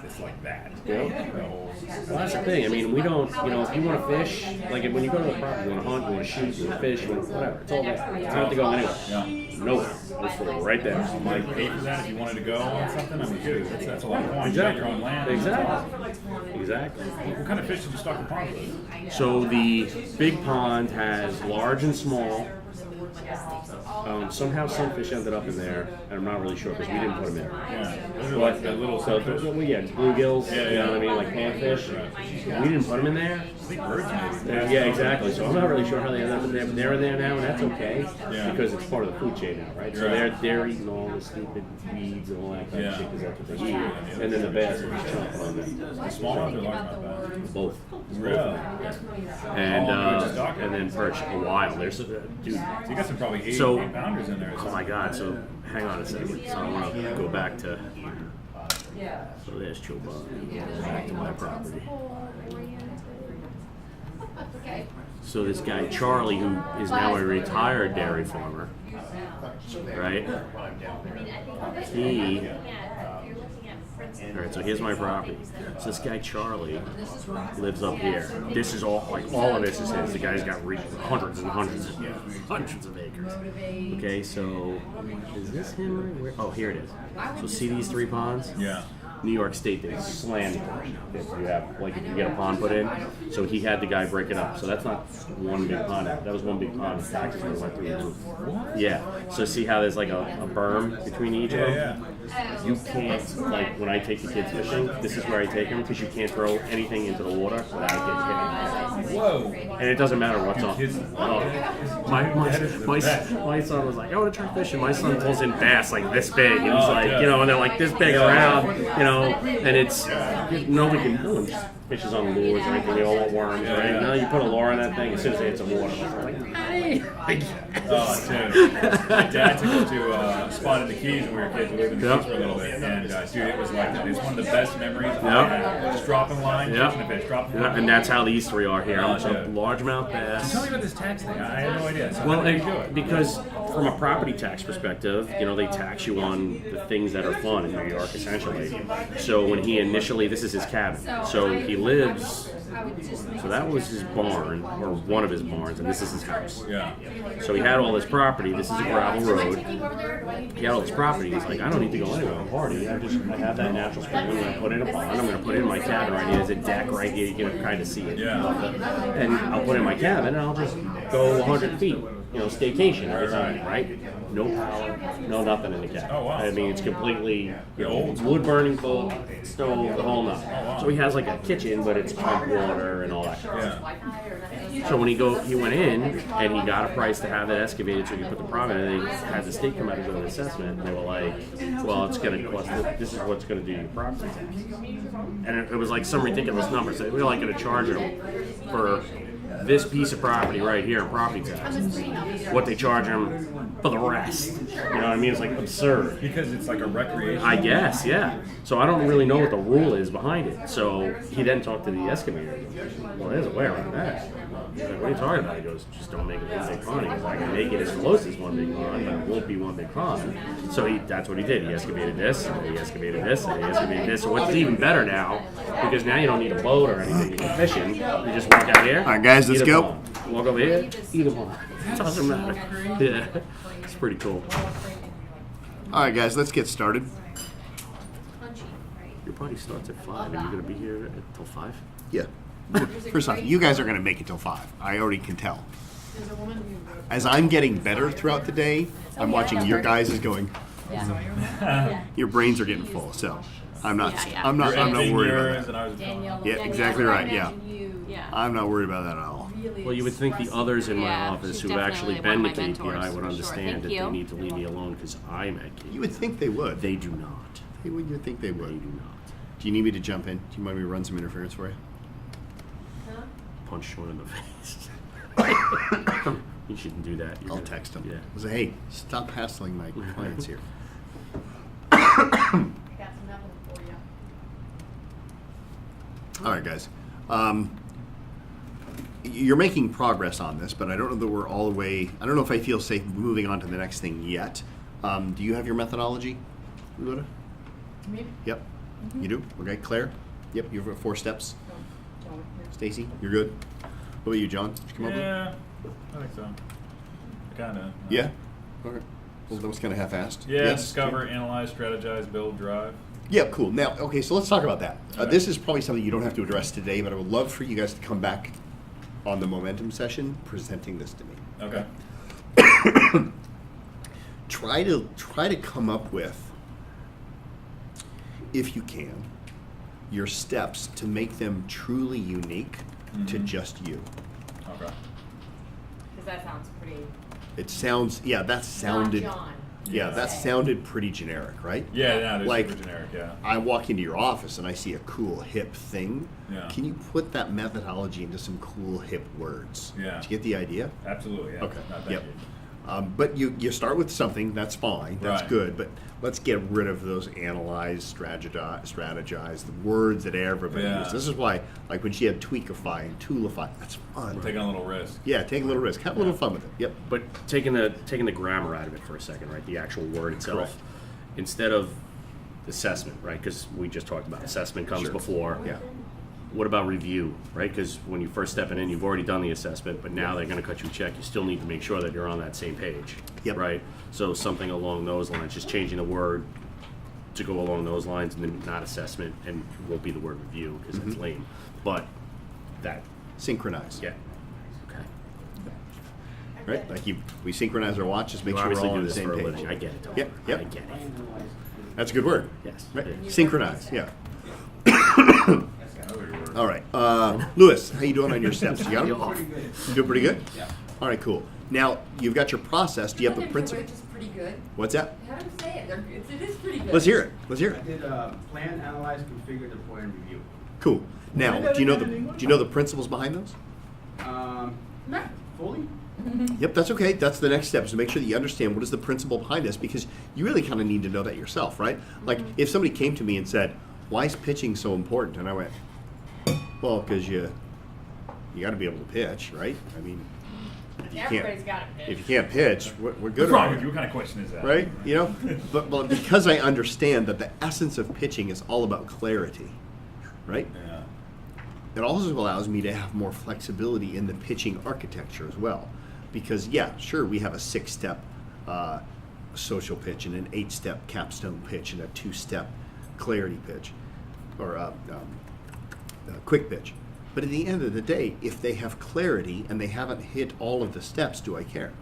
It's like that. Yeah. The whole- Well, that's the thing. I mean, we don't, if you want to fish, like when you go to the property, you want to hunt, you want to shoot, you want to fish, you want whatever. It's all there. You don't have to go anywhere. Yeah. Nowhere. It's right there. I'm like, pay for that if you wanted to go on something. I'm like, dude, that's a lot of points. You got your own land. Exactly. What kind of fish did you stock the pond with? So the big pond has large and small. Somehow some fish ended up in there, and I'm not really sure because we didn't put them in. Yeah. Those are like the little fish. Bluegills, Yeah, you know yeah. what I mean, like panfish. We didn't put them in there. I think birds maybe. Yeah, exactly. So I'm not really sure how they ended up in there, but they're in there now, and that's okay Yeah. because it's part of the food chain now, right? So Right. they're eating all the stupid weeds and all that kind Yeah. of shit because that's what they eat, and then the bass are just chomping on them. The small ones are large, not Both. Really? And How long ago did you stock it? and then perch a while. There's dude. So you got some probably 8 pounders in there. Oh my God! So hang on a second. So I want to go back to. So there's Chobani. Back to my property. So this guy Charlie, who is now a retired dairy farmer, right? He. All right, so here's my property. So this guy Charlie lives up here. This is all of this is his. The guy's got hundreds and hundreds of acres. Okay, so is this him? Oh, here it is. So see these 3 ponds? Yeah. New York State, they slammed it if you have, like, if you get a pond put in. So he had the guy break it up. So that's not one big pond. That was one big pond. Taxes went through the roof. Yeah. So see how there's like a berm between each of them? You can't, like, when I take the kids fishing, this is where I take them because you can't throw anything into the water without it getting hit. Whoa. And it doesn't matter what's on. Kids- My son was like, I want to try fishing. My son pulls in bass like this big. And he's Oh, like, yeah. and they're like this big around, and it's, nobody can, no one fishes on lures or anything. They all want worms, Yeah, right? yeah. Now you put a lure on that thing, as soon as they hit some water, it's like, hey! Oh, dude. My dad took us to a spot in the Keys when we were kids. We lived in the Yep. Keys for a little bit. And, dude, it was like that. It's one of the best memories Yep. I had. Just dropping line, Yep. catching a fish, dropping Yeah, line. and that's how these 3 are here. amounts yeah. of largemouth bass. Tell me about this tax thing. I had no idea. So Well, how do you do it? because from a property tax perspective, you know, they tax you on the things that are fun in New York, essentially. So when he initially, this is his cabin. So he lives, so that was his barn, or one of his barns, and this is his house. Yeah. So he had all this property. This is a gravel road. He had all this property. He's like, I don't need to go anywhere. I'm party. I have that natural spring. I'm going to put in a pond. I'm going to put it in my cabin right here. There's a deck right here. You can kind of see it. Yeah. And I'll put it in my cabin, and I'll just go 100 feet. You know, staycation every time, right? No power, no nothing in the cabin. Oh, wow. I mean, it's completely, you know, Old. wood burning coal, stove, the whole nut. So he has like a kitchen, but it's pump water and all that. Yeah. So when he went in and he got a price to have it excavated so he could put the problem in, and they had the state come out and do an assessment, and they were like, well, it's going to cost, this is what's going to do your property tax. And it was like some ridiculous number. So we're like going to charge him for this piece of property right here in property taxes. What they charge him for the rest. You know what I mean? It's like absurd. Because it's like a recreation. I guess, yeah. So I don't really know what the rule is behind it. So he then talked to the excavator. Well, there's a way around that. He's like, what are you talking about? He goes, just don't make it one big pond. He goes, I can make it as close as one big pond, but it won't be one big pond. So that's what he did. He excavated this, and he excavated this, and he excavated this. So what's even better now, because now you don't need a boat or anything. You can fishing. You just walk out here. All right, guys, let's eat a go. pond. Walk over here, eat a pond. It doesn't matter. Yeah, it's pretty cool. All right, guys, let's get started. Your party starts at 5, and you're going to be here until 5? Yeah. First off, you guys are going to make it till 5. I already can tell. As I'm getting better throughout the day, I'm watching your guys is going. Your brains are getting full, so I'm not worried about that. Yeah, exactly right. Yeah. I'm not worried about that at all. Well, you would think the others in my Yeah, office she's who've definitely actually one been of to my KPI mentors, would for understand sure. that Thank they you. need to leave me alone because I'm at KPI. You would think they would. They do not. You would think they They would. do not. Do you need me to jump in? Do you want me to run some interference for you? Punch one in the face. You shouldn't do that. I'll text them. Yeah. I'll say, hey, stop hassling my clients here. I got some nothing for you. All right, guys. You're making progress on this, but I don't know that we're all the way. I don't know if I feel safe moving on to the next thing yet. Do you have your methodology, Luda? Me? Yep. You do? Okay, Claire? Yep, you have 4 steps. John, yeah. Stacy, you're good? What about you, John? Did you come up with it? Yeah, I think so. Kinda. Yeah? Okay. Well, that was kind of half-assed. Yeah, Yes? discover, analyze, strategize, build, drive. Yeah, cool. Now, okay, so let's talk about that. Okay. This is probably something you don't have to address today, but I would love for you guys to come back on the momentum session presenting this to me. Okay. Try to come up with, if you can, your steps to make them truly unique to Mhm. just you. Okay. Because that sounds pretty. It sounds, yeah, that sounded, Not John. yeah, that sounded pretty generic, right? Yeah, yeah, they're Like- super generic, yeah. I walk into your office and I see a cool hip thing. Yeah. Can you put that methodology into some cool hip words? Yeah. Did you get the idea? Absolutely, yeah. Okay. No, thank Yep. you. But you start with something, that's fine, that's Right. good, but let's get rid of those analyze, strategize, the words that everybody Yeah. uses. This is why, like when she had tweakify and toolify, that's fun. Taking a little risk. Yeah, take a little risk, have a little fun with it. Yep. But taking the grammar out of it for a second, right? The actual word itself. Correct. Instead of assessment, right? Because we just talked about assessment comes Sure. before. Yeah. What about review, right? Because when you first stepping in, you've already done the assessment, but now they're going to cut you a check. You still need to make sure that you're on that same page, Yep. right? So something along those lines, just changing the word to go along those lines, and then not assessment, and won't be the word review because it's lame. But that, Synchronize. yeah, okay. Right? Like we synchronize our watches, make You sure we're obviously all do on the this same for a page. living. I get it. Yep, yep. I get it. That's a good word. Yes. Right. Yeah. Synchronize, yeah. Another word. All right. Lewis, how you doing on your steps? You got them? You doing pretty good? Yeah. All right, cool. Now, you've got your process. Do you have the principle? Which is pretty good. What's that? How do you say it? It is pretty good. Let's hear it. Let's hear I it. did plan, analyze, configure, deploy, and review. Cool. Now, do you know the principles behind those? Not fully. Yep, that's okay. That's the next step, is to make sure that you understand what is the principle behind this, because you really kind of need to know that yourself, right? Like, if somebody came to me and said, why is pitching so important? And I went, well, because you You got to be able to pitch, right? I mean, if you Everybody's can't, got a pitch. if you can't pitch, what good What's wrong are with you? you? What kind of question is that? Right? You know, but because I understand that the essence of pitching is all about clarity, right? Yeah. It also allows me to have more flexibility in the pitching architecture as well. Because, yeah, sure, we have a 6-step social pitch and an 8-step capstone pitch and a 2-step clarity pitch or quick pitch. But at the end of the day, if they have clarity and they haven't hit all of the steps, do I care?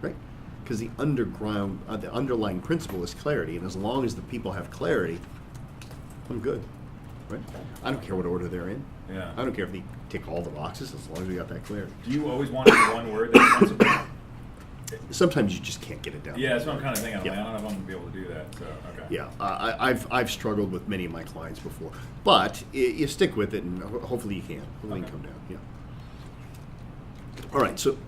Right? Because the underlying principle is clarity, and as long as the people have clarity, I'm good. Right? I don't care what order they're in. Yeah. I don't care if they tick all the boxes as long as we got that clarity. Do you always want it in one word that's principle? Sometimes you just can't get it down. Yeah, that's what I'm kind of thinking. I'm Yeah. like, I don't know if I'm going to be able to do that. So, okay. Yeah, I've struggled with many of my clients before, but you stick with it, and hopefully you can. Hopefully you can come down. Yeah. All right, so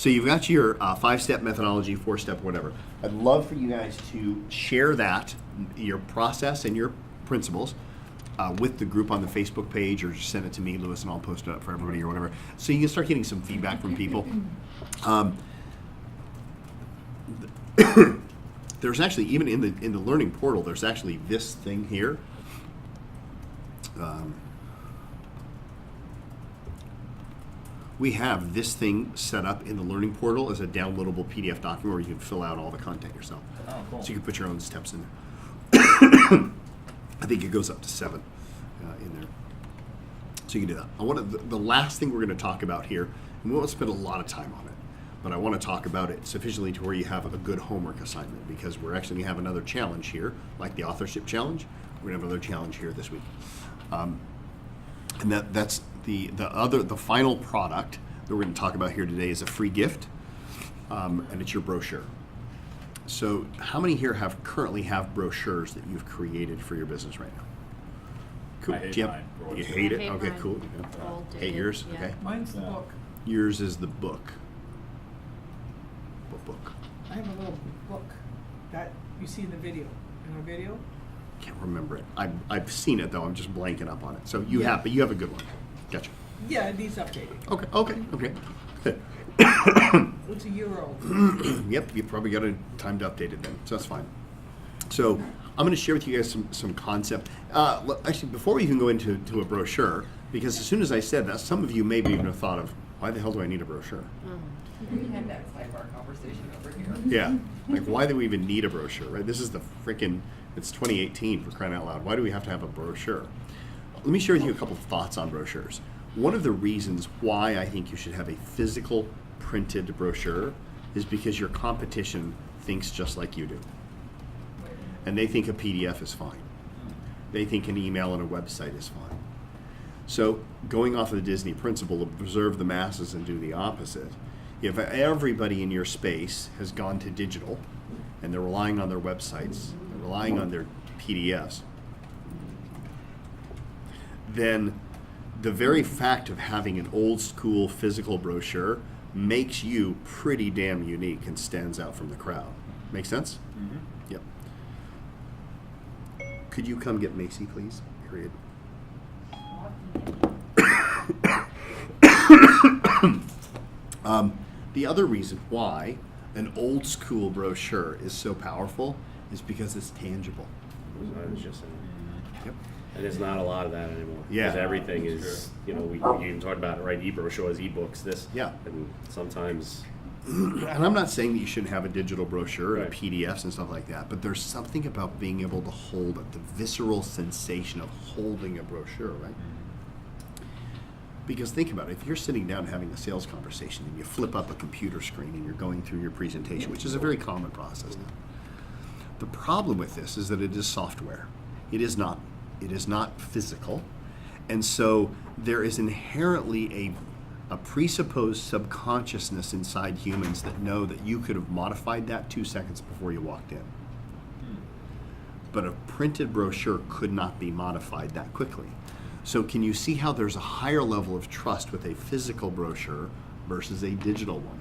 you've got your 5-step methodology, 4-step, whatever. I'd love for you guys to share that, your process and your principles, with the group on the Facebook page, or just send it to me, Lewis, and I'll post it up for everybody or whatever, so you can start getting some feedback from people. There's actually, even in the learning portal, there's actually this thing here. We have this thing set up in the learning portal as a downloadable PDF document where you can fill out all the content yourself. Oh, cool. So you can put your own steps in there. I think it goes up to 7 in there. So you can do that. I want the last thing we're going to talk about here, and we won't spend a lot of time on it, but I want to talk about it sufficiently to where you have a good homework assignment, because we're actually going to have another challenge here, like the authorship challenge. We're going to have another challenge here this week. And that's the final product that we're going to talk about here today is a free gift, and it's your brochure. So how many here currently have brochures that you've created for your business right now? Cool. I hate Do you mine. You hate it? I hate Okay, mine. cool. Old, Hate dated, yours? yeah. Okay. Mine's the Yeah. book. Yours is the book. What book? I have a little book that you see in the video. In our video? Can't remember it. I've seen it though. I'm just blanking up on it. So you Yeah. have, but you have a good one. Gotcha. Yeah, it needs updating. Okay. It's a year old. Yep, you probably got time to update it then, so that's fine. So I'm going to share with you guys some concept. Actually, before we even go into a brochure, because as soon as I said that, some of you maybe even have thought of, why the hell do I need a brochure? We had that sidebar conversation over here. Yeah, like why do we even need a brochure, right? This is the freaking, it's 2018 for crying out loud. Why do we have to have a brochure? Let me share with you a couple of thoughts on brochures. One of the reasons why I think you should have a physical printed brochure is because your competition thinks just like you do. And they think a PDF is fine. They think an email and a website is fine. So going off of the Disney principle of observe the masses and do the opposite, if everybody in your space has gone to digital and they're relying on their websites, they're relying on their PDFs, then the very fact of having an old school physical brochure makes you pretty damn unique and stands out from the crowd. Make sense? Mm-hmm. Yep. Could you come get Macy, please? Period. The other reason why an old school brochure is so powerful is because it's tangible. I was just saying. Yep. And there's not a lot of that anymore. Yeah. Because everything That's is, we even talked about it, right? E-brochures, e-books, this. Yeah. And sometimes, And I'm not saying that you shouldn't have a digital brochure and Right. PDFs and stuff like that, but there's something about being able to hold it, the visceral sensation of holding a brochure, right? Because think about it, if you're sitting down having a sales conversation and you flip up a computer screen and you're going through your presentation, which is a very common process now. The problem with this is that it is software. It is not physical. And so there is inherently a presupposed subconsciousness inside humans that know that you could have modified that 2 seconds before you walked in. But a printed brochure could not be modified that quickly. So can you see how there's a higher level of trust with a physical brochure versus a digital one,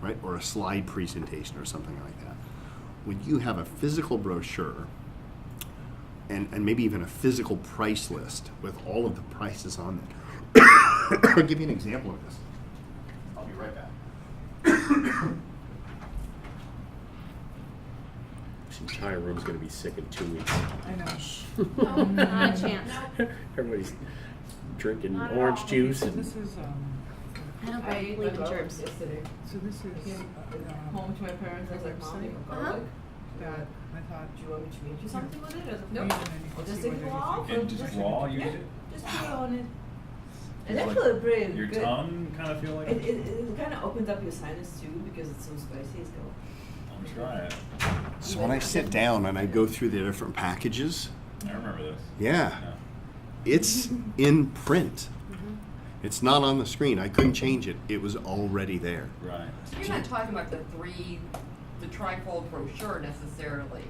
right? Or a slide presentation or something like that. When you have a physical brochure, and maybe even a physical price list with all of the prices on it. I'll give you an example of this. I'll be right back. This entire room's gonna be sick in 2 weeks. I know. No, not a chance. Everybody's drinking Not at orange all. juice So and this is, I don't I ate my believe in garlic germs. yesterday. so this is, Home to my parents, I was like, Mom, you have garlic? that I thought. Do you want me to make you something with it? I was like, Nope. nope. And then you I'll can just see take it whether you off. think- And just raw, use Yeah, it. just put it on it. And Like, actually pretty your good. tongue kind of feel like It kind of opens up your sinus too because it's so spicy. It's go. I'm trying it. So when I sit down and I go through the different packages, I remember this. yeah, it's in print. It's not on the screen. I couldn't change it. It was already there. Right. You're not talking about the trifold brochure necessarily.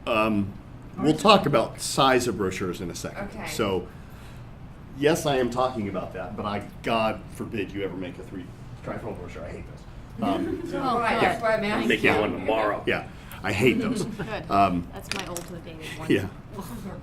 We'll talk about size of brochures in a second. Okay. So, yes, I am talking about that, but God forbid you ever make a trifold brochure. I hate those. Oh, Right, good. that's why I'm asking. make you one tomorrow. Yeah, I hate those. Good. Um, That's my ultimate dated one. Yeah.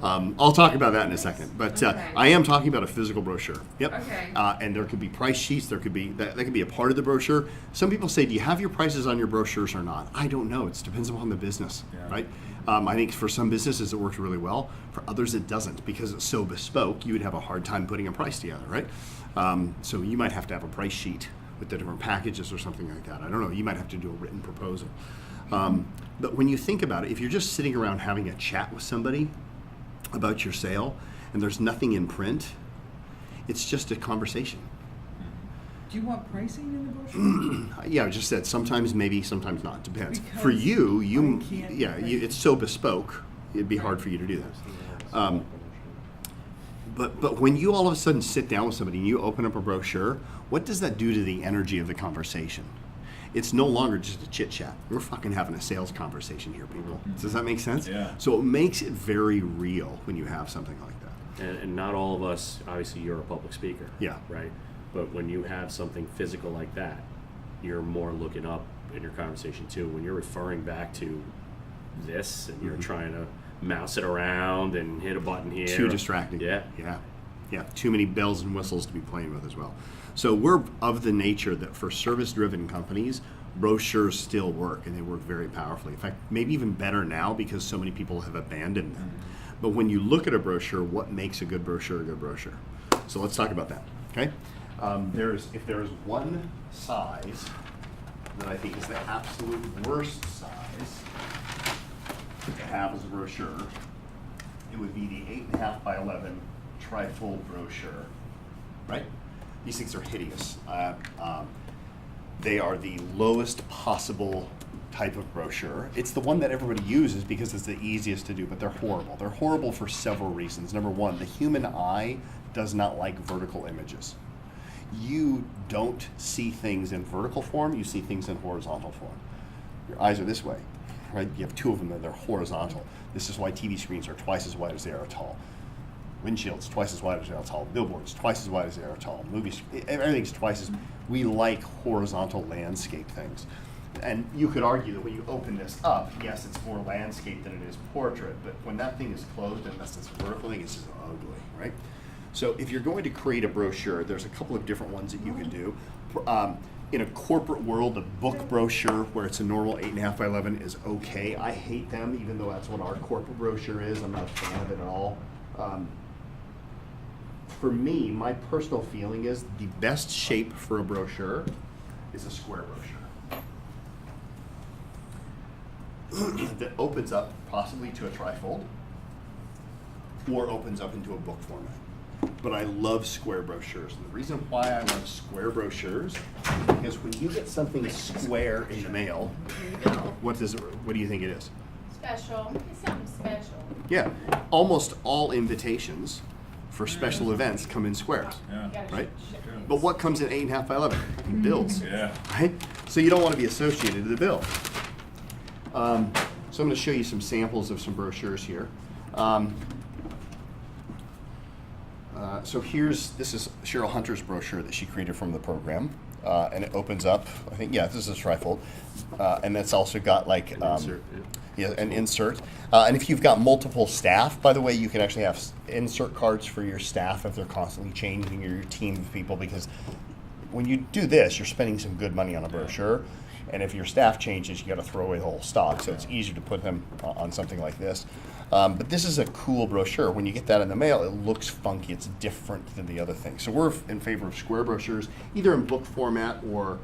I'll talk about that in a second, but Okay. I am talking about a physical brochure. Yep. Okay. And there could be price sheets. There could be that could be a part of the brochure. Some people say, "Do you have your prices on your brochures or not?" I don't know. It depends upon the business, Yeah. right? I think for some businesses it works really well. For others it doesn't because it's so bespoke. You would have a hard time putting a price together, right? So you might have to have a price sheet with the different packages or something like that. I don't know. You might have to do a written proposal. But when you think about it, if you're just sitting around having a chat with somebody about your sale and there's nothing in print, it's just a conversation. Do you want pricing in the brochure? Yeah, I just said sometimes maybe, sometimes not. Depends. Because For you, I can't yeah, do it's so bespoke. It'd be hard for you to do that. But when you all of a sudden sit down with somebody and you open up a brochure, what does that do to the energy of the conversation? It's no longer just a chit chat. We're fucking having a sales conversation here, people. Does that make sense? Yeah. So it makes it very real when you have something like that. And not all of us, obviously you're a public speaker. Yeah. Right? But when you have something physical like that, you're more looking up in your conversation too. When you're referring back to this and you're trying to mouse it around and hit a button here. Too distracting. Yeah. Yeah. Too many bells and whistles to be playing with as well. So we're of the nature that for service-driven companies, brochures still work, and they work very powerfully. In fact, maybe even better now because so many people have abandoned them. But when you look at a brochure, what makes a good brochure a good brochure? So let's talk about that, okay? If there is one size that I think is the absolute worst size to have as a brochure, it would be the 8.5 by 11 trifold brochure, right? These things are hideous. They are the lowest possible type of brochure. It's the one that everybody uses because it's the easiest to do, but they're horrible. They're horrible for several reasons. Number one, the human eye does not like vertical images. You don't see things in vertical form, you see things in horizontal form. Your eyes are this way, right? You have two of them and they're horizontal. This is why TV screens are twice as wide as they are tall. Windshields twice as wide as they are tall. Billboards twice as wide as they are tall. Movies, everything's twice as. We like horizontal landscape things, and you could argue that when you open this up, yes, it's more landscape than it is portrait. But when that thing is closed, unless it's vertical, thing, it's just ugly, right? So if you're going to create a brochure, there's a couple of different ones that you can do. In a corporate world, a book brochure where it's a normal 8.5 by 11 is okay. I hate them, even though that's what our corporate brochure is. I'm not a fan of it at all. For me, my personal feeling is the best shape for a brochure is a square brochure that opens up possibly to a trifold or opens up into a book format. But I love square brochures. And the reason why I love square brochures is because when you get something square in the mail, what do you think it is? Special, it's something special. Yeah, almost all invitations for special events come in squares, Yeah. right? But what comes in 8.5 by 11? Bills, Yeah. right? So you don't want to be associated to the bill. So I'm going to show you some samples of some brochures here. So this is Cheryl Hunter's brochure that she created from the program. and it opens up. I think, yeah, this is a trifold. And it's also got like An insert, yeah, an insert. And if you've got multiple staff, by the way, you can actually have insert cards for your staff if they're constantly changing your team of people, because when you do this, you're spending some good money on a brochure. And if your staff changes, you got to throw away the whole stock. So it's easier to put them on something like this. But this is a cool brochure. When you get that in the mail, it looks funky. It's different than the other things. So we're in favor of square brochures, either in book format or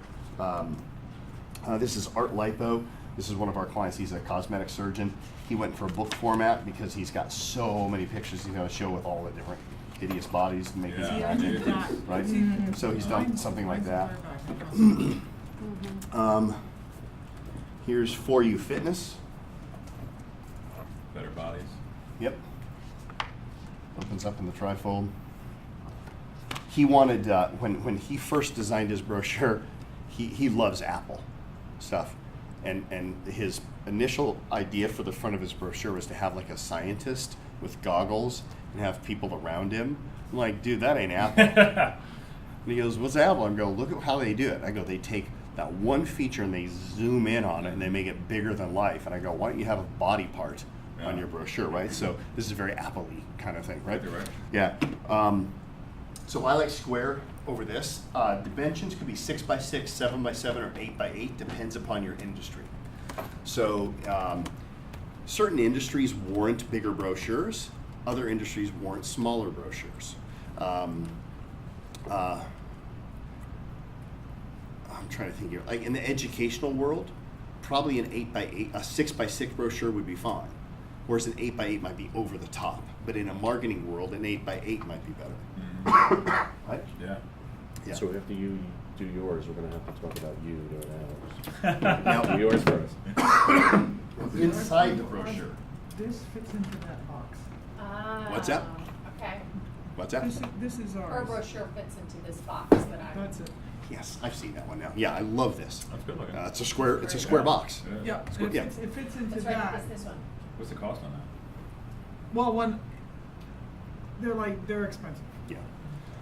this is Art Lipo. This is one of our clients. He's a cosmetic surgeon. He went for a book format because he's got so many pictures he's got to show with all the different hideous bodies and make his Yeah, imagine, dude. right? So he's done something like that. Here's For You Fitness. Better bodies. Yep. Opens up in the trifold. He wanted, when he first designed his brochure, he loves Apple stuff. And his initial idea for the front of his brochure was to have like a scientist with goggles and have people around him. I'm like, dude, that ain't Apple. And he goes, what's Apple? I'm going, look at how they do it. I go, they take that one feature and they zoom in on it and they make it bigger than life. And I go, why don't you have a body part on your brochure, right? So this is very Apple-y kind of thing, right? You're right. Yeah. So I like square over this. Dimensions could be 6x6, 7x7, or 8x8, depends upon your industry. So certain industries warrant bigger brochures. Other industries warrant smaller brochures. I'm trying to think here. Like in the educational world, probably an 8x8, a 6x6 brochure would be fine. Whereas an 8x8 might be over the top. But in a marketing world, an 8x8 might be better. Right? Yeah. Yeah. So after you do yours, we're gonna have to talk about you doing ours. Now, Do yours first. inside the brochure. This fits into that box. What's that? Okay. What's that? This is Her ours. brochure fits into this box that I. That's it. Yes, I've seen that one now. Yeah, I love this. That's good looking. It's a square. It's a square box. Yeah, good, yeah. it fits into That's right, that. it's this one. What's the cost on that? Well, they're expensive. Yeah.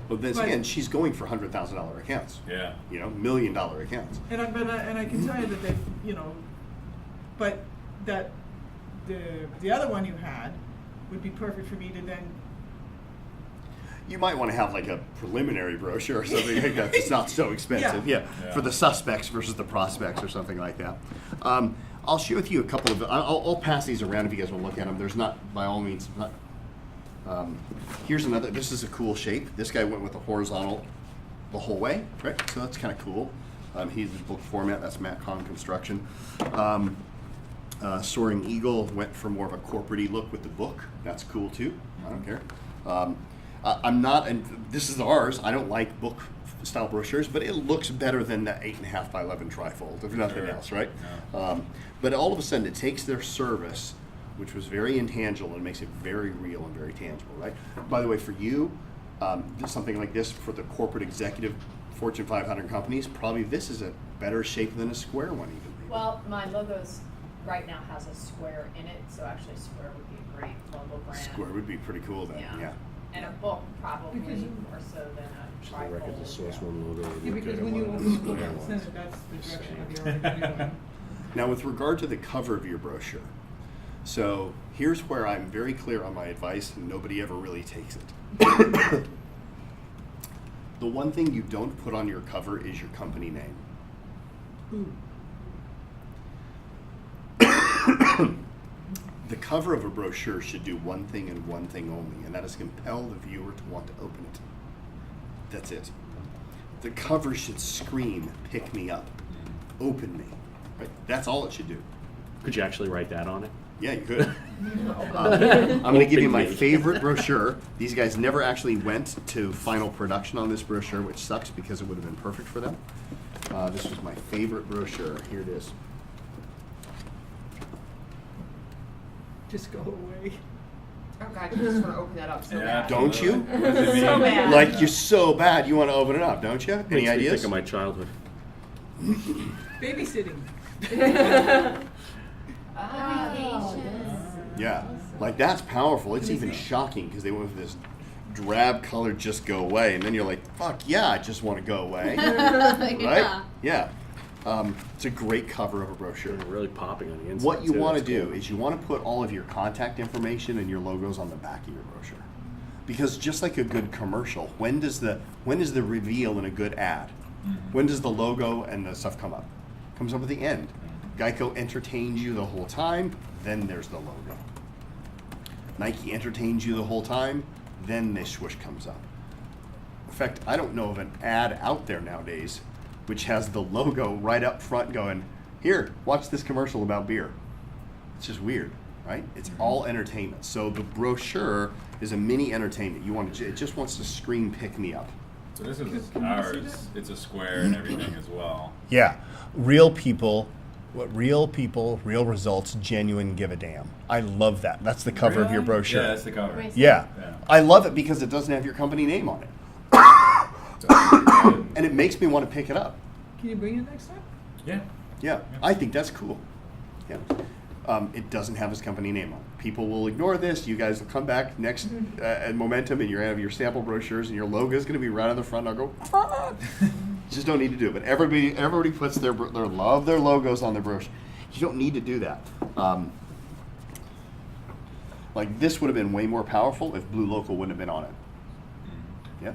But then But- again, she's going for $100,000 accounts. Yeah. You know, $1 million accounts. And I can tell you that they, you know, but that the other one you had would be perfect for me to then. You might want to have like a preliminary brochure or something like that. It's not so expensive. Yeah. Yeah. For the suspects versus the prospects or something like that. I'll share with you a couple of. I'll pass these around if you guys want to look at them. There's not, by all means, not. Here's another. This is a cool shape. This guy went with the horizontal the whole way, right? So that's kind of cool. He's book format. That's Matt Kahn Construction. Soaring Eagle went for more of a corporate-y look with the book. That's cool too. I don't care. I'm not, and this is ours. I don't like book style brochures, but it looks better than the 8.5 by 11 trifold, if nothing Sure. else, right? Yeah. But all of a sudden, it takes their service, which was very intangible, and makes it very real and very tangible, right? By the way, for you, something like this for the corporate executive Fortune 500 companies, probably this is a better shape than a square one, even. maybe. Well, my logo's right now has a square in it, so actually a square would be a great logo brand. Square would be pretty cool then. Yeah. And a book probably Because- more so than a So the record, the source trifold. one logo. would Yeah, look because good when you on open one the book square and one. send it, that's the Just direction saying. of your article. Now, with regard to the cover of your brochure, so here's where I'm very clear on my advice, and nobody ever really takes it. The one thing you don't put on your cover is your company name. The cover of a brochure should do one thing and one thing only, and that is compel the viewer to want to open it. That's it. The cover should scream, "Pick me up, open me." Right? That's all it should do. Could you actually write that on it? Yeah, you could. I'm going to give you my favorite brochure. These guys never actually went to final production on this brochure, which sucks because it would have been perfect for them. This was my favorite brochure. Here it is. Just go away. Oh God, you just want to open that up so Yeah. bad. Don't you? What does it mean? So bad. Like, you're so bad, you want to open it up, don't you? Any Makes me ideas? think of my childhood. Babysitting. Oh, Yeah, like that's powerful. It's even shocking because they went with this drab color just go away, and then you're like, fuck yeah, I just want to go away, right? Yeah. It's a great cover of a brochure. Really popping on the inside. What you too, want to that's do cool. is you want to put all of your contact information and your logos on the back of your brochure, because just like a good commercial, when is the reveal in a good ad? When does the logo and the stuff come up? Comes up at the end. Geico entertains you the whole time, then there's the logo. Nike entertains you the whole time, then the swoosh comes up. In fact, I don't know of an ad out there nowadays which has the logo right up front going, here, watch this commercial about beer. It's just weird, right? It's all entertainment. So the brochure is a mini entertainment. It just wants to scream pick me up. So this is ours. It's a square and everything as well. Yeah, real people, real results, genuine, give a damn. I love that. That's the cover of your brochure. Yeah, that's the cover. Yeah. Yeah. I love it because it doesn't have your company name on it. And it makes me want to pick it up. Can you bring it next time? Yeah. Yeah, I think that's cool. Yeah. It doesn't have his company name on it. People will ignore this. You guys will come back next at Momentum, and you're going to have your sample brochures, and your logo is going to be right on the front. I'll go, you just don't need to do it. But everybody puts their logos on their brochure. You don't need to do that. Like this would have been way more powerful if Blue Local wouldn't have been on it. Yeah.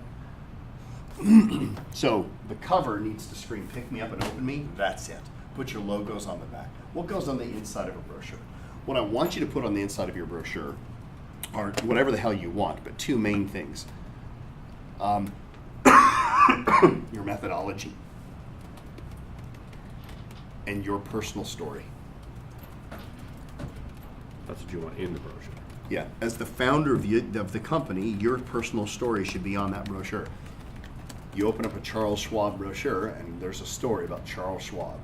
So the cover needs to scream pick me up and open me. That's it. Put your logos on the back. What goes on the inside of a brochure? What I want you to put on the inside of your brochure are whatever the hell you want, but two main things. Your methodology and your personal story. That's what you want in the brochure. Yeah, as the founder of the company, your personal story should be on that brochure. You open up a Charles Schwab brochure, and there's a story about Charles Schwab.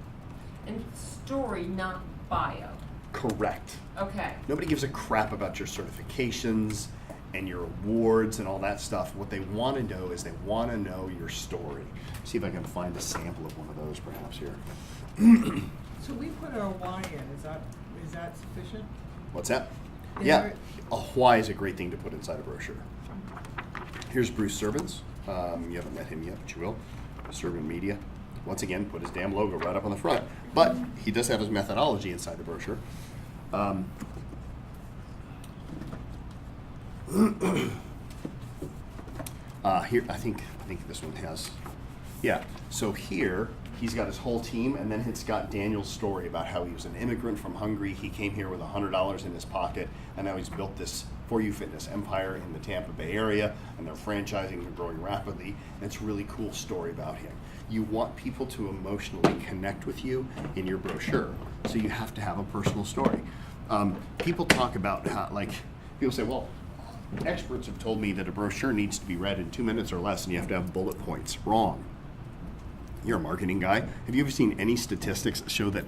And story, not bio. Correct. Okay. Nobody gives a crap about your certifications and your awards and all that stuff. What they want to know is they want to know your story. See if I can find a sample of one of those perhaps here. So we put our why in. Is that sufficient? What's that? Is Yeah, there- a why is a great thing to put inside a brochure. Here's Bruce Servants. You haven't met him yet, but you will. Servant Media. Once again, put his damn logo right up on the front. But he does have his methodology inside the brochure. Here, I think this one has. Yeah. So here, he's got his whole team, and then it's got Daniel's story about how he was an immigrant from Hungary. He came here with $100 in his pocket, and now he's built this For You Fitness empire in the Tampa Bay area, and they're franchising and growing rapidly. And it's a really cool story about him. You want people to emotionally connect with you in your brochure, so you have to have a personal story. People talk about how, people say, well, experts have told me that a brochure needs to be read in 2 minutes or less, and you have to have bullet points. Wrong. You're a marketing guy. Have you ever seen any statistics that show that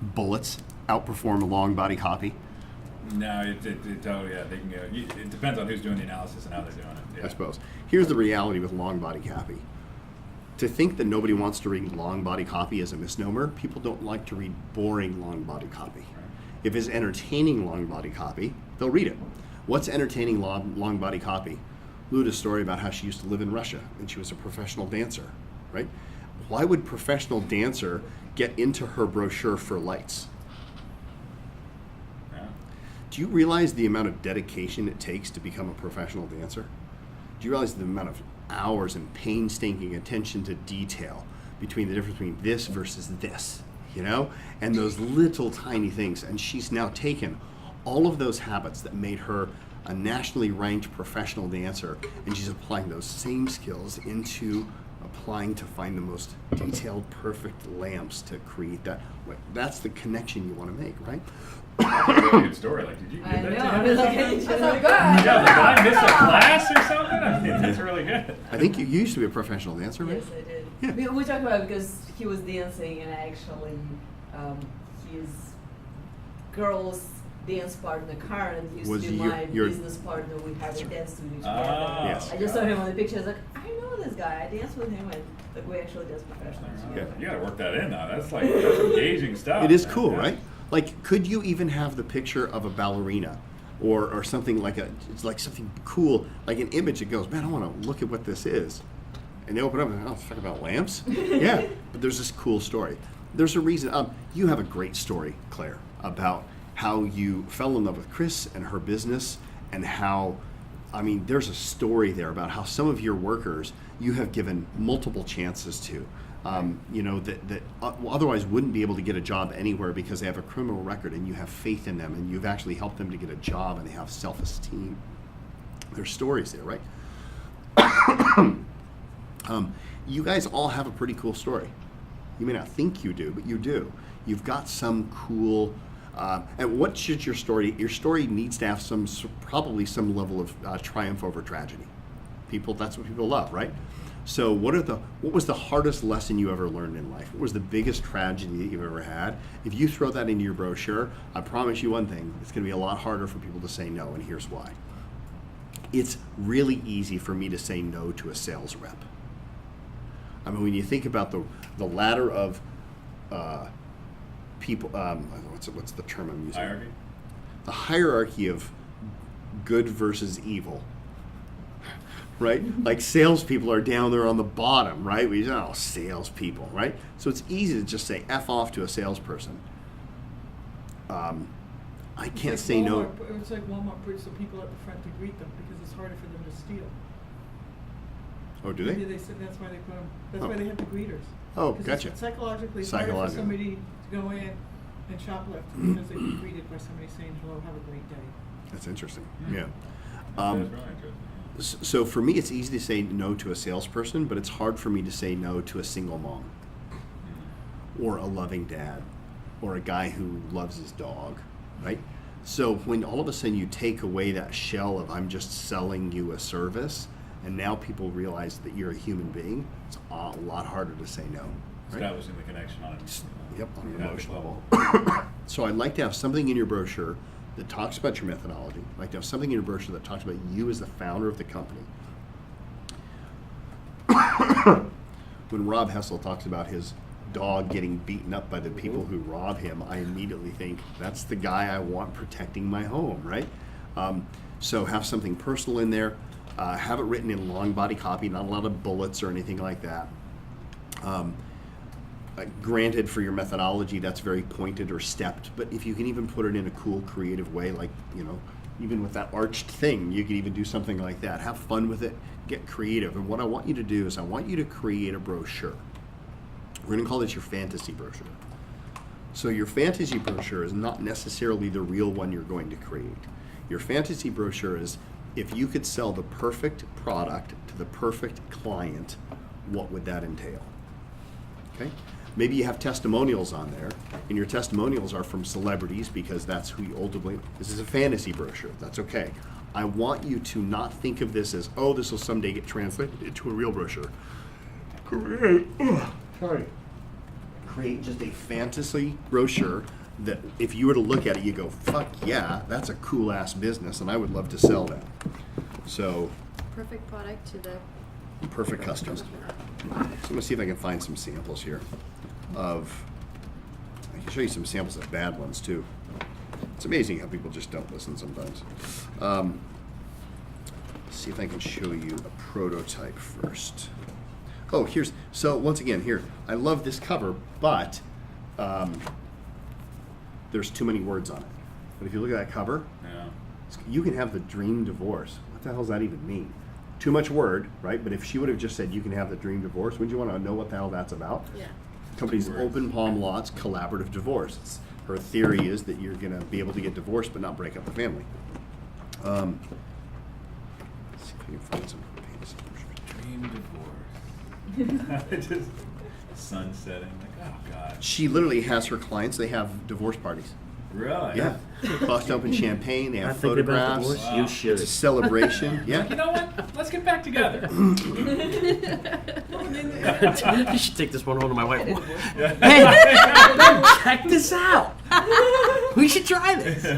bullets outperform long body copy? No, it totally, yeah, they can go. It depends on who's doing the analysis and how they're doing it. Yeah. I suppose. Here's the reality with long body copy. To think that nobody wants to read long body copy is a misnomer. People don't like to read boring long body copy. Right. If it's entertaining long body copy, they'll read it. What's entertaining long body copy? Luda's story about how she used to live in Russia and she was a professional dancer, right? Why would professional dancer get into her brochure for lights? Yeah. Do you realize the amount of dedication it takes to become a professional dancer? Do you realize the amount of hours and painstaking attention to detail between the difference between this versus this, and those little tiny things? And she's now taken all of those habits that made her a nationally ranked professional dancer, and she's applying those same skills into applying to find the most detailed, perfect lamps to create that. That's the connection you want to make, right? That's a really good story. Did you get that? That's so good. Yeah, did I miss a class or something? I mean, that's really good. I think you used to be a professional dancer, right? Yes, I did. Yeah. We talked about it because he was dancing, and actually his girls' dance partner Karen used Was to be your- my your- business partner. We had a dance studio together. Ah, Yes. I just saw him on the picture. I was like, I know this guy. I danced with him, and we actually dance professionally. Yeah. You gotta work that in now. That's engaging stuff. It is man. cool, Yeah. right? Could you even have the picture of a ballerina or something like it's like something cool, like an image that goes, man, I want to look at what this is. And they open up and, oh, it's talking about lamps? Yeah, but there's this cool story. There's a reason. You have a great story, Claire, about how you fell in love with Chris and her business, and how, I mean, there's a story there about how some of your workers you have given multiple chances to. You know, that otherwise wouldn't be able to get a job anywhere because they have a criminal record, and you have faith in them, and you've actually helped them to get a job, and they have self-esteem. There's stories there, right? You guys all have a pretty cool story. You may not think you do, but you do. You've got some cool, and what should your story needs to have probably some level of triumph over tragedy. That's what people love, right? So what was the hardest lesson you ever learned in life? What was the biggest tragedy that you've ever had? If you throw that into your brochure, I promise you one thing, it's gonna be a lot harder for people to say no, and here's why. It's really easy for me to say no to a sales rep. I mean, when you think about the ladder of people, what's the term I'm using? Hierarchy? The hierarchy of good versus evil, right? Like salespeople are down there on the bottom, right? We say, oh, salespeople, right? So it's easy to just say F off to a salesperson. I can't say no. It's like Walmart puts the people at the front to greet them because it's harder for them to steal. Oh, do they? Maybe they said that's why they put them. That's why they have the greeters. Oh, 'Cause gotcha. It's psychologically, it's harder for somebody to go in and shoplift because they get greeted by somebody saying hello, have a great day. That's interesting. Yeah. That's really interesting. So for me, it's easy to say no to a salesperson, but it's hard for me to say no to a single mom, or a loving dad, or a guy who loves his dog, right? So when all of a sudden you take away that shell of I'm just selling you a service, and now people realize that you're a human being, it's a lot harder to say no. Right? Establishing the connection on it. Yep, on an Yeah, emotional level. level. So I'd like to have something in your brochure that talks about your methodology. I'd like to have something in your brochure that talks about you as the founder of the company. When Rob Hessel talks about his dog getting beaten up by the people who rob him, I immediately think that's the guy I want protecting my home, right? So have something personal in there. Have it written in long body copy, not a lot of bullets or anything like that. Granted, for your methodology, that's very pointed or stepped, but if you can even put it in a cool, creative way, like, you know, even with that arched thing, you can even do something like that. Have fun with it, get creative. And what I want you to do is I want you to create a brochure. We're gonna call this your fantasy brochure. So your fantasy brochure is not necessarily the real one you're going to create. Your fantasy brochure is, if you could sell the perfect product to the perfect client, what would that entail? Okay? Maybe you have testimonials on there, and your testimonials are from celebrities because that's who you ultimately, this is a fantasy brochure, that's okay. I want you to not think of this as, oh, this will someday get translated into a real brochure. Create just a fantasy brochure that if you were to look at it, you go, fuck yeah, that's a cool ass business, and I would love to sell that. So, Perfect product to the. perfect customers. So I'm gonna see if I can find some samples here of, I can show you some samples of bad ones too. It's amazing how people just don't listen sometimes. Let's see if I can show you a prototype first. Oh, so once again, here, I love this cover, but there's too many words on it. But if you look at that cover, Yeah. you can have the dream divorce. What the hell does that even mean? Too much word, right? But if she would have just said you can have the dream divorce, wouldn't you want to know what the hell that's about? Yeah. Company's Open Palm Lots collaborative divorce. Her theory is that you're going to be able to get divorced but not break up the family. Let's see if I can find some fantasy Dream divorce. Just sun setting. Like, oh god. She literally has her clients, they have divorce parties. Really? Yeah. Bust open champagne, they have Not thinking about photographs. divorce? Wow. You should. It's a celebration. Like, Yeah. you know what? Let's get back together. You should take this one home to my wife. Yeah. Hey, check this out. We should try this. Be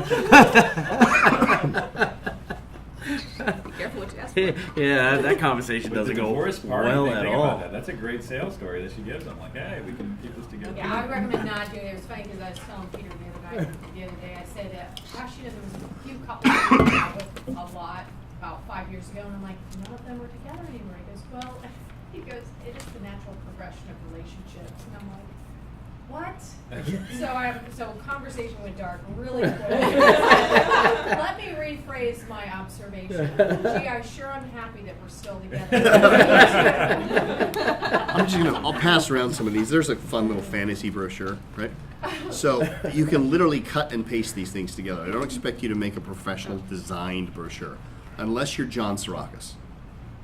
careful what you ask Yeah, that conversation With doesn't the go divorce party, well think at about all. that. That's a great sales story that she gives them. Like, hey, we can keep this together. Yeah, I would recommend not doing it. It was funny because I was telling Peter the other day, I said that, gosh, there was a few couples I went out with a lot about 5 years ago, and I'm like, none of them were together anymore. He goes, it is the natural progression of relationships. And I'm like, what? So conversation went dark really quick. Let me rephrase my observation. Gee, I'm sure I'm happy that we're still together. I'll pass around some of these. There's a fun little fantasy brochure, right? So you can literally cut and paste these things together. I don't expect you to make a professional designed brochure, unless you're John Sirakis.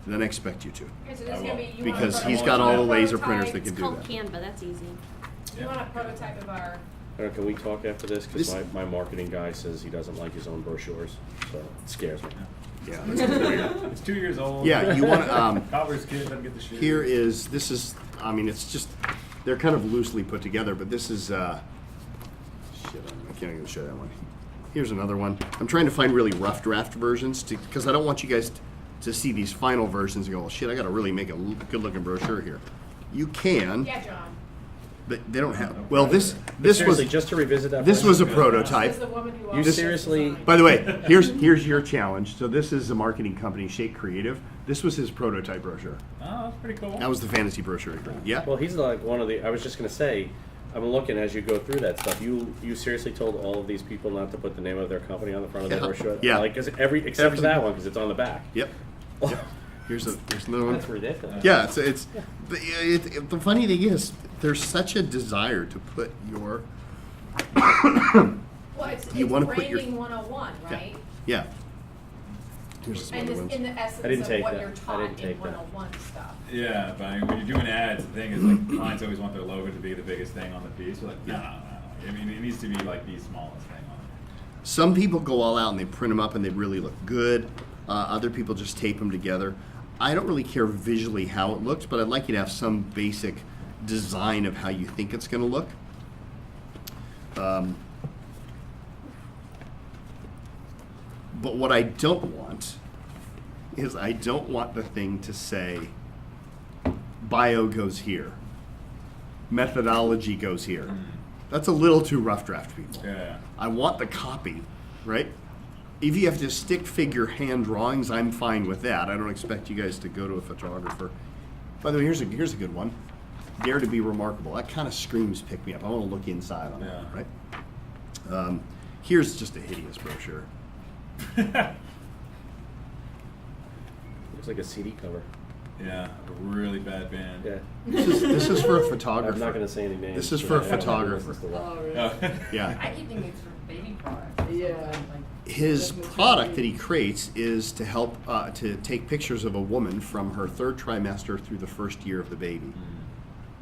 Then I expect you to. Okay, so this is gonna be, you Because want a he's prototype- got all the you want a laser prototype- printers that can It's do called that. Canva, that's easy. You want a prototype of our, Can we talk after this? Because This- my marketing guy says he doesn't like his own brochures, so it scares me. Yeah. It's 2 years old. Yeah, you want Toddler's kid doesn't get the shoes. this is, I mean, it's just, they're kind of loosely put together, but this is, I can't even show that one. Here's another one. I'm trying to find really rough draft versions because I don't want you guys to see these final versions and go, well, shit, I got to really make a good looking brochure here. You can, yeah, John. but they don't have, well, this was, Seriously, just to revisit that. this for was a second. prototype. This is the woman who You owns this seriously- design. By the way, here's your challenge. So this is a marketing company, Shake Creative. This was his prototype brochure. Oh, that's pretty cool. That was the fantasy brochure. Yeah. Well, he's like one of the. I was just gonna say, I'm looking as you go through that stuff. You seriously told all of these people not to put the name of their company on the front of their Yeah. brochure. Yeah. Like, except for that one, because it's on the back. Yep. Yep. Here's another one. That's ridiculous. Yeah, the funny thing is, there's such a desire to put your Well, it's You wanna put your- branding 101, right? yeah. Here's some And other it's ones. in the essence I didn't of take what that. you're I taught didn't in take that. 101 stuff. Yeah, but I mean, when you're doing ads, the thing is, like, clients always want their logo to be the biggest thing on the piece. We're like, no. I mean, it needs to be like the smallest thing on it. Some people go all out and they print them up and they really look good. Other people just tape them together. I don't really care visually how it looks, but I'd like you to have some basic design of how you think it's going to look. But what I don't want is I don't want the thing to say bio goes here, methodology goes here. That's a little too rough draft, people. Yeah. I want the copy, right? If you have to stick figure hand drawings, I'm fine with that. I don't expect you guys to go to a photographer. By the way, here's a good one. Dare to be remarkable. That kind of screams pick me up. I want to look inside on that, right? Here's just a hideous brochure. Looks like a CD cover. Yeah, a really bad band. Yeah. This is for a photographer. I'm not gonna say any names. This is but for a I don't know photographer. this is the one. Oh, really? Oh. Yeah. I keep thinking it's for baby products. Yeah. His product that he creates is to help to take pictures of a woman from her third trimester through the first year of the baby.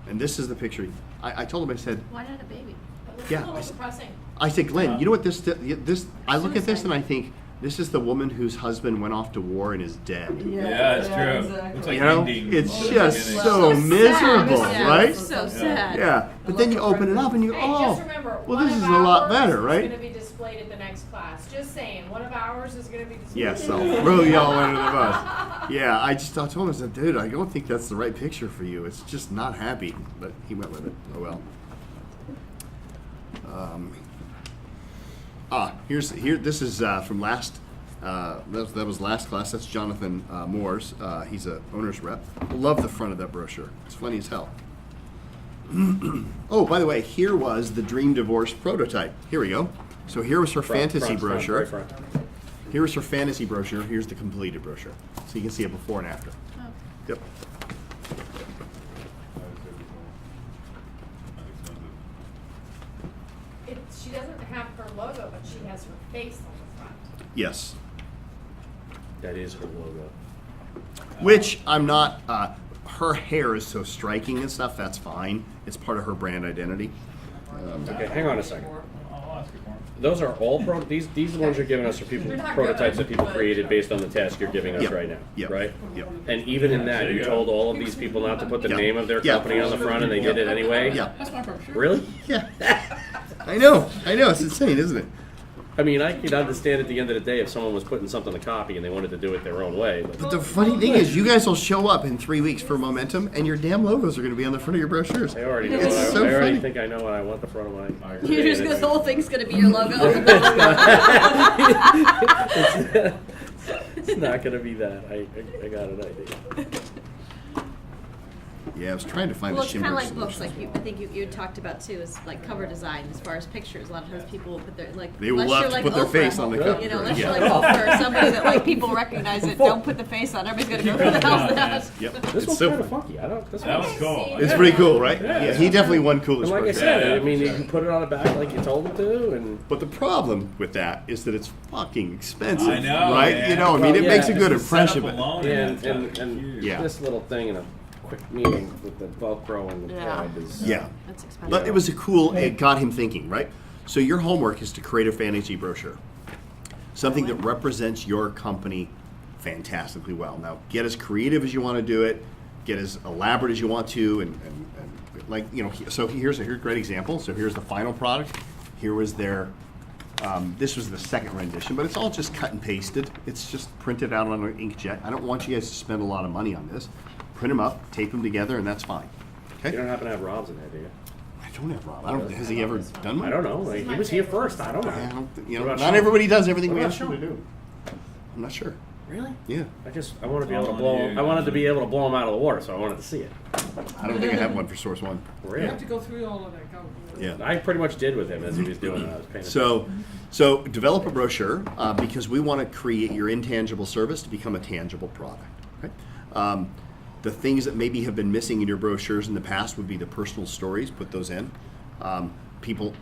And this is the picture. I told him, I said, Why not a baby? It looks Yeah, a I little s- depressing. I said, Glenn, you know what this I look at this Suicide. and I think, this is the woman whose husband went off to war and is dead. Yeah, it's true. Exactly. Looks like You know, ending. it's Looks just like so ending. miserable, Yeah, right? So sad. Yeah, but then you open it up and you, Hey, oh, just remember, well, one this of is a lot ours better, is right? gonna be displayed at the next class. Just saying, one of ours is gonna be displayed. Yes, I'll throw y'all under the bus. Yeah, I told him, I said, dude, I don't think that's the right picture for you. It's just not happy. But he went with it. Oh well. This is from last. That was last class. That's Jonathan Moore's. He's a owner's rep. Love the front of that brochure. It's funny as hell. Oh, by the way, here was the dream divorce prototype. Here we go. So here was her fantasy brochure. Right front. Here is her fantasy brochure. Here's the completed brochure. So you can see it before and after. Yep. She doesn't have her logo, but she has her face on the front. Yes. That is her logo. Which I'm not. Her hair is so striking and stuff. That's fine. It's part of her brand identity. Okay, hang on a second. I'll ask you for 'em. Those are all these ones you're giving us are people prototypes that people created based on the task you're giving us Yep. right now, Yep. right? Yep. And even in that, There you you go. told all of these people not to put the Yeah. name of their Yeah. company on the front, and they did it anyway. Yeah. That's my brochure. Really? Yeah. I know. It's insane, isn't it? I mean, I could understand at the end of the day if someone was putting something to copy and they wanted to do it their own way. But But the funny thing is, you guys will show up in 3 weeks for Momentum, and your damn logos are going to be on the front of your brochures. I already know. It's so I already funny. think I know what I want the front of my. You're just gonna, the whole thing's gonna be your logo. It's not gonna be that. I got an idea. Yeah, I was trying to find Well, the it's shimmer kind of like books, solution. like I think you talked about too, is like cover design as far as pictures. A lot of times people will put their like. They will unless love you're to like put their Oprah, face on the cover. You know, unless Yeah. you're like Oprah or somebody that like people recognize it, don't put the face on. Everybody's gonna go, who the hell's that? Yep, This it's one's so kind of fun. funky. I don't. This That one's was cool. It's pretty cool, right? Yeah. Yeah, he definitely won And coolest like I person. said, Yeah. I mean, you can put it on the back like you told him to, and But the problem with that is that it's fucking expensive, I know, right? man. You know, I mean, it Well, makes a yeah, good Just the setup impression. But alone, and huge. Yeah. this little thing in a quick meeting with the Velcro and the Yeah. plug is. yeah, That's expensive. but it was a cool. It got him thinking, right? So your homework is to create a fantasy brochure, something that represents your company fantastically well. Now, get as creative as you want to do it, get as elaborate as you want to, and like you know. So here's a great example. So here's the final product. Here was their. This was the second rendition, but it's all just cut and pasted. It's just printed out on an inkjet. I don't want you guys to spend a lot of money on this. Print them up, tape them together, and that's fine. You Okay. don't happen to have Rob's in there, do you? I don't have Rob. I don't. Has he ever done one? I don't know. Like, he was here first. I don't know. I don't you know, What about not Sean? everybody does everything What we about ask them to Sean? do. I'm not sure. Really? Yeah. I want to be able to All blow. on you. I wanted to be able to blow him out of the water, so I wanted to see it. I don't think I have one for Source One. You Really? have to go through all of that. Go. Yeah. I pretty much did with him as he was doing it. I was paying So develop a brochure because we want to create your intangible service to become a tangible product. Okay? The things that maybe have been missing in your brochures in the past would be the personal stories. Put those in. People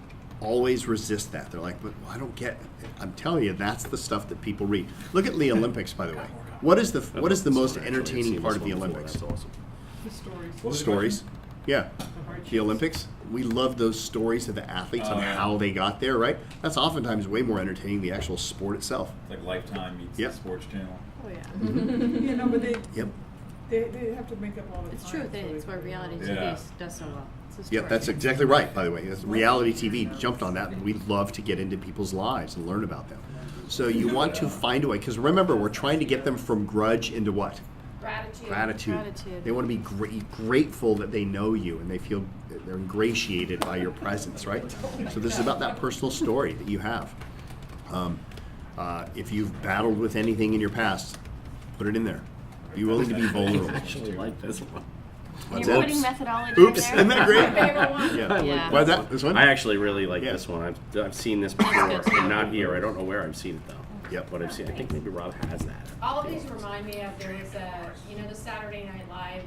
always resist that. They're like, but I don't get it. I'm telling you, that's the stuff that people read. Look at the Olympics, by the way. What is the most entertaining part of the Olympics? That's awesome. The stories. What was the Stories. Yeah. The hardships. The Olympics, we love those stories of the athletes Oh, and yeah. how they got there, right? That's oftentimes way more entertaining than the actual sport itself. It's like Lifetime meets Yep. the Sports Channel. Oh yeah. Yeah, no, but Yep. they have to make up all the It's time. true. It's why reality TV Yeah. does so well. It's a Yep, story. that's exactly right, by the way. As reality TV jumped on that, and we love to get into people's lives and learn about them. So you want to find a way, because remember, we're trying to get them from grudge into what? Gratitude. Gratitude. They want to be grateful that they know you and they feel they're ingratiated by your presence, right? So this is about that personal story that you have. If you've battled with anything in your past, put it in there. Be willing to be vulnerable. I actually like this one. What's You're that? putting methodology Oops, in there. isn't that great? My favorite one. Yeah. Yeah. Why's that? This one? I actually really like Yeah. this one. I've seen this before, good too. and not here. I don't know where I've seen it though. Yep. But I've seen. I think maybe Rob has that. All of these remind me of, there was a, the Saturday Night Live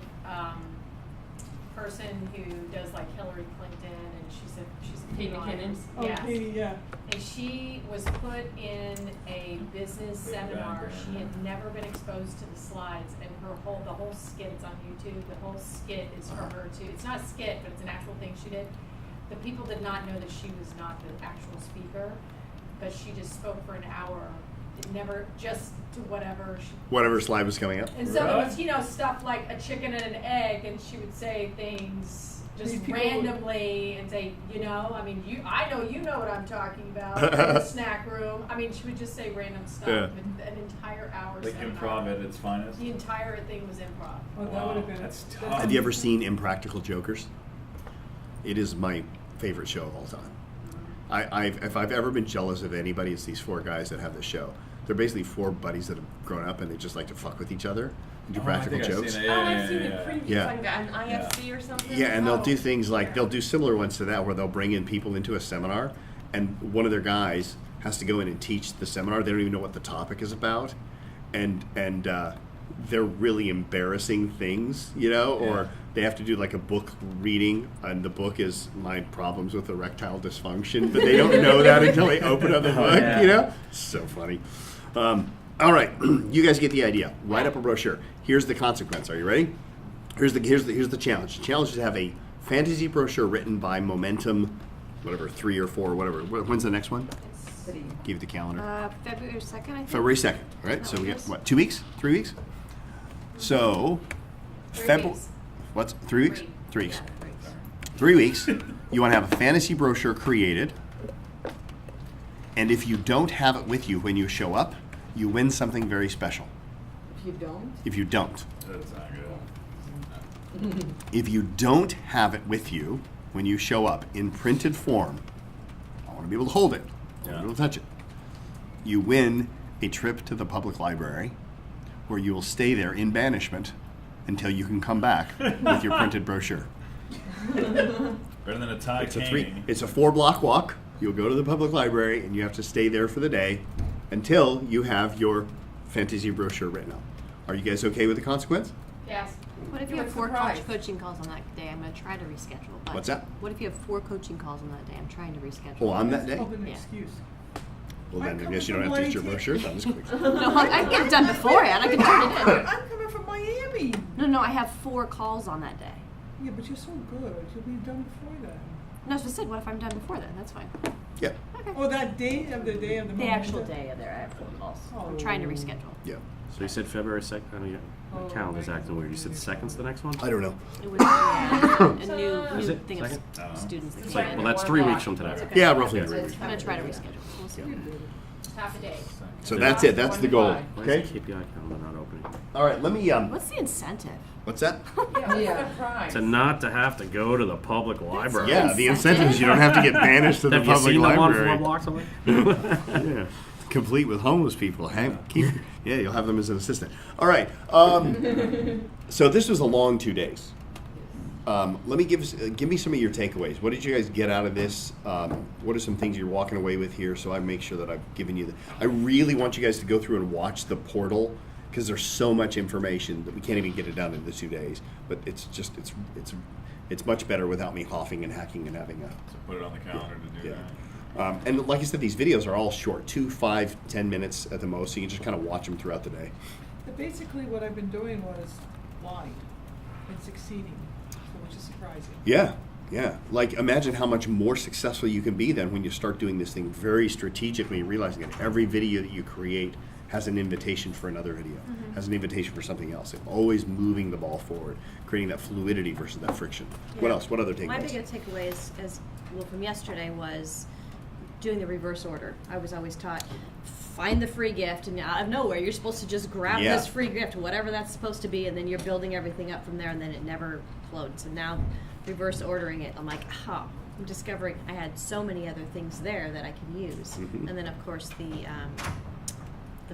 person who does like Hillary Clinton, and she's a Kate McKinnon? Oh, Yes. Katie, yeah. And she was put in a business seminar. She had never been exposed to the slides, and the whole skit's on YouTube. The whole skit is for her too. It's not a skit, but it's an actual thing she did. The people did not know that she was not the actual speaker, but she just spoke for an hour. It never, just to whatever she. Whatever slide was coming up. And so there was, stuff like a chicken and an egg, and she would say things just These people- randomly and say, I know you know what I'm talking about in the snack room. I mean, she would just say random stuff. Yeah. And an entire hour. Like seminar. improv at its finest. The entire thing was improv. Oh, that Wow, would have been. that's tough. Have you ever seen Impractical Jokers? It is my favorite show of all time. If I've ever been jealous of anybody, it's these four guys that have the show. They're basically four buddies that have grown up and they just like to fuck with each other and do Oh, I practical think I've jokes. seen it. Oh, Yeah, I've seen yeah, it yeah. previews Yeah. like an IFC or something. Yeah, and they'll Oh. do things like they'll do similar ones to that where they'll bring in people into a seminar and one of their guys has to go in and teach the seminar. They don't even know what the topic is about, and they're really embarrassing things, or they have to do like a book reading, and the book is My Problems with Erectile Dysfunction, but they don't know that until they open up the book, yeah. So funny. All right, you guys get the idea. Write up a brochure. Here's the consequence. Are you ready? Here's the challenge. The challenge is to have a fantasy brochure written by Momentum, whatever, 3 or 4, whatever. When's the next one? Give it the calendar. February 2nd, I think. February 2nd. All right, so we got, what, 2 weeks? 3 weeks? So, 3 weeks. What's 3 weeks? 3 weeks. Yeah, 3 weeks. You want to have a fantasy brochure created. And if you don't have it with you when you show up, you win something very special. If you don't, If you don't. That's not good. If you don't have it with you when you show up in printed form, I want to be able to hold it. I want to be able to touch it. You win a trip to the public library where you will stay there in banishment until you can come back with your printed brochure. Better than a tie It's a cane. It's a 4-block walk. You'll go to the public library and you have to stay there for the day until you have your fantasy brochure written up. Are you guys okay with the consequence? Yes. What if you have 4 coaching calls on that day? I'm going to try to reschedule. But What's that? What if you have 4 coaching calls on that day? I'm trying to reschedule. Oh, on that day? Called an Yeah. excuse. Well, I'm then I coming guess you don't from have to use your Miami. brochure. That was quick. No, I can get it done beforehand. I can turn it in. I'm coming from Miami. No, I have 4 calls on that day. Yeah, but you're so good. You'll be done before that. No, so I said, what if I'm done before then? That's fine. Yeah. Okay. Oh, that day of the day of the The moment. actual day of there, I have 4 calls. I'm trying to reschedule. Yeah. So you said February 2nd. I mean, my calendar's acting weird. You said the 2nd's the next one? I don't know. It was a new Is it thing of second? I don't know. students. It's like, well, that's 3 weeks from today. Okay. Yeah, roughly Yeah. 3 weeks. I'm going to try to reschedule. We'll see. Half a day. So that's it. That's the goal. Why Okay. is the KPI calendar not opening? All right. Let me. What's the incentive? What's that? yeah. To not to have to go to the public library. Yeah, the incentive is you don't have to get banished to the Have you public seen the one library. 4 blocks away? Yeah. Complete with homeless people. Yeah, you'll have them as an assistant. All right. So this was a long 2 days. Let me give me some of your takeaways. What did you guys get out of this? What are some things you're walking away with here? So I make sure that I've given you. I really want you guys to go through and watch the portal because there's so much information that we can't even get it done in the 2 days. But it's just it's much better without me huffing and hacking and having a. So put it on the calendar to do Yeah. that. And like I said, these videos are all short, 2, 5, 10 minutes at the most, so you can just kind of watch them throughout the day. But basically, what I've been doing was lying and succeeding, so which is surprising. Yeah, yeah. Like imagine how much more successful you can be then when you start doing this thing very strategically, realizing that every video that you create has an invitation for another video, has an invitation for something else. And always moving the ball forward, creating that fluidity versus that friction. What Yeah. else? What other takeaways? My biggest takeaway is well, from yesterday was doing the reverse order. I was always taught, find the free gift, and out of nowhere, you're supposed to just grab Yeah. this free gift, whatever that's supposed to be, and then you're building everything up from there, and then it never flowed. So now, reverse ordering it, I'm like, I'm discovering I had so many other things there that I can use. Mhm. And then, of course, the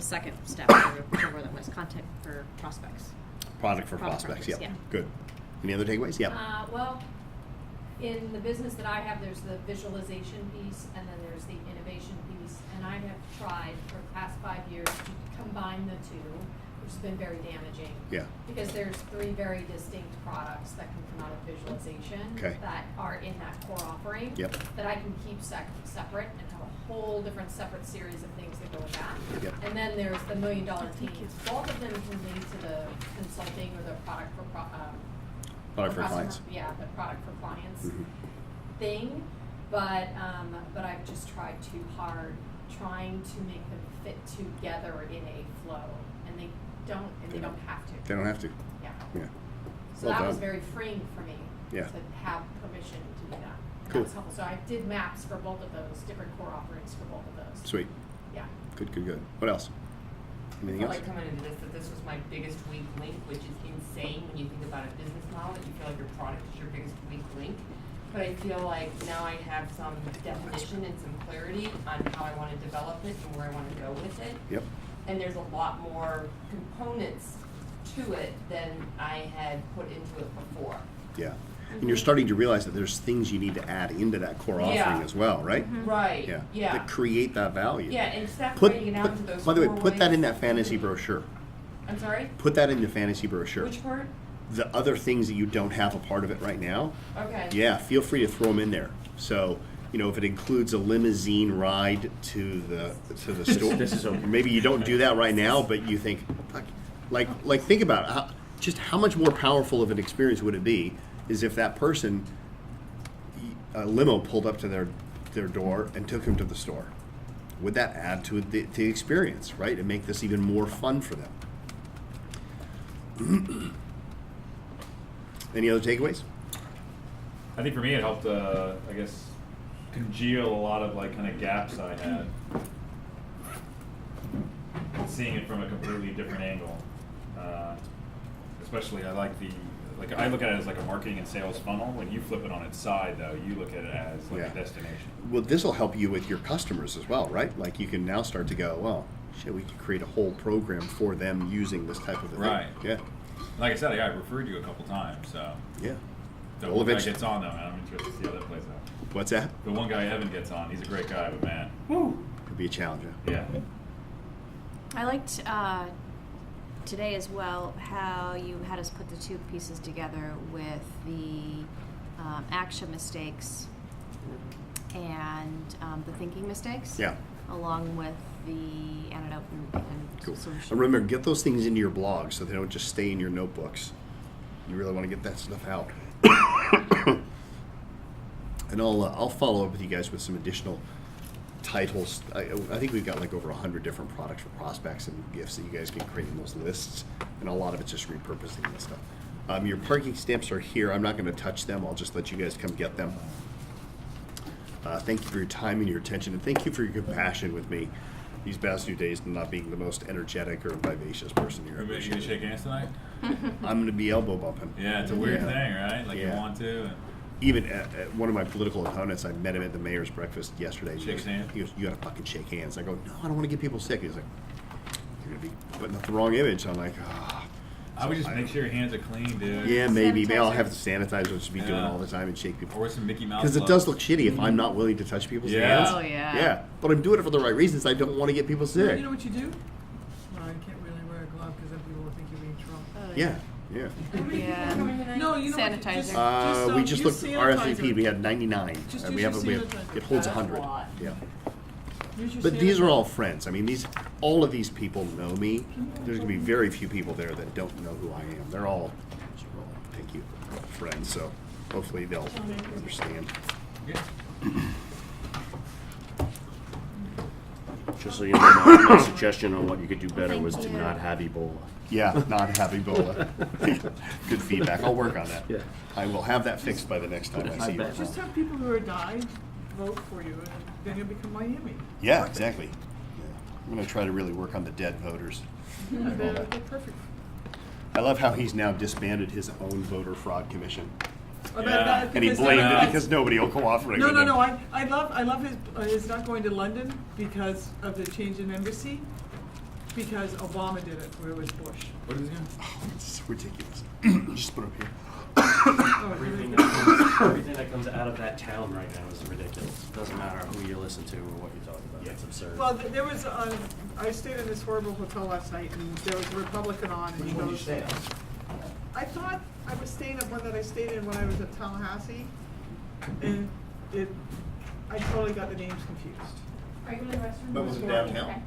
second step, whichever that was, content for prospects. Product for Product prospects. prospects, Yeah. yeah. Good. Any other takeaways? Yeah. Well, in the business that I have, there's the visualization piece and then there's the innovation piece. And I have tried for the past 5 years to combine the two, which has been very damaging. Yeah. Because there's 3 very distinct products that can come out of visualization Okay. that are in that core offering Yep. that I can keep separate and have a whole different separate series of things that go with that. Yep. And then there's the $1 million teams. Both of them can lead to the consulting or the product for Product for customer- clients. Yeah, the product for clients Mhm. thing, but I've just tried too hard trying to make them fit together in a flow, and they don't have to. They don't have to. Yeah. Yeah. So Well that was done. very freeing for me Yeah. to have permission to do that. And Cool. that was helpful. So I did maps for both of those, different core offerings for both of those. Sweet. Yeah. Good. Good. Good. What else? Anything I else? felt like coming into this that this was my biggest weak link, which is insane when you think about a business model, that you feel like your product is your biggest weak link. But I feel like now I have some definition and some clarity on how I want to develop it and where I want to go with it. Yep. And there's a lot more components to it than I had put into it before. Yeah. And you're starting to realize that there's things you need to add into that core offering Yeah. as well, right? Right. Yeah. Yeah. That create that value. Yeah, and separating it out into those by the way, 4 put that ways. in that fantasy brochure. I'm sorry? Put that in the fantasy brochure. Which part? The other things that you don't have a part of it right now, Okay. yeah, feel free to throw them in there. So, if it includes a limousine ride to the store, This is okay. maybe you don't do that right now, but you think, fuck, like think about it. How much more powerful of an experience would it be is if that person, a limo pulled up to their door and took them to the store? Would that add to the experience, right, and make this even more fun for them? Any other takeaways? I think for me it helped, I guess, congeal a lot of like kind of gaps I had. Seeing it from a completely different angle. Especially I like I look at it as like a marketing and sales funnel. When you flip it on its side though, you look at it as like a destination. Well, this will help you with your customers as well, right? Like you can now start to go, well, shit, we could create a whole program for them using this type of a thing. Right. Yeah. Like I said, yeah, I referred you a couple times, so. Yeah. The Well, one guy eventually- gets on though, man. I'm interested to see how that plays out. What's that? The one guy Evan gets on, he's a great guy, but man. Could be a challenge. Yeah. I liked today as well how you had us put the two pieces together with the action mistakes and the thinking mistakes. Yeah. Along with the antidote and Cool. solution. And remember, get those things into your blog so they don't just stay in your notebooks. You really want to get that stuff out. And I'll follow up with you guys with some additional titles. I think we've got like over 100 different products for prospects and gifts that you guys can create in those lists, and a lot of it's just repurposing this stuff. Your parking stamps are here. I'm not going to touch them. I'll just let you guys come get them. Thank you for your time and your attention, and thank you for your compassion with me these past few days, not being the most energetic or vivacious person here. You gonna shake hands tonight? I'm going to be elbow bumping. Yeah, it's a weird Yeah. thing, right? Like you Yeah. want to. And Even at one of my political opponents, I met him at the mayor's breakfast yesterday. He Shakes goes, hands? He goes, you gotta fucking shake hands. I go, no, I don't want to get people sick. He's like, you're gonna be putting up the wrong image. I'm like, ah. I would just make sure your hands are clean, dude. Yeah, maybe. Maybe I'll Sanitizer. have the sanitizer, which be doing Yeah. all the time and shake people. Or some Mickey Mouse. Because it does look shitty if I'm not willing to touch people's Yeah. hands. Oh, yeah. Yeah, but I'm doing it for the right reasons. I don't want to get people sick. You know what you do? Well, I can't really wear a glove because then people will think you're being Trump. Yeah, yeah. Yeah. No, you know what? Sanitizer. We just use looked sanitizer. RSVP. We had 99. Just And use we have your it. sanitizer. It holds That's a 100. lot. Yeah. Use your But these are sanitizer. all friends. I mean, all of these people know me. There's gonna be very few people there that don't know who I am. They're all, thank you, friends. So hopefully they'll understand. Just so you know, my suggestion on what you could do better was to not have Ebola. Yeah, not have Ebola. Good feedback. I'll work on that. Yeah. I will have that fixed by the next time I see you. bet. Just have people who are died vote for you, and then you'll become Miami. Yeah, exactly. Yeah. I'm gonna try to really work on the dead voters. Yeah, they're perfect. I love how he's now disbanded his own voter fraud commission. Yeah. And he blamed it because nobody will cooperate with him. No. I love his not going to London because of the change in embassy. Because Obama did it, where it was Bush. What is it again? Oh, it's ridiculous. Just put it up here. Oh, Everything really? everything that comes out of that town right now is ridiculous. Doesn't matter who you listen to or what you're talking about. It's absurd. Well, there was, I stayed in this horrible hotel last night, and there was a Republican on, and he goes, I thought I was staying at one that I stayed in when I was at Tallahassee, and I totally got the names confused. Are you in the restroom? But was it downtown?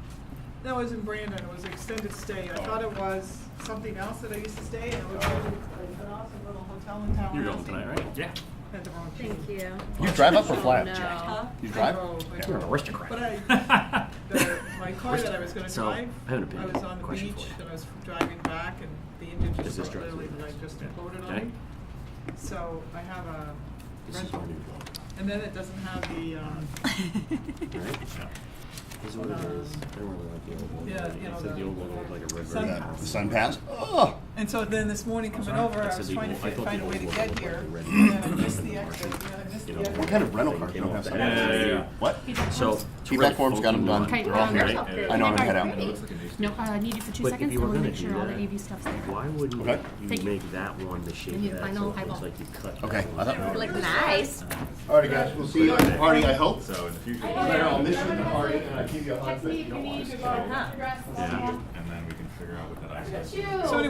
That was in Brandon, it was extended stay, I thought it was something else that I used to stay, and it was an awesome little hotel in Tallahassee. You're going tonight, right? Yeah. Had the wrong Thank key. you. You drive up or fly up? No. Huh? You drive? I drove. You're an aristocrat. But my car that I was gonna So, drive, I have an I opinion. was on the Question beach, for you. and I was driving back, and the engine Does just this drive literally you? like just Yeah. imploded on Okay. me. So I have a This is rental, our new blog. and then it doesn't have the, Right? This is what it is. I don't really like the old one. Yeah, you know, I said the the- old one looked like a red Sun bird. pass. The sun pass? Oh! and so then this morning coming over, I I said was the trying to old- I thought find the a way old to one get looked here, like a red and then I bird. missed the exit, I missed You the know, exit. What kind of rental car Came don't off have the sun head. pass? Yeah. What? So, Feedback forms got them done. Okay, They're all here. Yeah. I know I'm gonna head out. It looks like a new No, station. I need you for 2 But if seconds. you I were want to gonna make sure do all the that, AV stuff's there. why wouldn't Okay. you Thank you. make that one the shape And you of that final so it looks eyeball. like you cut Okay. that one? I Look nice. Alrighty, guys. We'll see you at the party, I hope. So in the future. Claire, I'll miss you at the party, and I'll give you a hug, but you don't want to stay. Yeah. And then we can figure out what that ice is. So anyway,